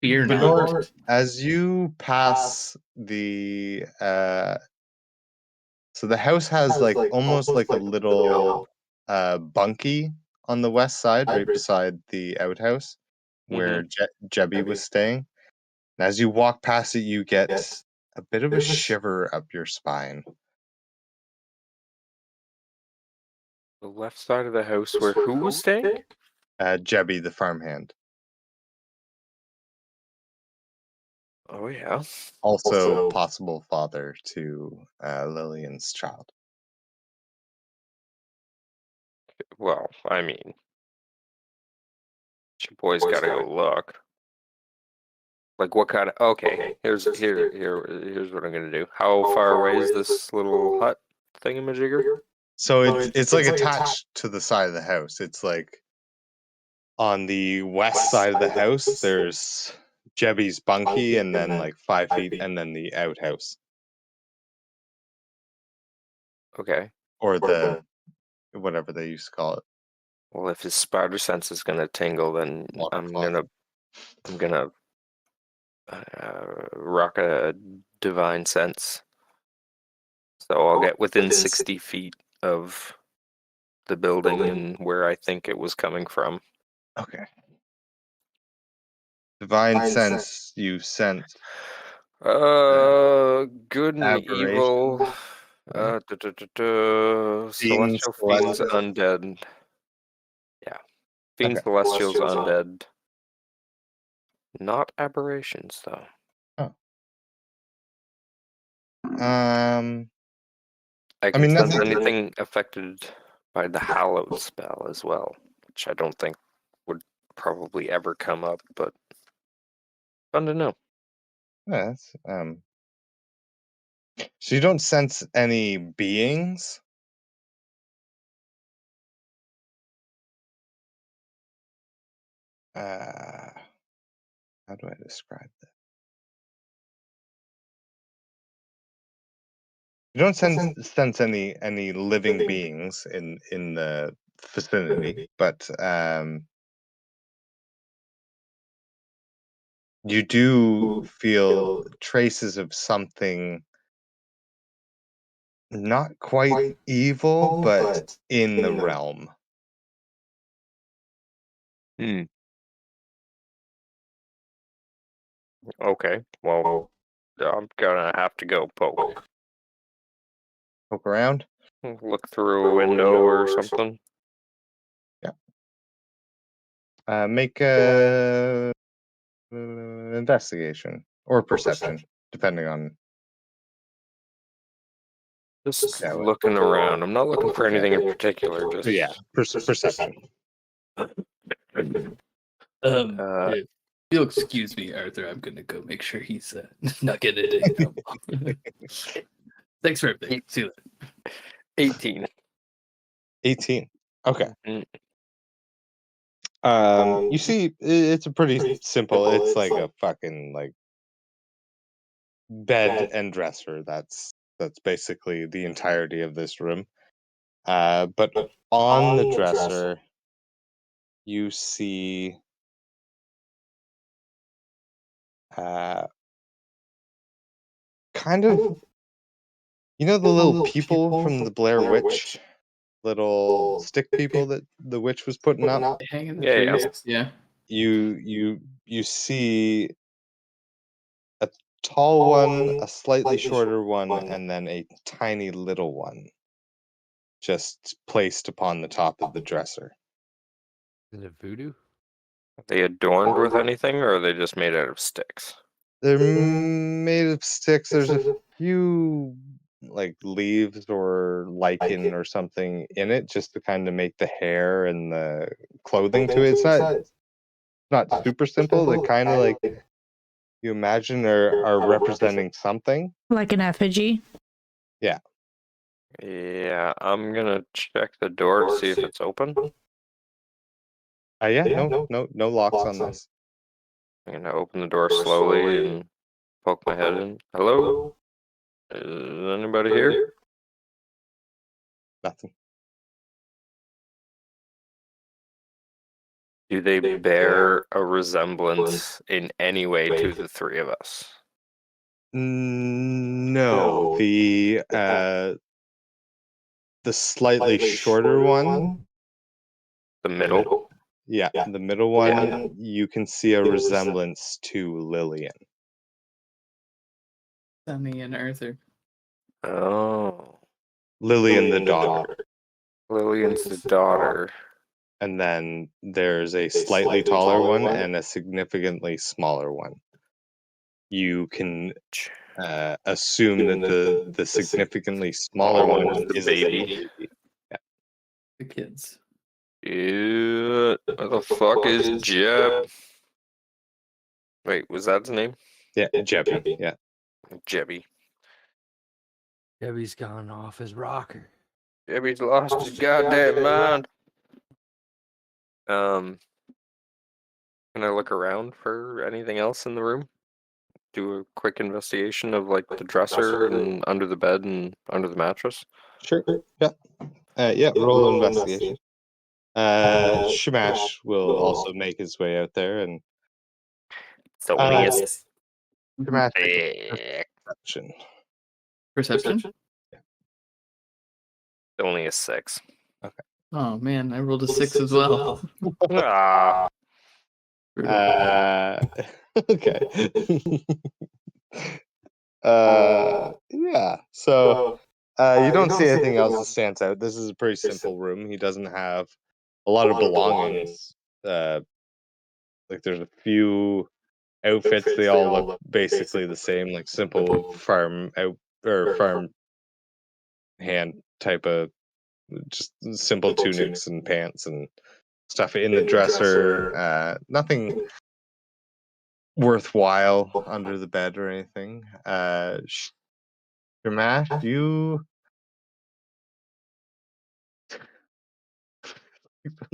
fear Bernard, knowledge. as you pass the so the house has like almost like a little bunkie on the west side, right beside the outhouse where Jebby was staying. And as you walk past it, you get a bit of a shiver up your spine. The left side of the house where who was staying? Jebby, the farmhand, Oh yeah. also possible father to Lillian's child. Well, I mean, your boy's gotta go look. Like what kind of? Okay, here's what I'm gonna do. How far away is this little hut thingamajigger? So it's like attached to the side of the house. It's like on the west side of the house. There's Jebby's bunkie, and then like 5 feet, and then the outhouse, Okay. or the whatever they used to call it. Well, if his spider sense is gonna tingle, then Water I'm closet. gonna rock a divine sense. So I'll get within 60 feet of the building and where I think it was coming from. Okay. Divine sense. You sense Good and aberration. evil. Celestial fiends, celestial. undead. Yeah, fiends, Okay. celestials, undead. Not aberrations, though. I can mean, sense that's- anything affected by the hallowed spell as well, which I don't think would probably ever come up, but fun to know. Yeah, that's, so you don't sense any beings? How do I describe that? You don't sense any living beings in the vicinity, but you do feel traces of something not quite evil, but in the realm. Okay, well, I'm gonna have to go poke. Poke around. Look through a window or something. Yeah. Make a investigation or perception, depending on. Just Yeah, looking around. I'm not looking for anything in particular. Just yeah, perception. If you'll excuse me, Arthur, I'm gonna go make sure he's not getting into Thanks for everything. See you later. 18. 18. Okay. Mm. You see, it's a pretty simple. It's like a fucking like bed and dresser. That's basically the entirety of this room. But on the dresser, you see kind of, the little people from the Blair Witch, little stick people that the witch was putting up. They hang in the Yeah, yeah. trees. Yeah. You see a tall one, a slightly shorter one, and then a tiny little one just placed upon the top of the dresser. Is it voodoo? Are they adorned with anything, or are they just made out of sticks? They're made of sticks. There's a few like leaves or lichen or something in it just to kind of make the hair and the clothing to it. It's not super simple. They kind of like you imagine are representing something. Like an effigy. Yeah. Yeah, I'm gonna check the door to see if it's open. Yeah, no locks on this. I'm gonna open the door slowly and poke my head in. Hello? Is anybody here? Nothing. Do they bear a resemblance in any way to the three of us? No, the slightly shorter one. The middle? Yeah, the middle one, you can see a resemblance to Lillian. Sunny and Arthur. Oh. Lillian the daughter. Lillian's the daughter. And then there's a slightly taller one and a significantly smaller one. You can assume that the significantly smaller one is the is baby. Yeah. The kids. Yeah. What the fuck is Jeb? Wait, was that his name? Yeah, Jebby. Yeah. Jebby. Debbie's gone off his rocker. Jebby's lost his goddamn mind. Can I look around for anything else in the room? Do a quick investigation of like the dresser and under the bed and under the mattress. Sure. Yeah. Yeah, roll investigation. Shamash will also make his way out there and It's only a Shamash six. perception. Perception? Only a 6. Oh man, I rolled a 6 as well. Ah. Okay. Yeah. So you don't see anything else that stands out. This is a pretty simple room. He doesn't have a lot of belongings. Like there's a few outfits. They all look basically the same, like simple farm out or farm hand type of just simple tunics and pants and stuff in the dresser. Nothing worthwhile under the bed or anything. Shamash, you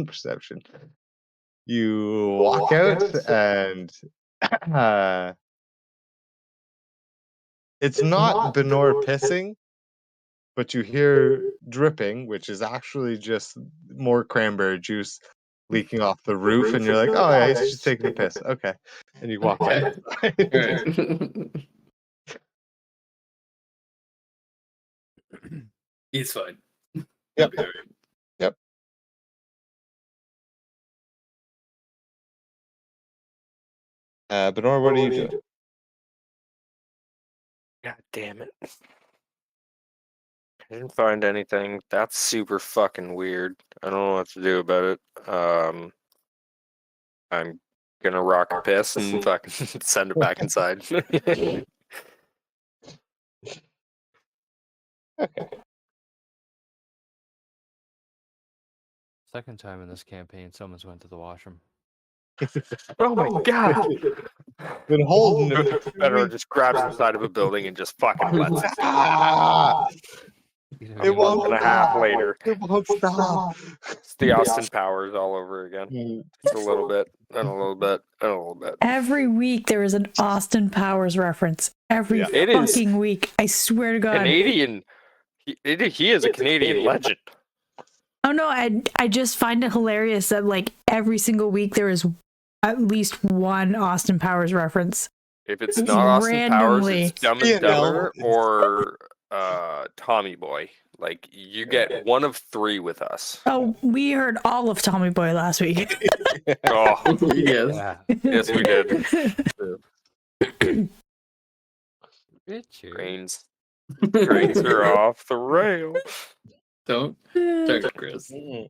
perception. You walk out and it's not Benor pissing, but you hear dripping, which is actually just more cranberry juice leaking off the roof, and you're like, oh yeah, he's just taking a piss. Okay. And you walk back inside. Alright. He's fine. Yep. He'll be alright. Yep. Benor, what are you doing? God damn it. I didn't find anything. That's super fucking weird. I don't know what to do about it. I'm gonna rock a piss and fucking send it back inside. Okay. Second time in this campaign, someone's went to the washroom. Oh my god! Been holding it for 2 Better weeks. just grabs the side of a building and just fucking lets it. Ah! You It won't And a half stop. later. It won't stop. It's the Austin Powers all over again. Mm. Just a little bit, and a little bit, and a little bit. Every week there is an Austin Powers reference. Every Yeah. It is fucking week. I swear to God. Canadian. He is a Canadian legend. Oh no, I just find it hilarious that like every single week there is at least one Austin Powers reference. If it's not Austin Powers, Randomly. it's Dumb You and know. Dumber or Tommy Boy. Like you get one of three with us. Oh, we heard all of Tommy Boy last week. Oh, Yes. Yeah. yes, we did. Richard. Trains are off the rail. Don't start, Chris. Mm.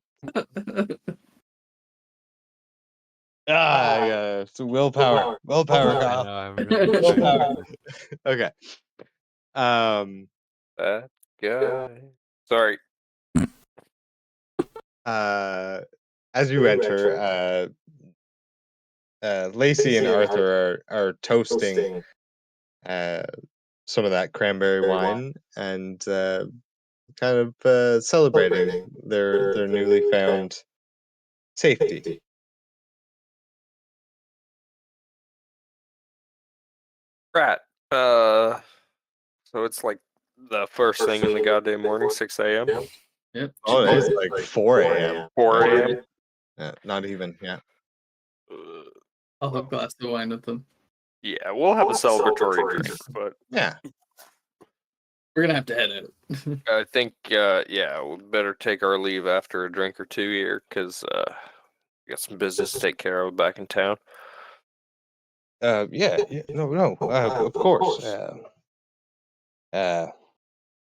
Yeah. It's willpower. Willpower, I Kyle. know, I'm really Willpower. Okay. That guy. Sorry. As you enter, Lacey and Arthur are toasting some of that cranberry wine and kind of celebrating their newly found safety. Rat. So it's like the first thing in the goddamn morning, 6 a.m. Yep. Oh, it is like 4 a.m. 4 a.m. Not even, yeah. I'll have a glass of wine with them. Yeah, we'll have a celebratory drink, but Yeah. We're gonna have to head out. I think, yeah, we better take our leave after a drink or two here, because we got some business to take care of back in town. Yeah. No. Of course.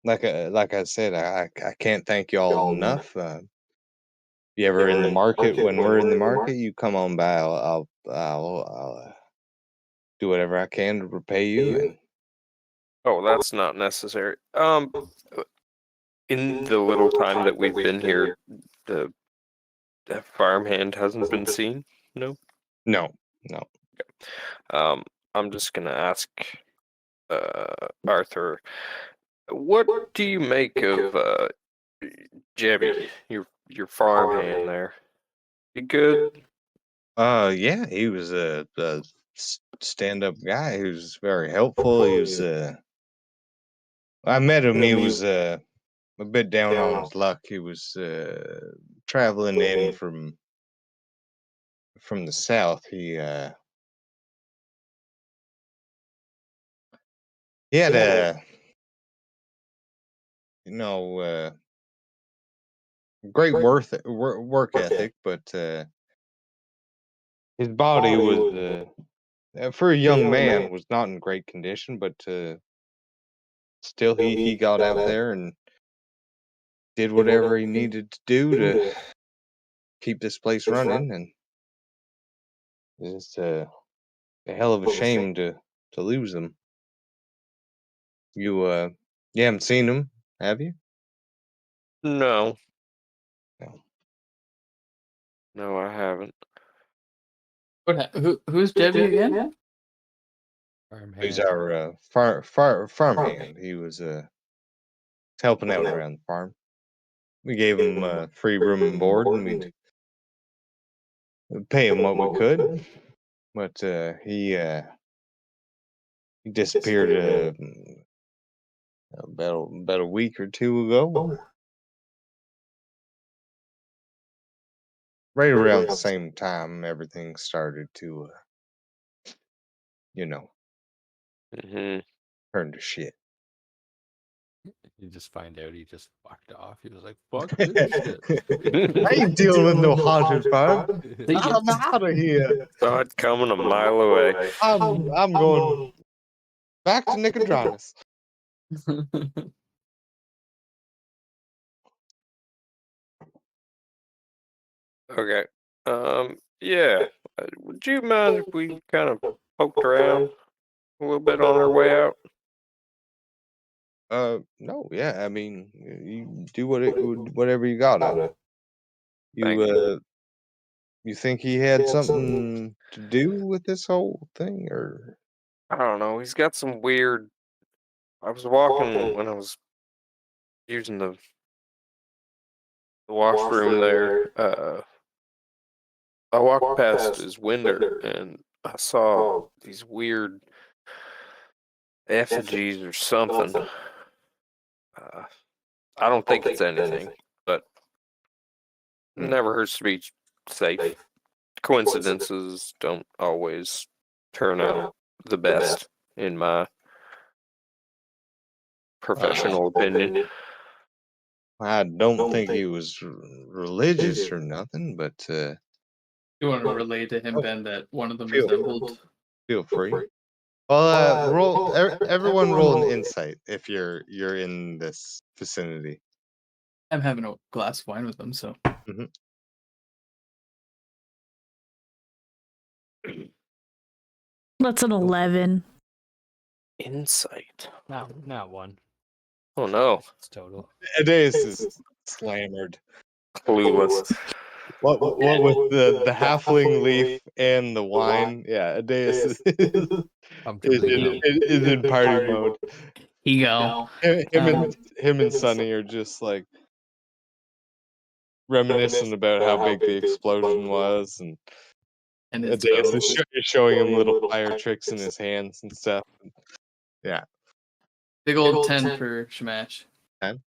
Like I said, I can't thank you all enough. If you ever in the market when we're in the market, you come on by. I'll do whatever I can to repay you. And Oh, that's not necessary. In the little time that we've been here, the farmhand hasn't been seen. No. no. I'm just gonna ask Arthur, what do you make of Jebby, your farmhand there? You good? Yeah, he was a stand-up guy. He was very helpful. He was. I met him. He was a bit down on his luck. He was traveling in from the south. He had a great work ethic, but his body was for a young man was not in great condition. But still, he got out there and did whatever he needed to do to keep this place running, and it's a hell of a shame to lose them. You haven't seen him, have you? No. No. No, I haven't. Who's Debbie again? He's Farmhand. our farmhand. He was helping out around the farm. We gave him free room and board, and we'd pay him what we could. But he disappeared about a week or two ago. Right around the same time, everything started to, Hmm. turn to shit. You just find out he just fucked off. He was like, fuck this shit. I ain't dealing with no haunted farm. They- I'm out of here. Saw it coming a mile away. I'm going back to Nicodranus. Okay. Yeah. Would you mind if we kind of poked around a little bit on our way out? No, yeah. I mean, you do whatever you gotta. You Thank you. you think he had something to do with this whole thing, or I don't know. He's got some weird. I was walking when I was using the washroom there. I walked past his window and I saw these weird effigies or something. Uh, I don't think it's anything, but never hurts to be safe. Coincidences don't always turn out the best, in my professional opinion. I don't think he was religious or nothing, but You want to relay to him, oh, Ben, that one of them feel resembled. feel free. Well, everyone roll an insight if you're in this vicinity. I'm having a glass of wine with them, so Mhm. That's an 11. Insight. Not one. Oh no, It's total. Adeus is slammered. clueless. What with the halfling leaf and the wine? Yeah, Adeus I'm is completely. is in party mode. ego. Him and Sonny are just like reminiscing about how big the explosion was, and And his Adeus bow. is showing him little fire tricks in his hands and stuff. Yeah, Big old 10 for Shamash. 10,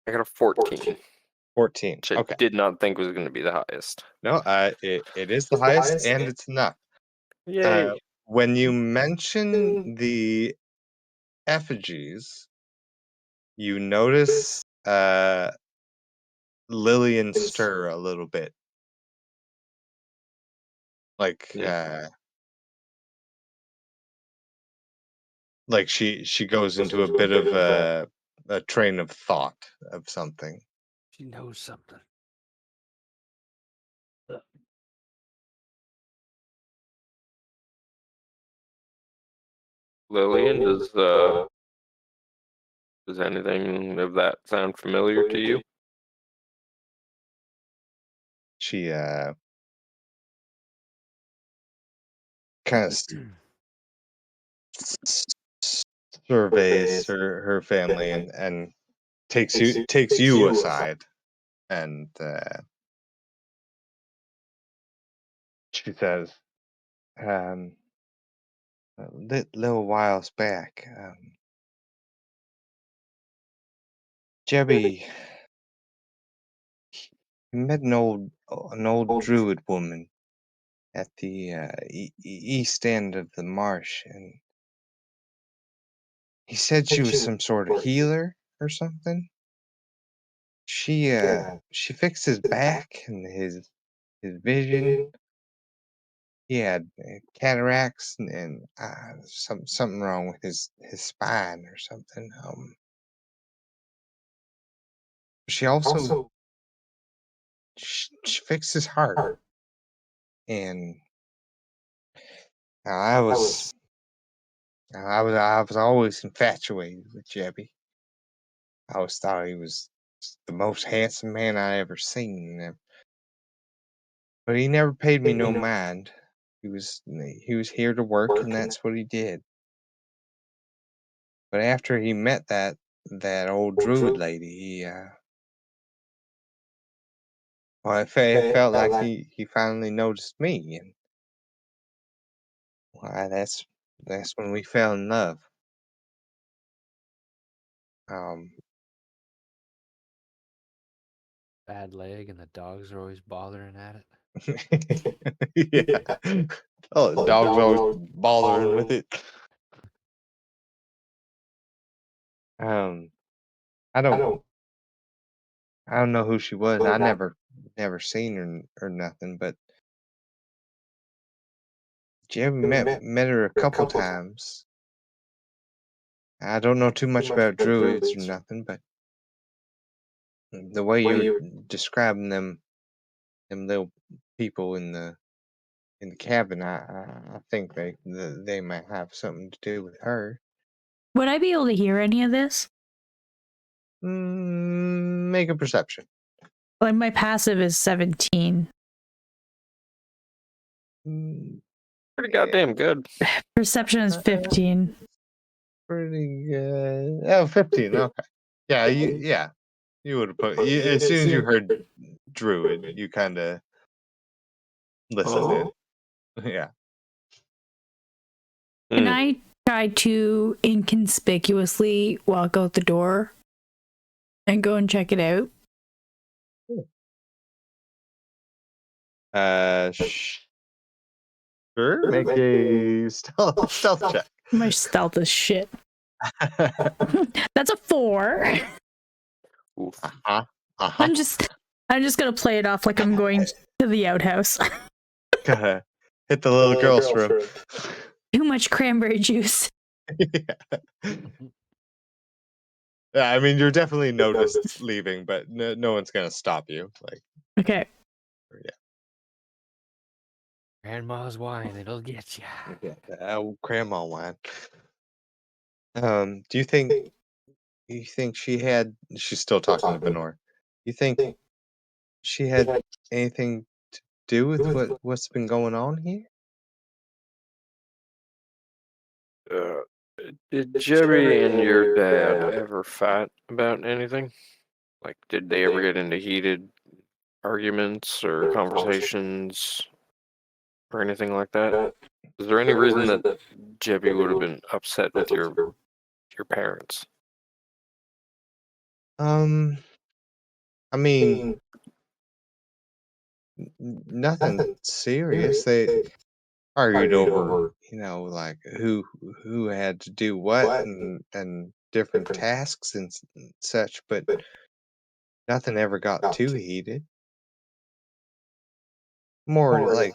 I got a 14, 14. which I Okay, did not think was going to be the highest. no, it is the highest, and it's enough. Yay! When you mention the effigies, you notice Lillian stir a little bit, like she goes into a bit of a train of thought of something. She knows something. Lillian, does anything of that sound familiar to you? She kind of surveys her family and takes you aside, and she says, a little whiles back, Jebby met an old druid woman at the east end of the marsh, and he said she was some sort of healer or something. She fixed his back and his vision. He had cataracts and something wrong with his spine or something. She also she fixed his heart, and I was always infatuated with Jebby. I always thought he was the most handsome man I ever seen, but he never paid me no mind. He was here to work, and that's what he did. But after he met that old druid lady, well, it felt like he finally noticed me, and why that's when we fell in love. Um, Bad leg, and the dogs are always bothering at it. yeah. Oh, the dog's always bothering with it. Um, I don't know who she was. I never seen her or nothing, but Jerry met her a couple times. I don't know too much about druids or nothing, but the way you were describing them little people in in the cabin. I think they might have something to do with her. Would I be able to hear any of this? Make a perception. Like my passive is 17. Pretty goddamn good. Perception is 15. Pretty good. Oh, 15. Okay. Yeah, you would have put as soon as you heard druid, you kind of listened in. Yeah. Can I try to inconspicuously walk out the door and go and check it out? Sure. Make a stealth check. My stealth is shit. That's a 4. I'm just gonna play it off like I'm going to the outhouse. Gotta hit the little girl's room. Too much cranberry juice. Yeah, I mean, you're definitely noticed leaving, but no one's gonna stop you. Like, Okay. yeah. Grandma's wine, it'll get you. Grandma wine. Do you think she had? She's still talking to Benor. You think she had anything to do with what's been going on here? Did Jebby and your dad ever fight about anything? Like, did they ever get into heated arguments or conversations or anything like that? Is there any reason that Jebby would have been upset with your parents? I mean, nothing serious. They argued over, like who had to do what and different tasks and such, but nothing ever got too heated. More like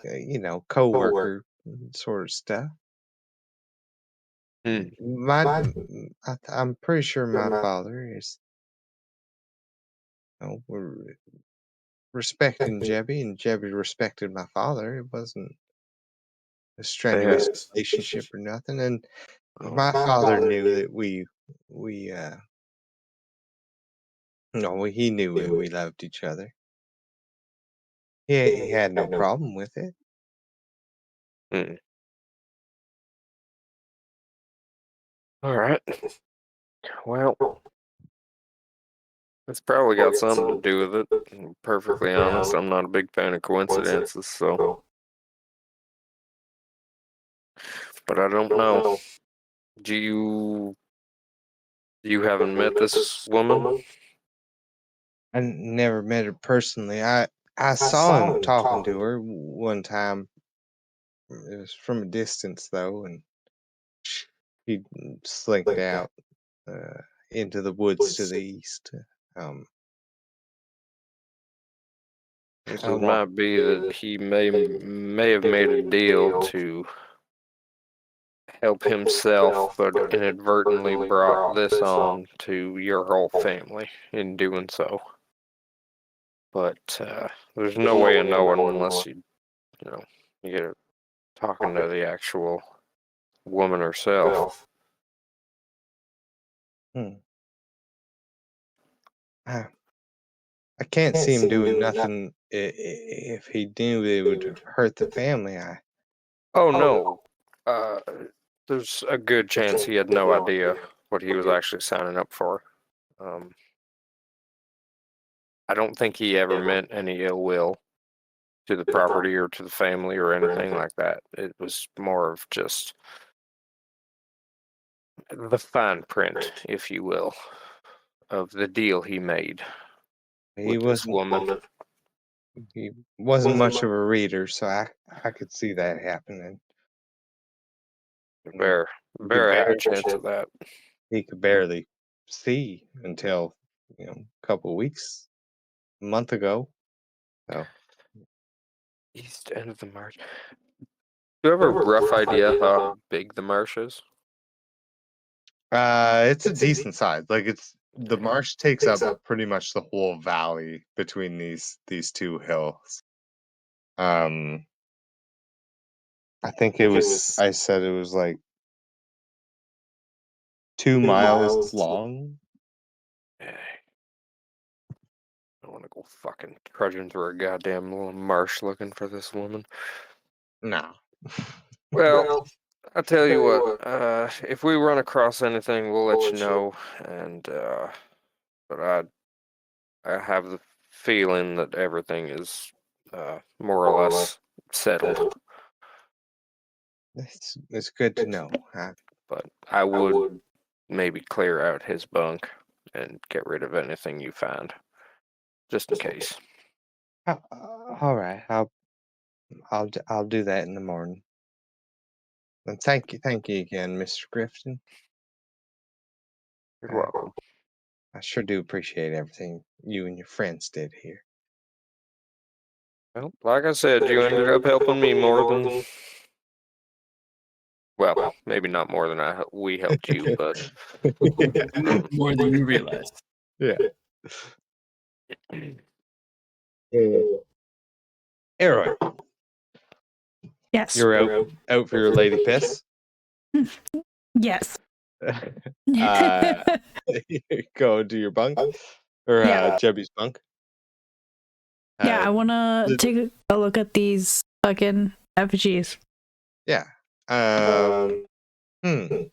coworker sort of stuff. I'm pretty sure my father is, we're respecting Jebby, and Jebby respected my father. It wasn't a strenuous relationship or nothing, and my father knew that we he knew that we loved each other. He had no problem with it. All right. Well, it's probably got something to do with it. I'm perfectly honest, I'm not a big fan of coincidences, so. But I don't know. You haven't met this woman? I never met her personally. I saw him talking to her one time. It was from a distance though, and he slinked out into the woods to the east. It might be that he may have made a deal to help himself, but inadvertently brought this on to your whole family in doing so. But there's no way of knowing unless you get her talking to the actual woman herself. I can't see him doing nothing if he knew it would hurt the family. Oh no, there's a good chance he had no idea what he was actually signing up for. I don't think he ever meant any ill will to the property or to the family or anything like that. It was more of just the fine print, if you will, of the deal he made with this woman. He wasn't much of a reader, so I could see that happening. Very high chance of that. He could barely see until a couple of weeks, a month ago. So East end of the marsh. Do you have a rough idea how big the marsh is? it's a decent size. Like the marsh takes up pretty much the whole valley between these two hills. I think it was. I said it was like 2 miles long. I don't want to go fucking trudging through a goddamn little marsh looking for this woman. No. Well, I'll tell you what. If we run across anything, we'll let you know. And but I have the feeling that everything is more or less settled. It's good to know. But I would maybe clear out his bunk and get rid of anything you find, just in case. All right. I'll do that in the morning. And thank you again, Mr. Grifton. You're welcome. I sure do appreciate everything you and your friends did here. Well, like I said, you ended up helping me more than. Well, maybe not more than we helped you, but More than you realize. Yeah. Aaron, Yes. you're out for your lady piss. Yes. Go to your bunk or Yeah. Jebby's bunk. Yeah, I want to the- take a look at these fucking effigies. Yeah. I mean,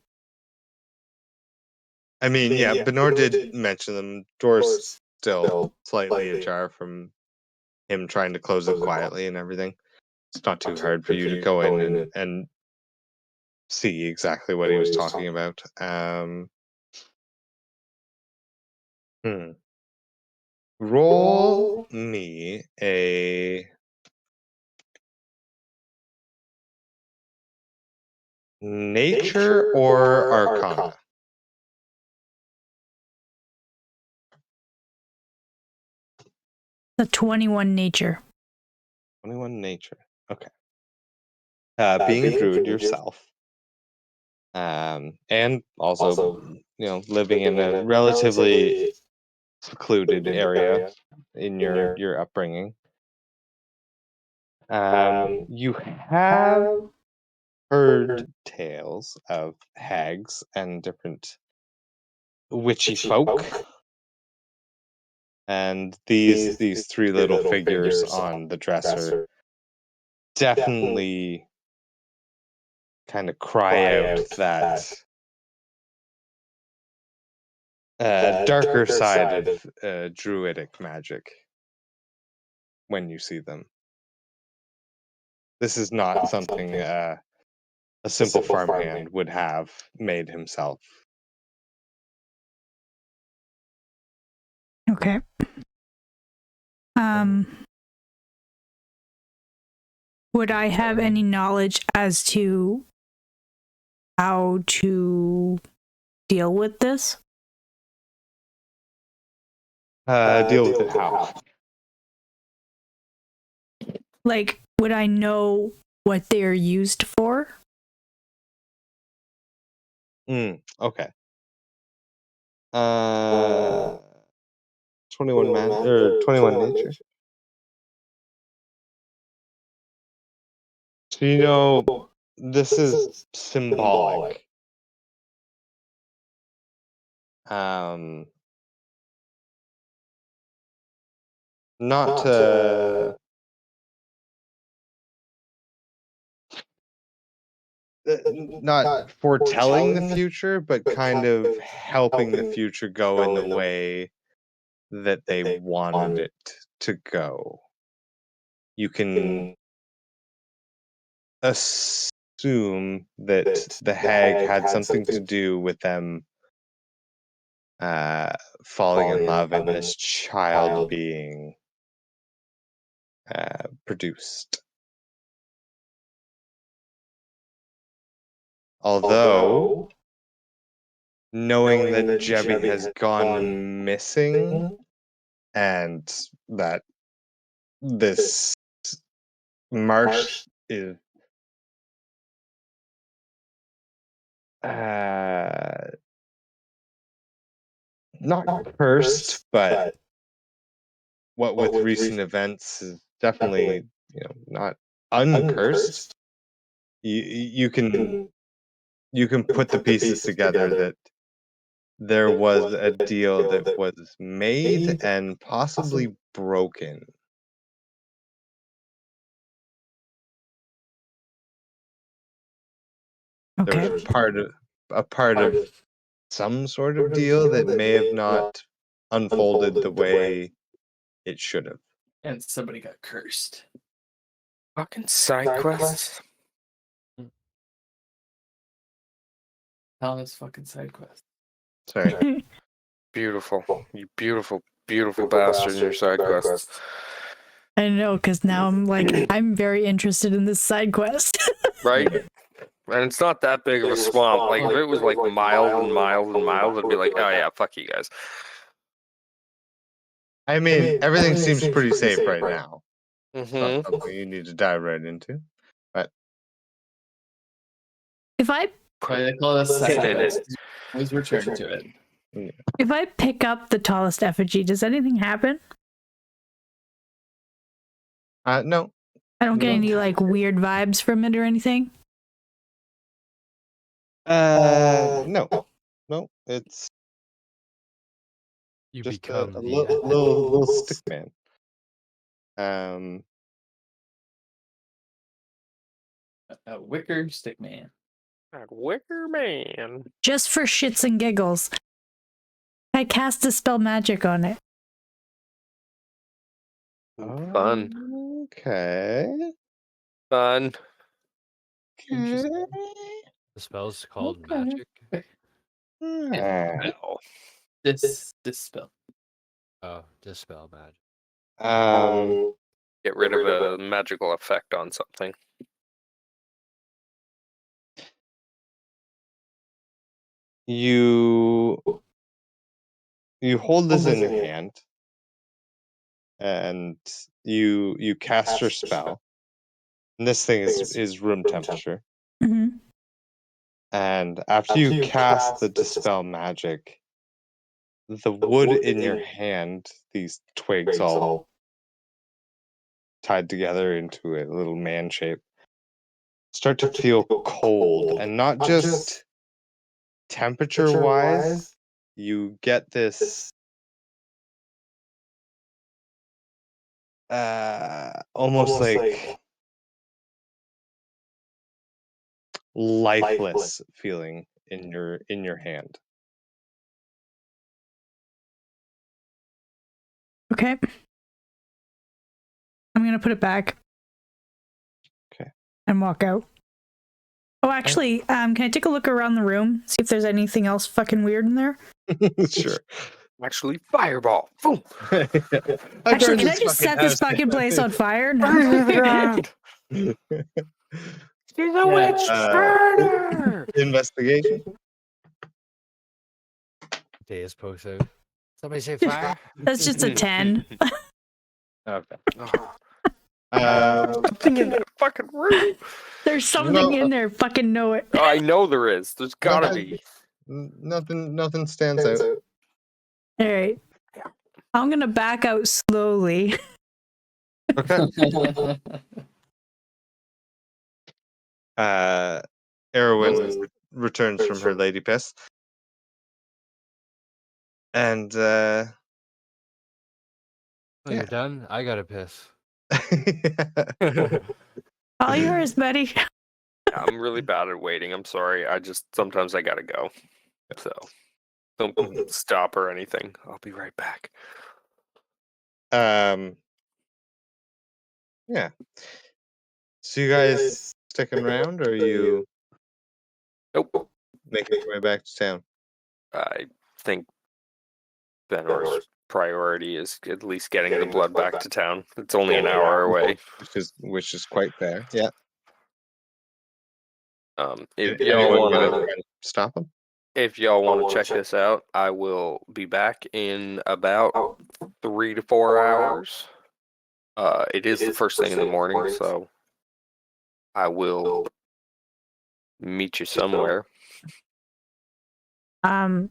yeah, Benor did mention them. Door's still slightly ajar from him trying to close it quietly and everything. It's not too hard for you to go in and see exactly what he was talking about. Roll me a nature or arcana. The 21 nature. 21 nature. Okay. Being a druid yourself, and also, living in a relatively secluded area in your upbringing, you have heard tales of hags and different witchy folk, and these 3 little figures on the dresser definitely kind of cry out that darker side of druidic magic when you see them. This is not something a simple farmhand would have made himself. Okay. Would I have any knowledge as to how to deal with this? Deal with it how? Like, would I know what they're used for? Okay. 21 man or 21 nature. So this is symbolic. Not not foretelling the future, but kind of helping the future go in the way that they wanted it to go. You can assume that the hag had something to do with them falling in love and this child being produced. Although, knowing that Jebby has gone missing and that this marsh is not cursed, but what with recent events is definitely, not uncursed. you can put the pieces together that there was a deal that was made and possibly broken. There Okay. was a part of some sort of deal that may have not unfolded the way it should have. And somebody got cursed. Fucking side quests. Tell us fucking side quest. Sorry. Beautiful. You beautiful, beautiful bastard in your side quests. I know, because now I'm very interested in this side quest. Right? And it's not that big of a swamp. Like, if it was like miles and miles and miles, I'd be like, oh yeah, fuck you guys. I mean, everything seems pretty safe right now. It's not Mm-hmm. something you need to dive right into. But If I They call it a side It quest. is. Always return to it. pick up the tallest effigy, does anything happen? no. I don't get No. any like weird vibes from it or anything. No. No. It's You just become a the little stick man. A wicker stick man. That wicker man. Just for shits and giggles. I cast Dispel Magic on it. Fun. Okay. Fun. Okay. The spell's called Okay. magic. No. This spell. Oh, dispel magic. Get rid of a magical effect on something. You hold this in your hand, and you cast your spell. And this thing is room temperature. Mm-hmm. And after you cast the dispel magic, the wood in your hand, these twigs all tied together into a little man shape, start to feel cold, and not just temperature wise, you get this almost like lifeless feeling in your hand. Okay. I'm gonna put it back. Okay. And walk out. Oh, actually, can I take a look around the room? See if there's anything else fucking weird in there? Sure. Actually, fireball. Boom. Actually, can I just set this fucking place on fire? No. She's a witch burner. Investigation. Deus pokes out. Somebody say fire. That's just a 10. Okay. Something in the fucking room. There's something in there. Fucking know it. Oh, I know there is. There's gotta be. Nothing stands out. All right. I'm gonna back out slowly. Okay. Erwin returns from her lady piss. And Oh, Yeah. you're done? I gotta piss. All yours, buddy. I'm really bad at waiting. I'm sorry. Sometimes I gotta go. So don't stop or anything. I'll be right back. Yeah. So you guys sticking around, or are you Nope. making your way back to town? I think Benor's priority is at least getting the blood back to town. It's only an hour away. Which is quite fair. Yeah. If Anyone y'all gonna wanna try to stop him? If y'all want to check this out, I will be back in about 3 to 4 hours. It is the first thing in the morning, so I will meet you somewhere. I mean,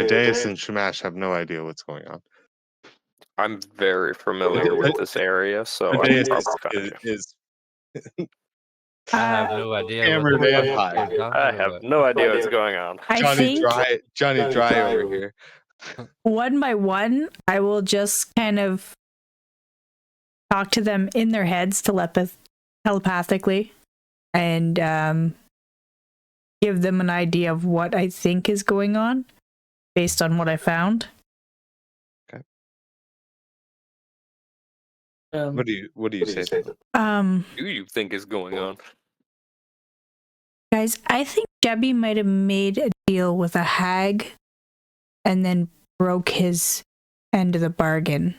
Adaeus and Shamash have no idea what's going on. I'm very familiar with this area, so I can Adaeus probably find you. is I have no idea what Hammered the and fuck high. you're talking I have about. no idea what's going on. I Johnny think Dry over here. one by one, I will just kind of talk to them in their heads telepathically and give them an idea of what I think is going on based on what I found. What do you say to them? Who do you think is going on? Guys, I think Jebby might have made a deal with a hag and then broke his end of the bargain.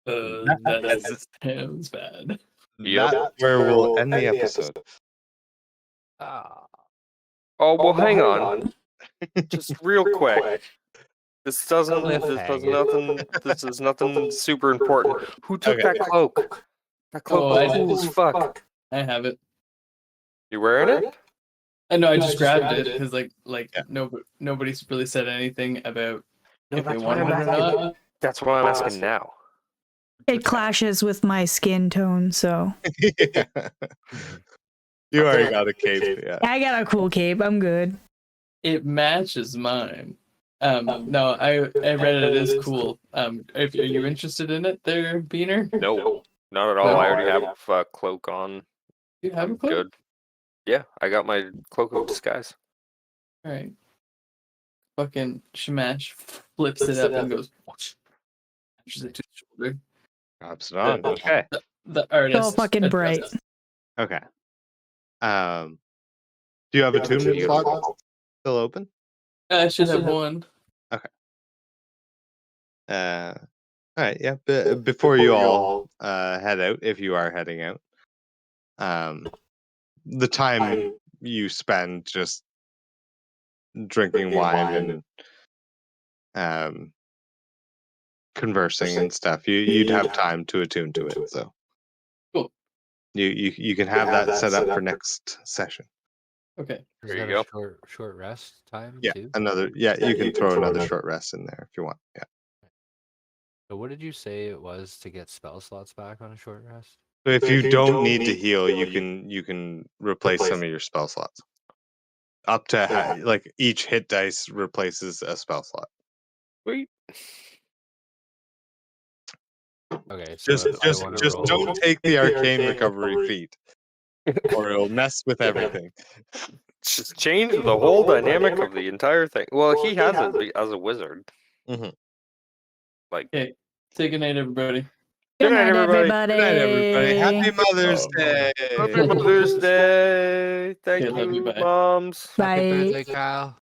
That sounds bad. Yep. That's where we'll end the episode. Ah, Oh well, hang on. Just real quick. This is nothing super important. Who took that cloak? That cloak was cool as fuck. I have it. You wearing it? I know. I just grabbed it because nobody's really said anything about if they want it or not. That's why I'm asking now. It clashes with my skin tone, so Yeah. You already got a cape, yeah. I got a cool cape. I'm good. It matches mine. No, I read it is cool. Are you interested in it, there, Beaner? No, not at all. I already have a cloak on. You have a I'm cloak? good. Yeah, I got my cloak of disguise. All right. Fucking Shamash flips it up and goes. Pushes it to the shoulder. Drops it on. Okay. The artist. So fucking bright. adjusts. Okay. Do you have a attunement slot still open? I should have one. All right, yeah. Before you all head out, if you are heading out, the time you spend just drinking wine and conversing and stuff, you'd have time to attune to it. So Cool. You can have that set up for next session. Okay. is There that you a short rest time Yeah, too? you can throw another short rest in there if you want. Yeah. So what did you say it was to get spell slots back on a short rest? So if you don't need to heal, you can replace some of your spell slots. Up to like each hit dice replaces a spell slot. Sweet. Okay, so if I want to Just roll, don't take the arcane recovery feat, or it'll mess with everything. Just change the whole dynamic of the entire thing. Well, he has it as a wizard. Mhm. Like, Okay. Say good night, everybody. Good night, night, everybody. everybody. Good night, everybody. Happy Mother's Day. Happy Mother's Day. Thank Okay, love you, you, bye. moms. happy Bye. birthday, Kyle.